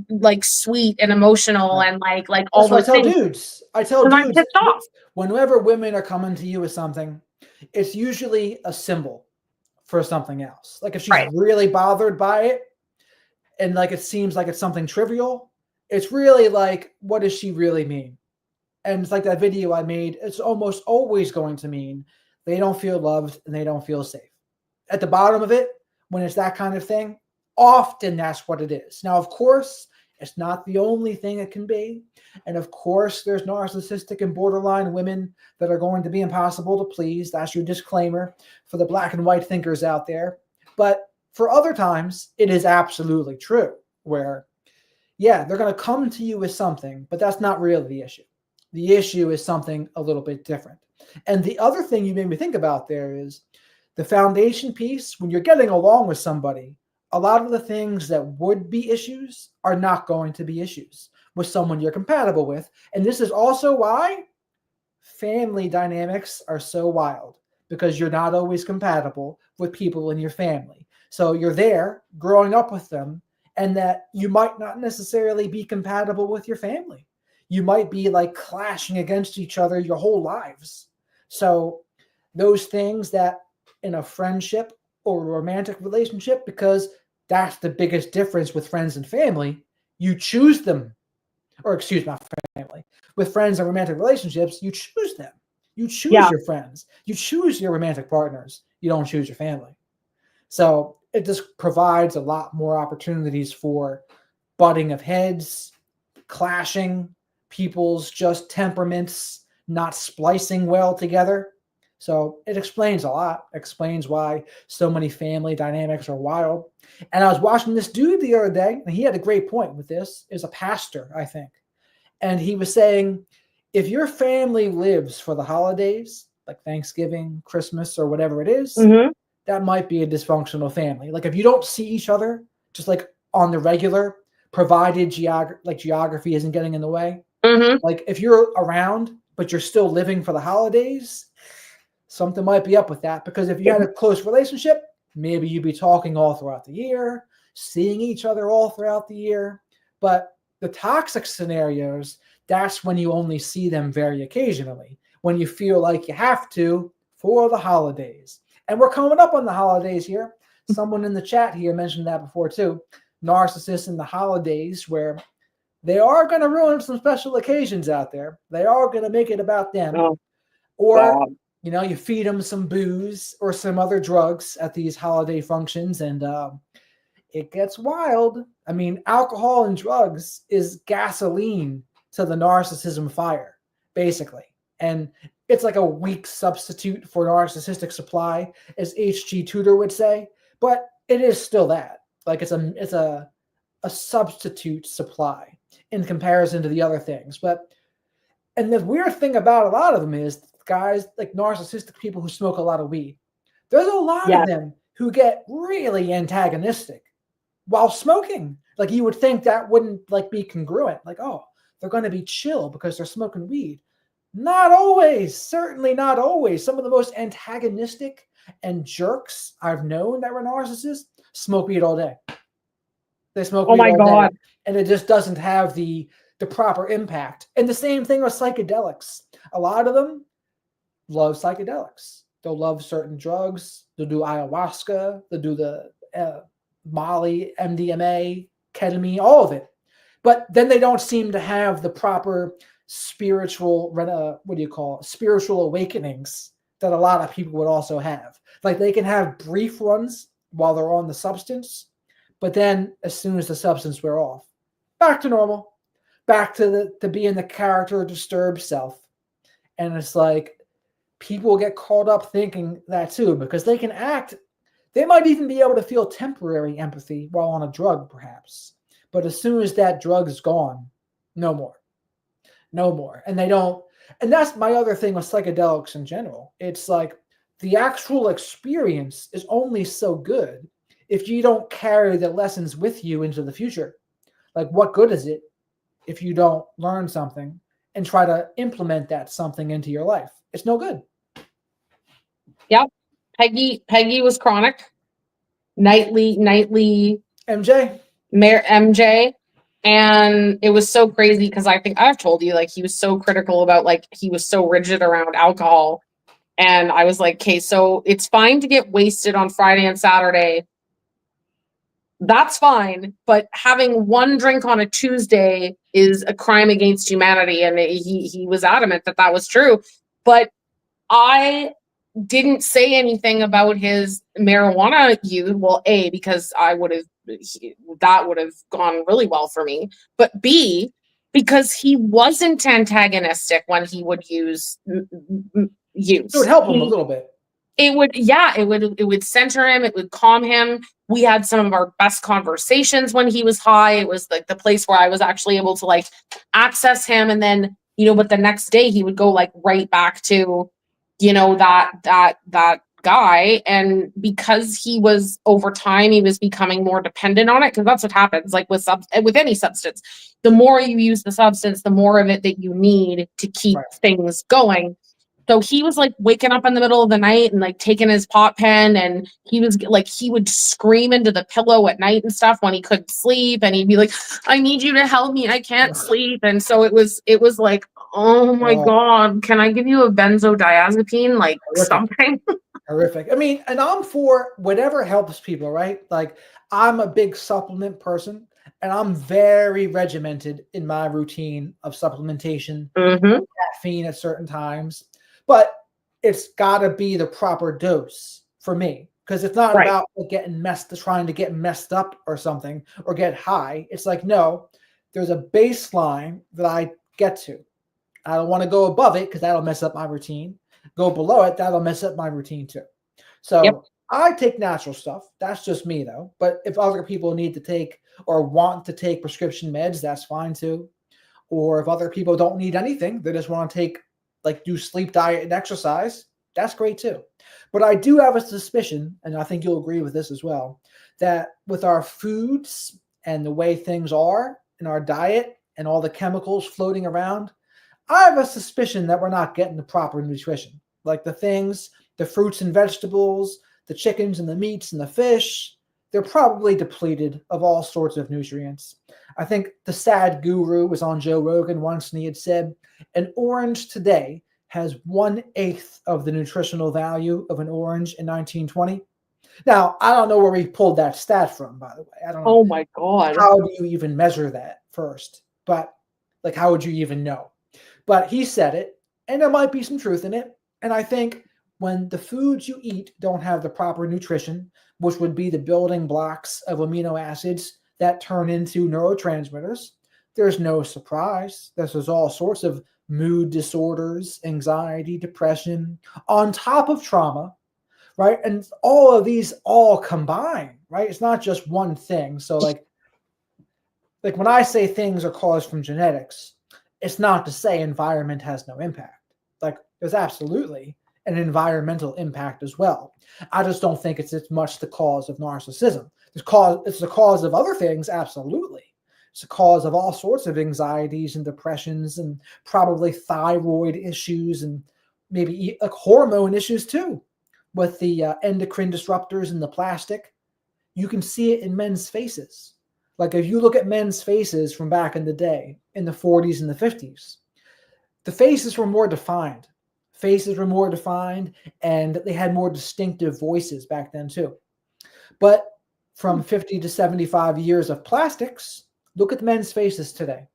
like sweet and emotional Right. and like all That's what I those tell things dudes. I tell because I'm dudes, pissed off. whenever women are coming to you with something, it's usually a symbol for something else. Like if she's Right. really bothered by it and like it seems like it's something trivial, it's really like, what does she really mean? And it's like that video I made, it's almost always going to mean they don't feel loved and they don't feel safe. At the bottom of it, when it's that kind of thing, often that's what it is. Now, of course, it's not the only thing it can be. And of course, there's narcissistic and borderline women that are going to be impossible to please. That's your disclaimer for the black and white thinkers out there. But for other times, it is absolutely true where, yeah, they're going to come to you with something, but that's not really the issue. The issue is something a little bit different. And the other thing you made me think about there is the foundation piece. When you're getting along with somebody, a lot of the things that would be issues are not going to be issues with someone you're compatible with. And this is also why family dynamics are so wild, because you're not always compatible with people in your family. So you're there growing up with them, and that you might not necessarily be compatible with your family. You might be like clashing against each other your whole lives. So those things that in a friendship or a romantic relationship, because that's the biggest difference with friends and family, you choose them, or excuse my family. With friends and romantic relationships, you choose them. You choose Yeah. your friends. You choose your romantic partners. You don't choose your family. So it just provides a lot more opportunities for butting of heads, clashing, people's just temperaments not splicing well together. So it explains a lot, explains why so many family dynamics are wild. And I was watching this dude the other day, and he had a great point with this. Is a pastor, I think. And he was saying, if your family lives for the holidays, like Thanksgiving, Christmas, or whatever it is, that might be a dysfunctional family. Like if you don't see each other, just like on the regular, provided geography isn't getting in the way. Like if you're around, but you're still living for the holidays, something might be up with that. Because if you had a close relationship, maybe you'd be talking all throughout the year, seeing each other all throughout the year. But the toxic scenarios, that's when you only see them very occasionally, when you feel like you have to for the holidays. And we're coming up on the holidays here. Someone in the chat here mentioned that before too. Narcissists in the holidays, where they are going to ruin some special occasions out there. They are going to make it about them. Oh, or, God. you feed them some booze or some other drugs at these holiday functions, and it gets wild. I mean, alcohol and drugs is gasoline to the narcissism fire, basically. And it's like a weak substitute for narcissistic supply, as H.G. Tudor would say. But it is still that. Like it's a substitute supply in comparison to the other things. And the weird thing about a lot of them is guys like narcissistic people who smoke a lot of weed. There's a lot of them who get really antagonistic while smoking. Like you would think that wouldn't like be congruent. Like, oh, they're going to be chill because they're smoking weed. Not always. Certainly not always. Some of the most antagonistic and jerks I've known that were narcissists smoke weed all day. They smoke weed all day. And it just doesn't have the proper impact. And the same thing with psychedelics. A lot of them love psychedelics. They'll love certain drugs. They'll do ayahuasca. They'll do the Molly, MDMA, ketamine, all of it. But then they don't seem to have the proper spiritual awakenings that a lot of people would also have. Like they can have brief ones while they're on the substance, but then as soon as the substance wear off, back to normal, back to being the character disturbed self. And it's like people get caught up thinking that too, because they can act. They might even be able to feel temporary empathy while on a drug, perhaps. But as soon as that drug is gone, no more. No more. And they don't. And that's my other thing with psychedelics in general. It's like the actual experience is only so good if you don't carry the lessons with you into the future. Like, what good is it if you don't learn something and try to implement that something into your life? It's no good. Yep. Peggy was chronic. Nightly MJ. And it was so crazy because I think I've told you, like, he was so critical about, like, he was so rigid around alcohol. And I was like, okay, so it's fine to get wasted on Friday and Saturday. That's fine. But having one drink on a Tuesday is a crime against humanity. And he was adamant that that was true. But I didn't say anything about his marijuana use. Well, A, because that would have gone really well for me. But B, because he wasn't antagonistic when he would use. It would help him a little bit. It would center him. It would calm him. We had some of our best conversations when he was high. It was like the place where I was actually able to like access him. And then, but the next day he would go like right back to, that guy. And because he was over time, he was becoming more dependent on it. Cause that's what happens. Like with any substance, the more you use the substance, the more of it that you need to keep things going. So he was like waking up in the middle of the night and like taking his pot pen, and he was like, he would scream into the pillow at night and stuff when he couldn't sleep. And he'd be like, I need you to help me. I can't sleep. And so it was like, oh my God, can I give you a benzodiazepine? Like something. Horrific. I mean, and I'm for whatever helps people, right? Like I'm a big supplement person, and I'm very regimented in my routine of supplementation, caffeine at certain times. But it's got to be the proper dose for me, because it's not about trying to get messed up or something or get high. It's like, no, there's a baseline that I get to. I don't want to go above it because that'll mess up my routine. Go below it, that'll mess up my routine too. So Yep. I take natural stuff. That's just me though. But if other people need to take or want to take prescription meds, that's fine too. Or if other people don't need anything, they just want to take, like, do sleep, diet, and exercise, that's great too. But I do have a suspicion, and I think you'll agree with this as well, that with our foods and the way things are in our diet and all the chemicals floating around, I have a suspicion that we're not getting the proper nutrition. Like the things, the fruits and vegetables, the chickens and the meats and the fish, they're probably depleted of all sorts of nutrients. I think the sad guru was on Joe Rogan once, and he had said, an orange today has 1/8 of the nutritional value of an orange in 1920. Now, I don't know where he pulled that stat from, by the way. I don't know. Oh my God. How do you even measure that first? But, like, how would you even know? But he said it, and there might be some truth in it. And I think when the foods you eat don't have the proper nutrition, which would be the building blocks of amino acids that turn into neurotransmitters, there's no surprise. There's all sorts of mood disorders, anxiety, depression, on top of trauma, right? And all of these all combine, right? It's not just one thing. So like when I say things are caused from genetics, it's not to say environment has no impact. Like, there's absolutely an environmental impact as well. I just don't think it's as much the cause of narcissism. It's the cause of other things, absolutely. It's the cause of all sorts of anxieties and depressions, and probably thyroid issues, and maybe like hormone issues too, with the endocrine disruptors and the plastic. You can see it in men's faces. Like, if you look at men's faces from back in the day, in the 40s and the 50s, the faces were more defined. Faces were more defined, and they had more distinctive voices back then too. But from 50 to 75 years of plastics, look at the men's faces today.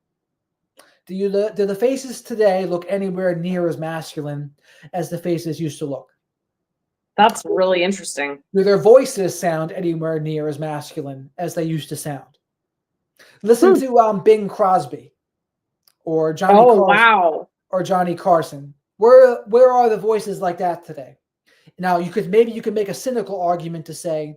Do the faces today look anywhere near as masculine as the faces used to look? That's really interesting. Do their voices sound anywhere near as masculine as they used to sound? Listen to Bing Crosby or Johnny Oh, Carson wow. or Johnny Carson. Where are the voices like that today? Now, you could make a cynical argument to say,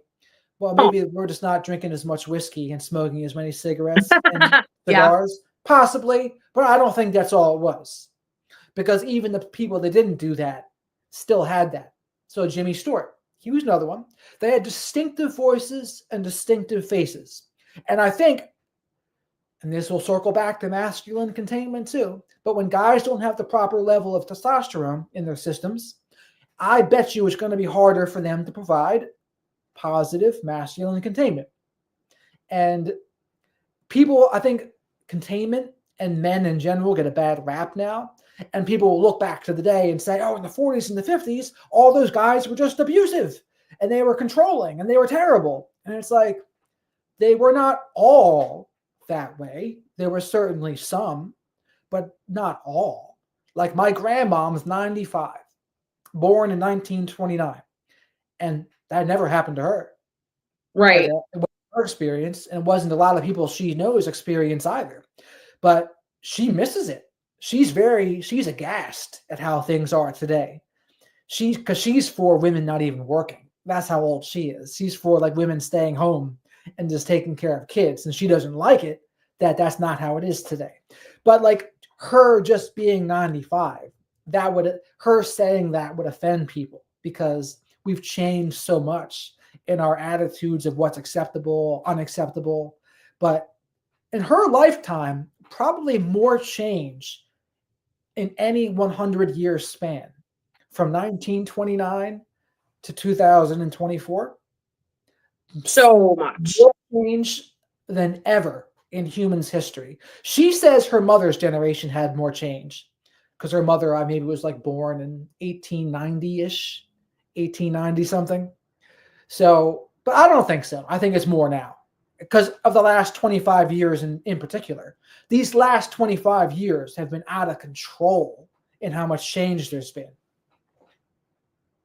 well, maybe we're just not drinking as much whiskey and smoking as many cigarettes and cigars. Possibly, but I don't think that's all it was. Because even the people that didn't do that still had that. So Jimmy Stewart, he was another one. They had distinctive voices and distinctive faces. And I think, and this will circle back to masculine containment too, but when guys don't have the proper level of testosterone in their systems, I bet you it's going to be harder for them to provide positive masculine containment. And people, I think containment and men in general get a bad rap now. And people will look back to the day and say, oh, in the 40s and the 50s, all those guys were just abusive and they were controlling and they were terrible. And it's like, they were not all that way. There were certainly some, but not all. Like, my grandmom's 95, born in 1929. And that never happened to her. Right. It wasn't her experience, and it wasn't a lot of people she knows experience either. But she misses it. She's aghast at how things are today. Because she's for women not even working. That's how old she is. She's for, like, women staying home and just taking care of kids. And she doesn't like it that's not how it is today. But, like, her just being 95, her saying that would offend people, because we've changed so much in our attitudes of what's acceptable, unacceptable. But in her lifetime, probably more change in any 100-year span from 1929 to 2024. So much. More change than ever in humans' history. She says her mother's generation had more change because her mother, maybe was like born in 1890-ish, 1890 something. So, but I don't think so. I think it's more now because of the last 25 years in particular. These last 25 years have been out of control in how much change there's been.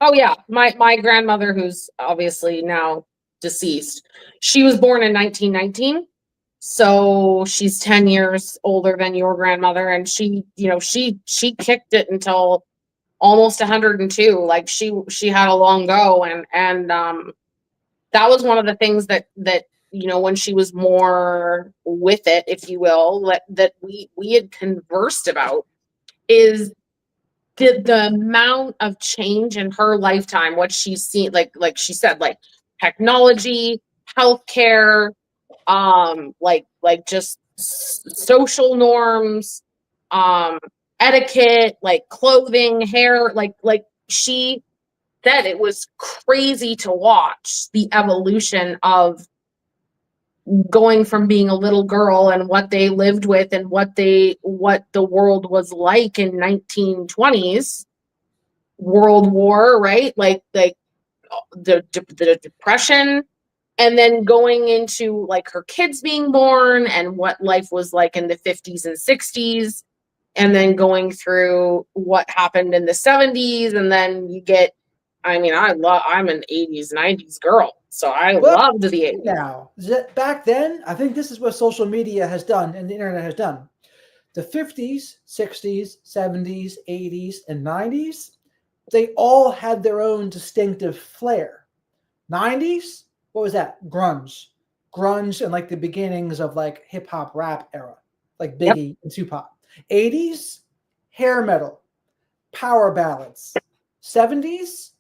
Oh yeah, my grandmother, who's obviously now deceased, she was born in 1919. So she's 10 years older than your grandmother, and she, you know, she kicked it until almost 102. Like she had a long go, and that was one of the things that you know, when she was more with it, if you will, that we had conversed about, is the amount of change in her lifetime, what she's seen, like she said, like technology, healthcare, like just social norms, etiquette, like clothing, hair, like she said it was crazy to watch the evolution of going from being a little girl and what they lived with and what the world was like in 1920s World War, right? Like the depression, and then going into like her kids being born and what life was like in the 50s and 60s, and then going through what happened in the 70s, and then you get, I mean, I'm an 80s 90s girl, so I loved the 80s. Now, back then, I think this is what social media has done and the internet has done. The 50s, 60s, 70s, 80s, and 90s, they all had their own distinctive flair. 90s, what was that? Grunge and like the beginnings of like hip hop rap era, like Biggie and Tupac. 80s, hair metal, power ballads. 70s,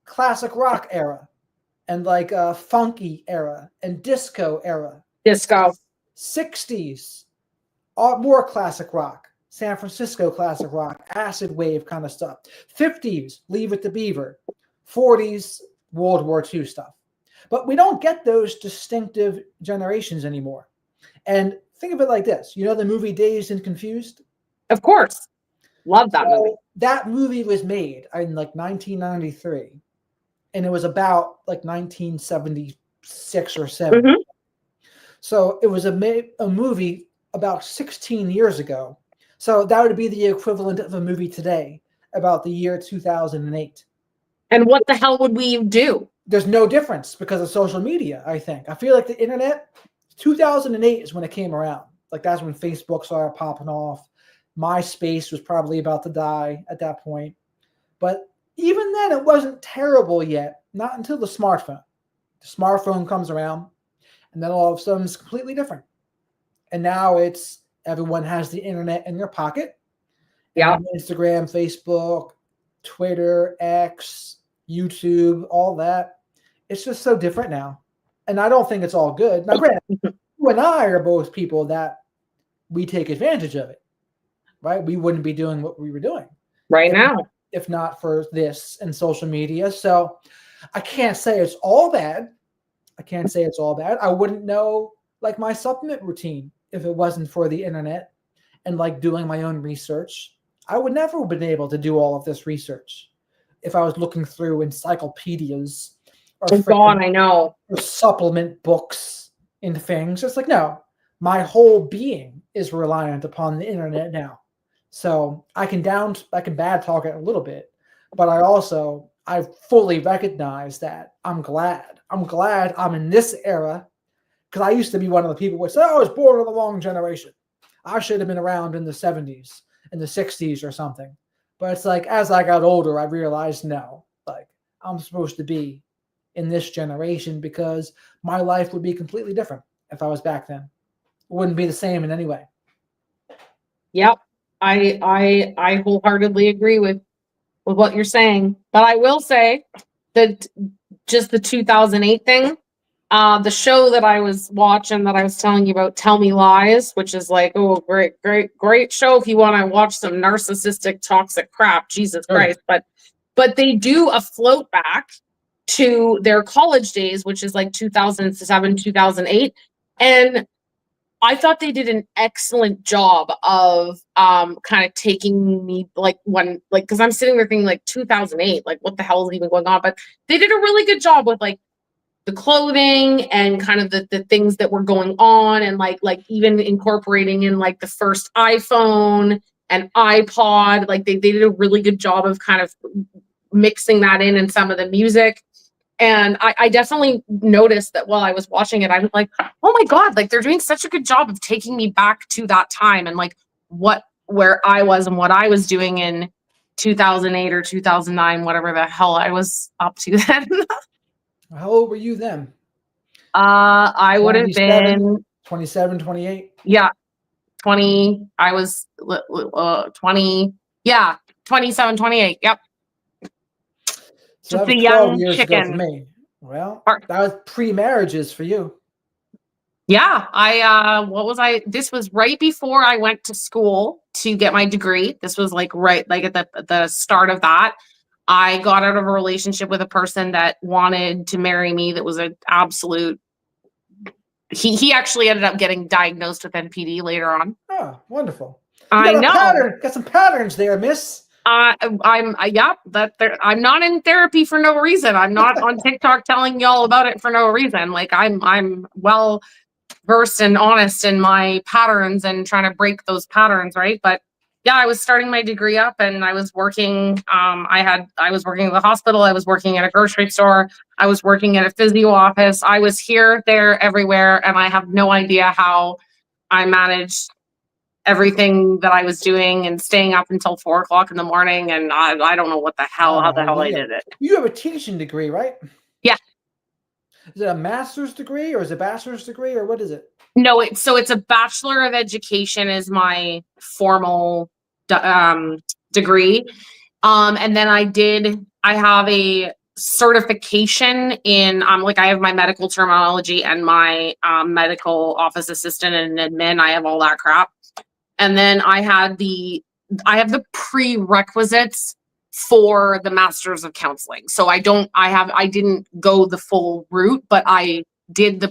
classic rock era, and like funky era and disco era. 60s, more classic rock, San Francisco classic rock, acid wave kind of stuff. 50s, Leave It to Beaver. 40s, World War II stuff. But we don't get those distinctive generations anymore. And think of it like this. You know the movie Dazed and Confused? Of course. Love that movie. That movie was made in like 1993. And it was about like 1976 or 7. Mm-hmm. So it was a movie about 16 years ago. So that would be the equivalent of a movie today about the year 2008. And what the hell would we do? There's no difference because of social media, I think. I feel like the internet, 2008 is when it came around. Like that's when Facebook started popping off. MySpace was probably about to die at that point. But even then, it wasn't terrible yet, not until the smartphone. The smartphone comes around, and then all of a sudden it's completely different. And now it's everyone has the internet in their pocket. Yeah. Instagram, Facebook, Twitter, X, YouTube, all that. It's just so different now. And I don't think it's all good. Now, granted, you and I are both people that we take advantage of it, right? We wouldn't be doing what we were doing right now if not for this and social media. So I can't say it's all bad. I wouldn't know like my supplement routine if it wasn't for the internet and like doing my own research. I would never have been able to do all of this research if I was looking through encyclopedias or I know, or supplement books and things. It's like, no, my whole being is reliant upon the internet now. So I can bad talk it a little bit, but I fully recognize that I'm glad I'm in this era, because I used to be one of the people who say, oh, I was born in the wrong generation. I should have been around in the 70s, in the 60s or something. But it's like, as I got older, I realized, no, like I'm supposed to be in this generation because my life would be completely different if I was back then. It wouldn't be the same in any way. Yep. I wholeheartedly agree with what you're saying, but I will say that just the 2008 thing, the show that I was watching that I was telling you about, Tell Me Lies, which is like, oh, great show if you want to watch some narcissistic toxic crap, Jesus Christ. But they do a float back to their college days, which is like 2007, 2008. And I thought they did an excellent job of kind of taking me like when, like, because I'm sitting there thinking like 2008, like what the hell is even going on? But they did a really good job with like the clothing and kind of the things that were going on, and like even incorporating in like the first iPhone and iPod. Like they did a really good job of kind of mixing that in some of the music. And I definitely noticed that while I was watching it, I was like, oh my God, like they're doing such a good job of taking me back to that time and like where I was and what I was doing in 2008 or 2009, whatever the hell I was up to then. How old were you then? I would have 27, been, 27, 28? yeah, 20, I was 20, yeah, 27, 28. Yep. So that Just was a 12 young years ago for chicken. me. Well, that was pre-marriages for you. Yeah, what was this was right before I went to school to get my degree. This was like right like at the start of that. I got out of a relationship with a person that wanted to marry me that was an absolute he actually ended up getting diagnosed with NPD later on. Oh, wonderful. You I got a know. pattern. Got some patterns there, miss. I'm not in therapy for no reason. I'm not on TikTok telling y'all about it for no reason. Like I'm well versed and honest in my patterns and trying to break those patterns, right? But yeah, I was starting my degree up and I was working. I was working at the hospital, I was working at a grocery store, I was working at a physio office. I was here, there, everywhere, and I have no idea how I managed everything that I was doing and staying up until 4 o'clock in the morning. And I don't know how the hell I did it. You have a teaching degree, right? Yeah. Is it a master's degree or is it a bachelor's degree or what is it? No, it's a Bachelor of Education is my formal degree. And then I have a certification in like I have my medical terminology and my medical office assistant and admin. I have all that crap. And then I have the prerequisites for the Masters of Counseling. So I didn't go the full route, but I did the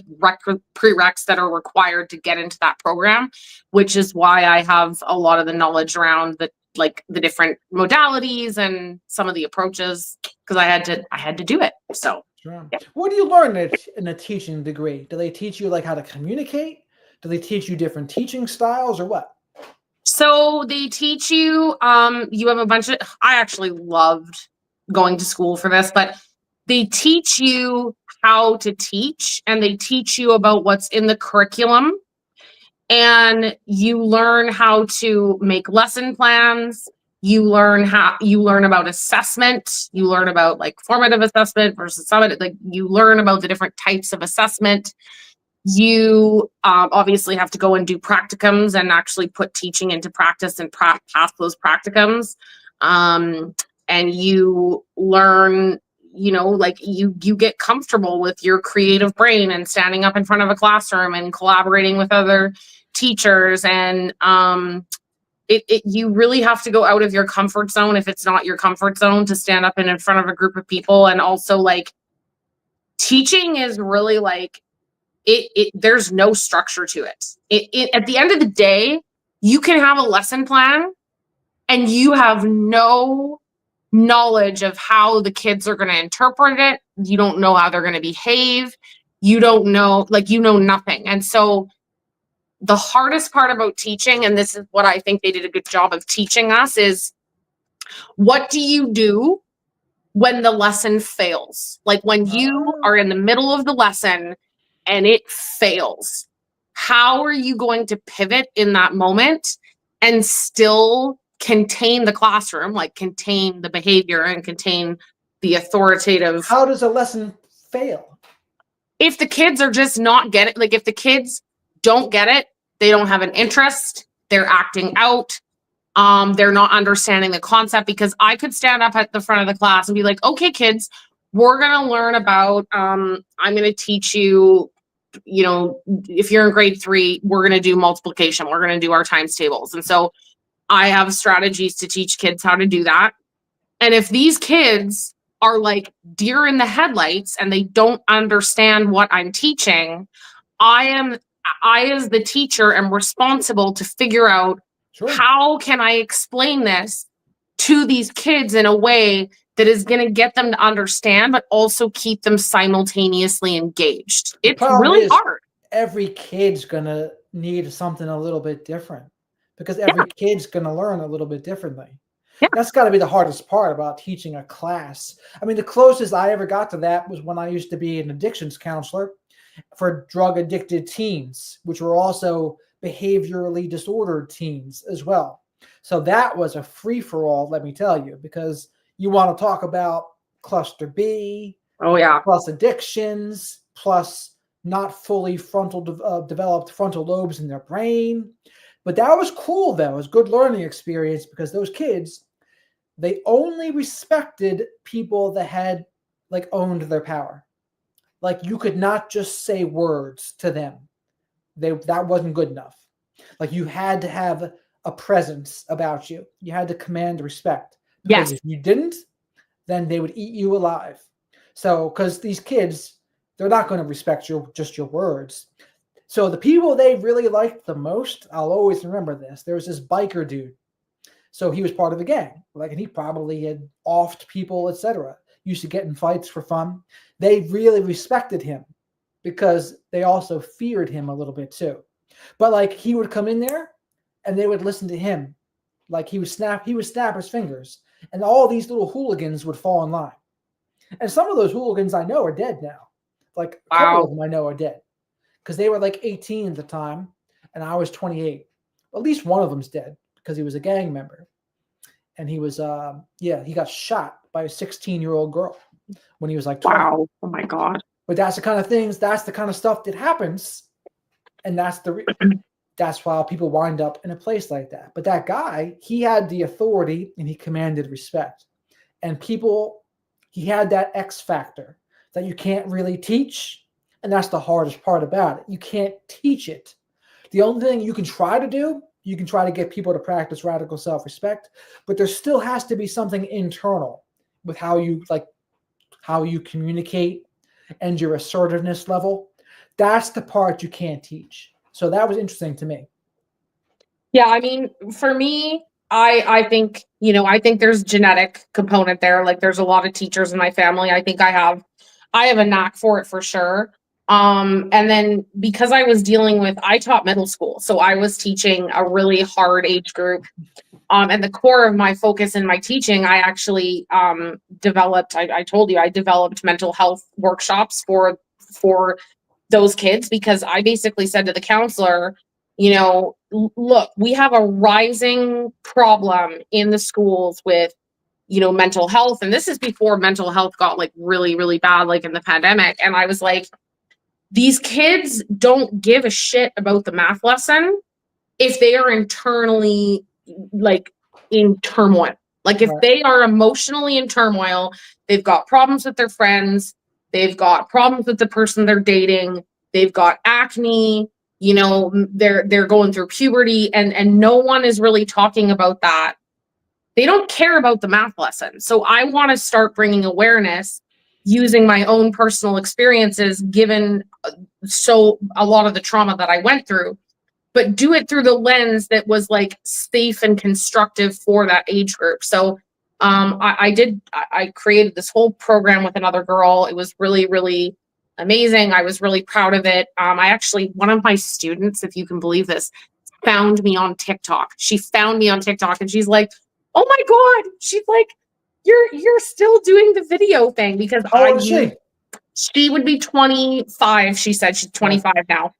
prereqs that are required to get into that program, which is why I have a lot of the knowledge around the different modalities and some of the approaches because I had to do it. So sure. Yeah. What do you learn in a teaching degree? Do they teach you like how to communicate? Do they teach you different teaching styles or what? So they teach you, you have a bunch of, I actually loved going to school for this, but they teach you how to teach and they teach you about what's in the curriculum and you learn how to make lesson plans. You learn about assessment. You learn about like formative assessment versus summative. Like you learn about the different types of assessment. You obviously have to go and do practicums and actually put teaching into practice and pass those practicums. And you learn, like you get comfortable with your creative brain and standing up in front of a classroom and collaborating with other teachers. And you really have to go out of your comfort zone if it's not your comfort zone to stand up in front of a group of people. And also like teaching is really like, there's no structure to it. At the end of the day, you can have a lesson plan and you have no knowledge of how the kids are going to interpret it. You don't know how they're going to behave. You don't know, nothing. And so the hardest part about teaching, and this is what I think they did a good job of teaching us, is what do you do when the lesson fails? Like when you are in the middle of the lesson and it fails, how are you going to pivot in that moment and still contain the classroom, like contain the behavior and contain the authoritative? How does a lesson fail? If the kids are just not getting, like if the kids don't get it, they don't have an interest, they're acting out, they're not understanding the concept, because I could stand up at the front of the class and be like, okay, kids, we're going to learn about, I'm going to teach you, if you're in grade 3, we're going to do multiplication. We're going to do our times tables. And so I have strategies to teach kids how to do that. And if these kids are like deer in the headlights and they don't understand what I'm teaching, I as the teacher am responsible to figure out, sure, how can I explain this to these kids in a way that is going to get them to understand, but also keep them simultaneously engaged. It's really hard. Every kid's going to need something a little bit different because every kid's going to learn a little bit differently. Yeah. That's got to be the hardest part about teaching a class. I mean, the closest I ever got to that was when I used to be an addictions counselor for drug addicted teens, which were also behaviorally disordered teens as well. So that was a free for all, let me tell you, because you want to talk about cluster B, Oh yeah. plus addictions, plus not fully developed frontal lobes in their brain. But that was cool, though. It was a good learning experience because those kids, they only respected people that had like owned their power. Like you could not just say words to them. That wasn't good enough. Like you had to have a presence about you. You had to command respect. Because Yes. if you didn't, then they would eat you alive. So, because these kids, they're not going to respect just your words. So the people they really liked the most, I'll always remember this. There was this biker dude. So he was part of a gang, like, and he probably had offed people, etc. Used to get in fights for fun. They really respected him because they also feared him a little bit too. But like he would come in there, and they would listen to him. Like he would snap his fingers, and all these little hooligans would fall in line. And some of those hooligans I know are dead now. Like a couple of them I know are dead because they were like 18 at the time, and I was 28. At least one of them's dead because he was a gang member, and he was he got shot by a 16-year-old girl when he was like 20. Wow. Oh my God. But that's the kind of things, that's the kind of stuff that happens, and that's why people wind up in a place like that. But that guy, he had the authority and he commanded respect, and people, he had that X factor that you can't really teach, and that's the hardest part about it. You can't teach it. The only thing you can try to do, you can try to get people to practice radical self-respect, but there still has to be something internal with how you communicate and your assertiveness level. That's the part you can't teach. So that was interesting to me. Yeah, I mean, for me, I think, I think there's genetic component there. Like there's a lot of teachers in my family. I think I have a knack for it for sure. And then because I taught middle school, so I was teaching a really hard age group. And the core of my focus in my teaching, I actually developed, I told you, I developed mental health workshops for those kids, because I basically said to the counselor, look, we have a rising problem in the schools with, mental health. And this is before mental health got like really, really bad, like in the pandemic. And I was like, these kids don't give a shit about the math lesson if they are internally like in turmoil. Like if they are emotionally in turmoil, they've got problems with their friends, they've got problems with the person they're dating, they've got acne, they're going through puberty, and no one is really talking about that. They don't care about the math lesson. So I want to start bringing awareness using my own personal experiences, given a lot of the trauma that I went through, but do it through the lens that was like safe and constructive for that age group. So I created this whole program with another girl. It was really, really amazing. I was really proud of it. One of my students, if you can believe this, found me on TikTok. She found me on TikTok and she's like, oh my God. She's like, you're still doing the video thing, because How old is she would be 25. She said she's 25 now.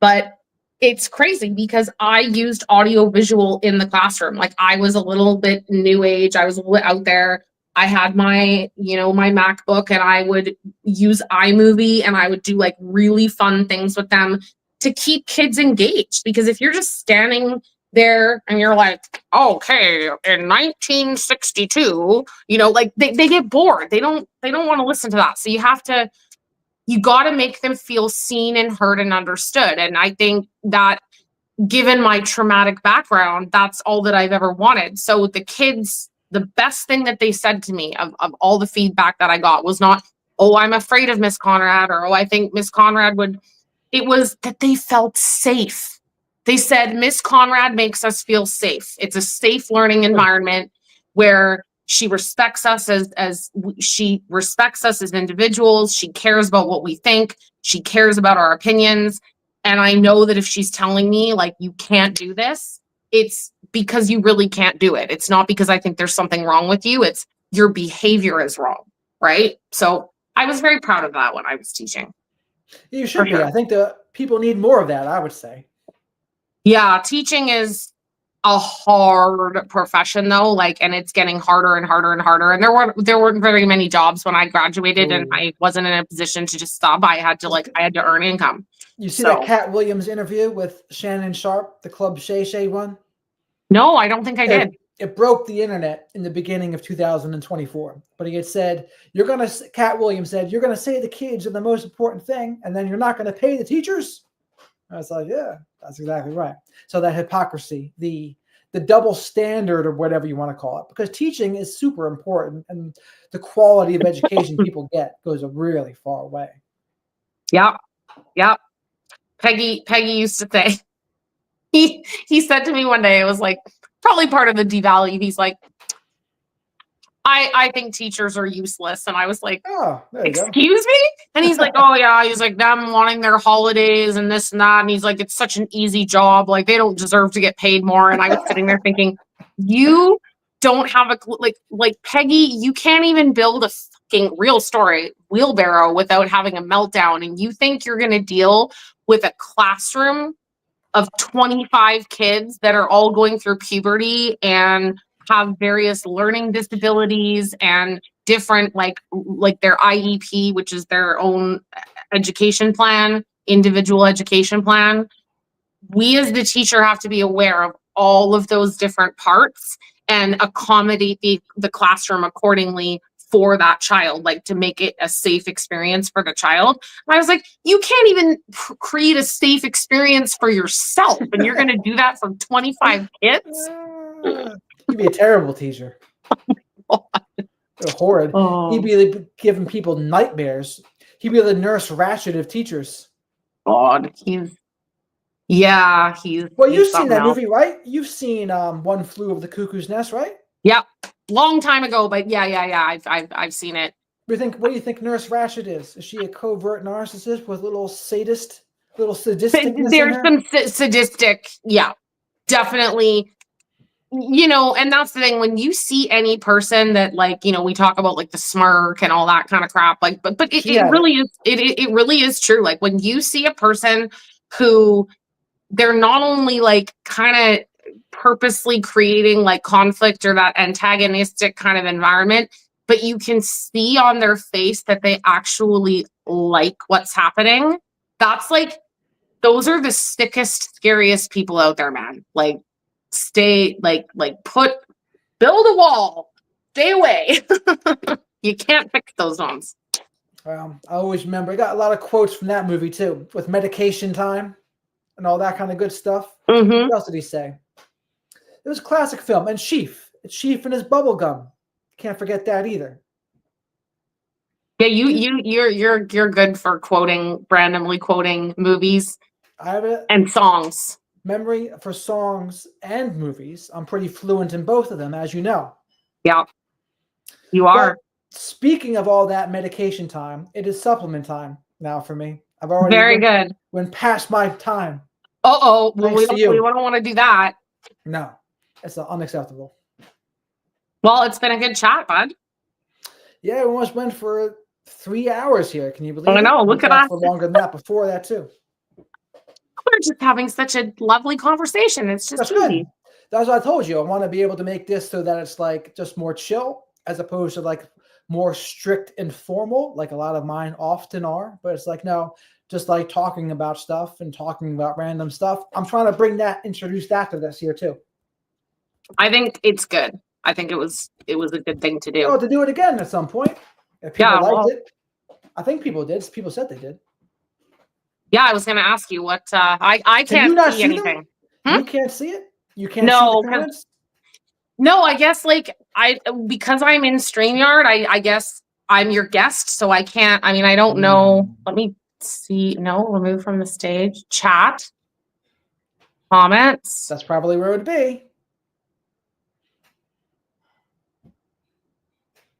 But it's crazy because I used audio visual in the classroom. Like I was a little bit new age. I was a little out there. I had my MacBook, and I would use iMovie, and I would do like really fun things with them to keep kids engaged. Because if you're just standing there and you're like, okay, in 1962, like they get bored. They don't want to listen to that. So you got to make them feel seen and heard and understood. And I think that, given my traumatic background, that's all that I've ever wanted. So the kids, the best thing that they said to me of all the feedback that I got was not, oh, I'm afraid of Miss Conrad, or, oh, I think Miss Conrad would. It was that they felt safe. They said, Miss Conrad makes us feel safe. It's a safe learning environment where she respects us she respects us as individuals. She cares about what we think. She cares about our opinions. And I know that if she's telling me like, you can't do this, it's because you really can't do it. It's not because I think there's something wrong with you. It's your behavior is wrong, right? So I was very proud of that when I was teaching. You should be. Sure. I think the people need more of that, I would say. Yeah, teaching is a hard profession though, like, and it's getting harder and harder and harder. And there weren't very many jobs when I graduated, and I wasn't in a position to just stop. I had to earn income. You see that So Cat Williams interview with Shannon Sharp, the Club Shay Shay one? no, I don't think I did. It broke the internet in the beginning of 2024. But he had said, Cat Williams said, you're going to say the kids are the most important thing, and then you're not going to pay the teachers? I was like, yeah, that's exactly right. So that hypocrisy, the double standard, or whatever you want to call it, because teaching is super important, and the quality of education people get goes a really far way. Yeah. Yeah. Peggy used to say, he said to me one day, it was like probably part of the devalue. He's like, I think teachers are useless. And I was like, oh, excuse me? And he's like, oh yeah. He's like, them wanting their holidays and this and that. And he's like, it's such an easy job. Like, they don't deserve to get paid more. And I was sitting there thinking, you don't have a like Peggy, you can't even build a fucking real story wheelbarrow without having a meltdown. And you think you're going to deal with a classroom of 25 kids that are all going through puberty and have various learning disabilities and different like their IEP, which is their own education plan, individual education plan. We as the teacher have to be aware of all of those different parts and accommodate the classroom accordingly for that child, like to make it a safe experience for the child. And I was like, you can't even create a safe experience for yourself, and you're going to do that for 25 kids? He'd be a terrible teacher. Horrid. Oh. He'd be like giving people nightmares. He'd be the Nurse Ratched of teachers. God, he's Well, you've seen that movie, right? You've seen One Flew Over the Cuckoo's Nest, right? Yeah, long time ago, but yeah. I've seen it. What do you think Nurse Ratched is? Is she a covert narcissist with little sadistic? There's some sadistic, yeah, definitely. You know, and that's the thing, when you see any person that, like, you know, we talk about like the smirk and all that kind of crap, like, but it really is true. Like, when you see a person who they're not only like kind of purposely creating like conflict or that antagonistic kind of environment, but you can see on their face that they actually like what's happening. That's like, those are the sickest, scariest people out there, man. Like, stay, build a wall, stay away. You can't fix those ones. I always remember, I got a lot of quotes from that movie too, with medication time and all that kind of good stuff. Mm-hmm. What else did he say? It was a classic film. And Sheaf. It's Sheaf and his bubble gum. Can't forget that either. Yeah, you're good for randomly quoting movies. I have it. And songs. Memory for songs and movies. I'm pretty fluent in both of them, as you know. Yeah, you are. But speaking of all that medication time, it is supplement time now for me. I've already went past my time. Well, we don't want to do that. No, it's unacceptable. Well, it's been a good chat, bud. Yeah, we almost went for 3 hours here. Can you believe it? I know. Look at us. For longer than that before that too. We're just having such a lovely conversation. It's just easy. That's what I told you. I want to be able to make this so that it's like just more chill, as opposed to like more strict and formal, like a lot of mine often are. But it's like, no, just like talking about stuff and talking about random stuff. I'm trying to introduce that to this here too. I think it's good. I think it was a good thing to do. Oh, to do it again at some point. If people liked it. I think people did. People said they did. Yeah, I was going to ask you what I can't see anything. You can't see it? You can't see the comments? No, I guess because I'm in StreamYard, I guess I'm your guest, so I can't. I mean, I don't know. Let me see. No, remove from the stage. Chat. Comments. That's probably where it would be.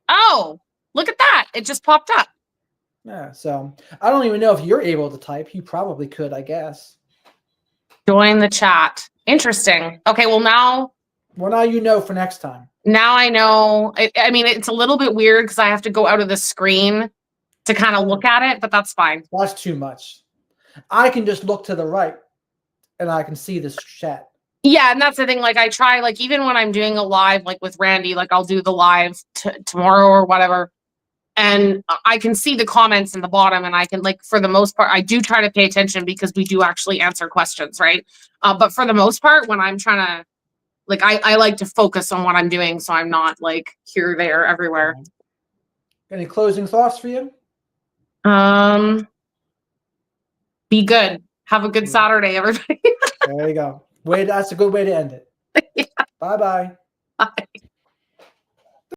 Oh, look at that. It just popped up. Yeah, so I don't even know if you're able to type. You probably could, I guess. Join the chat. Interesting. Okay, well now you know for next time. Now I know. I mean, it's a little bit weird because I have to go out of the screen to kind of look at it, but that's fine. That's too much. I can just look to the right and I can see this chat. Yeah, and that's the thing. Like I try, like even when I'm doing a live, like with Randy, like I'll do the live tomorrow or whatever, and I can see the comments in the bottom, and I can, like, for the most part, I do try to pay attention because we do actually answer questions, right? But for the most part, when I'm trying to, like, I like to focus on what I'm doing, so I'm not like here, there, everywhere. Any closing thoughts for you? Be good. Have a good Saturday, everybody. There you go. That's a good way to end it. Yeah. Bye-bye. Bye.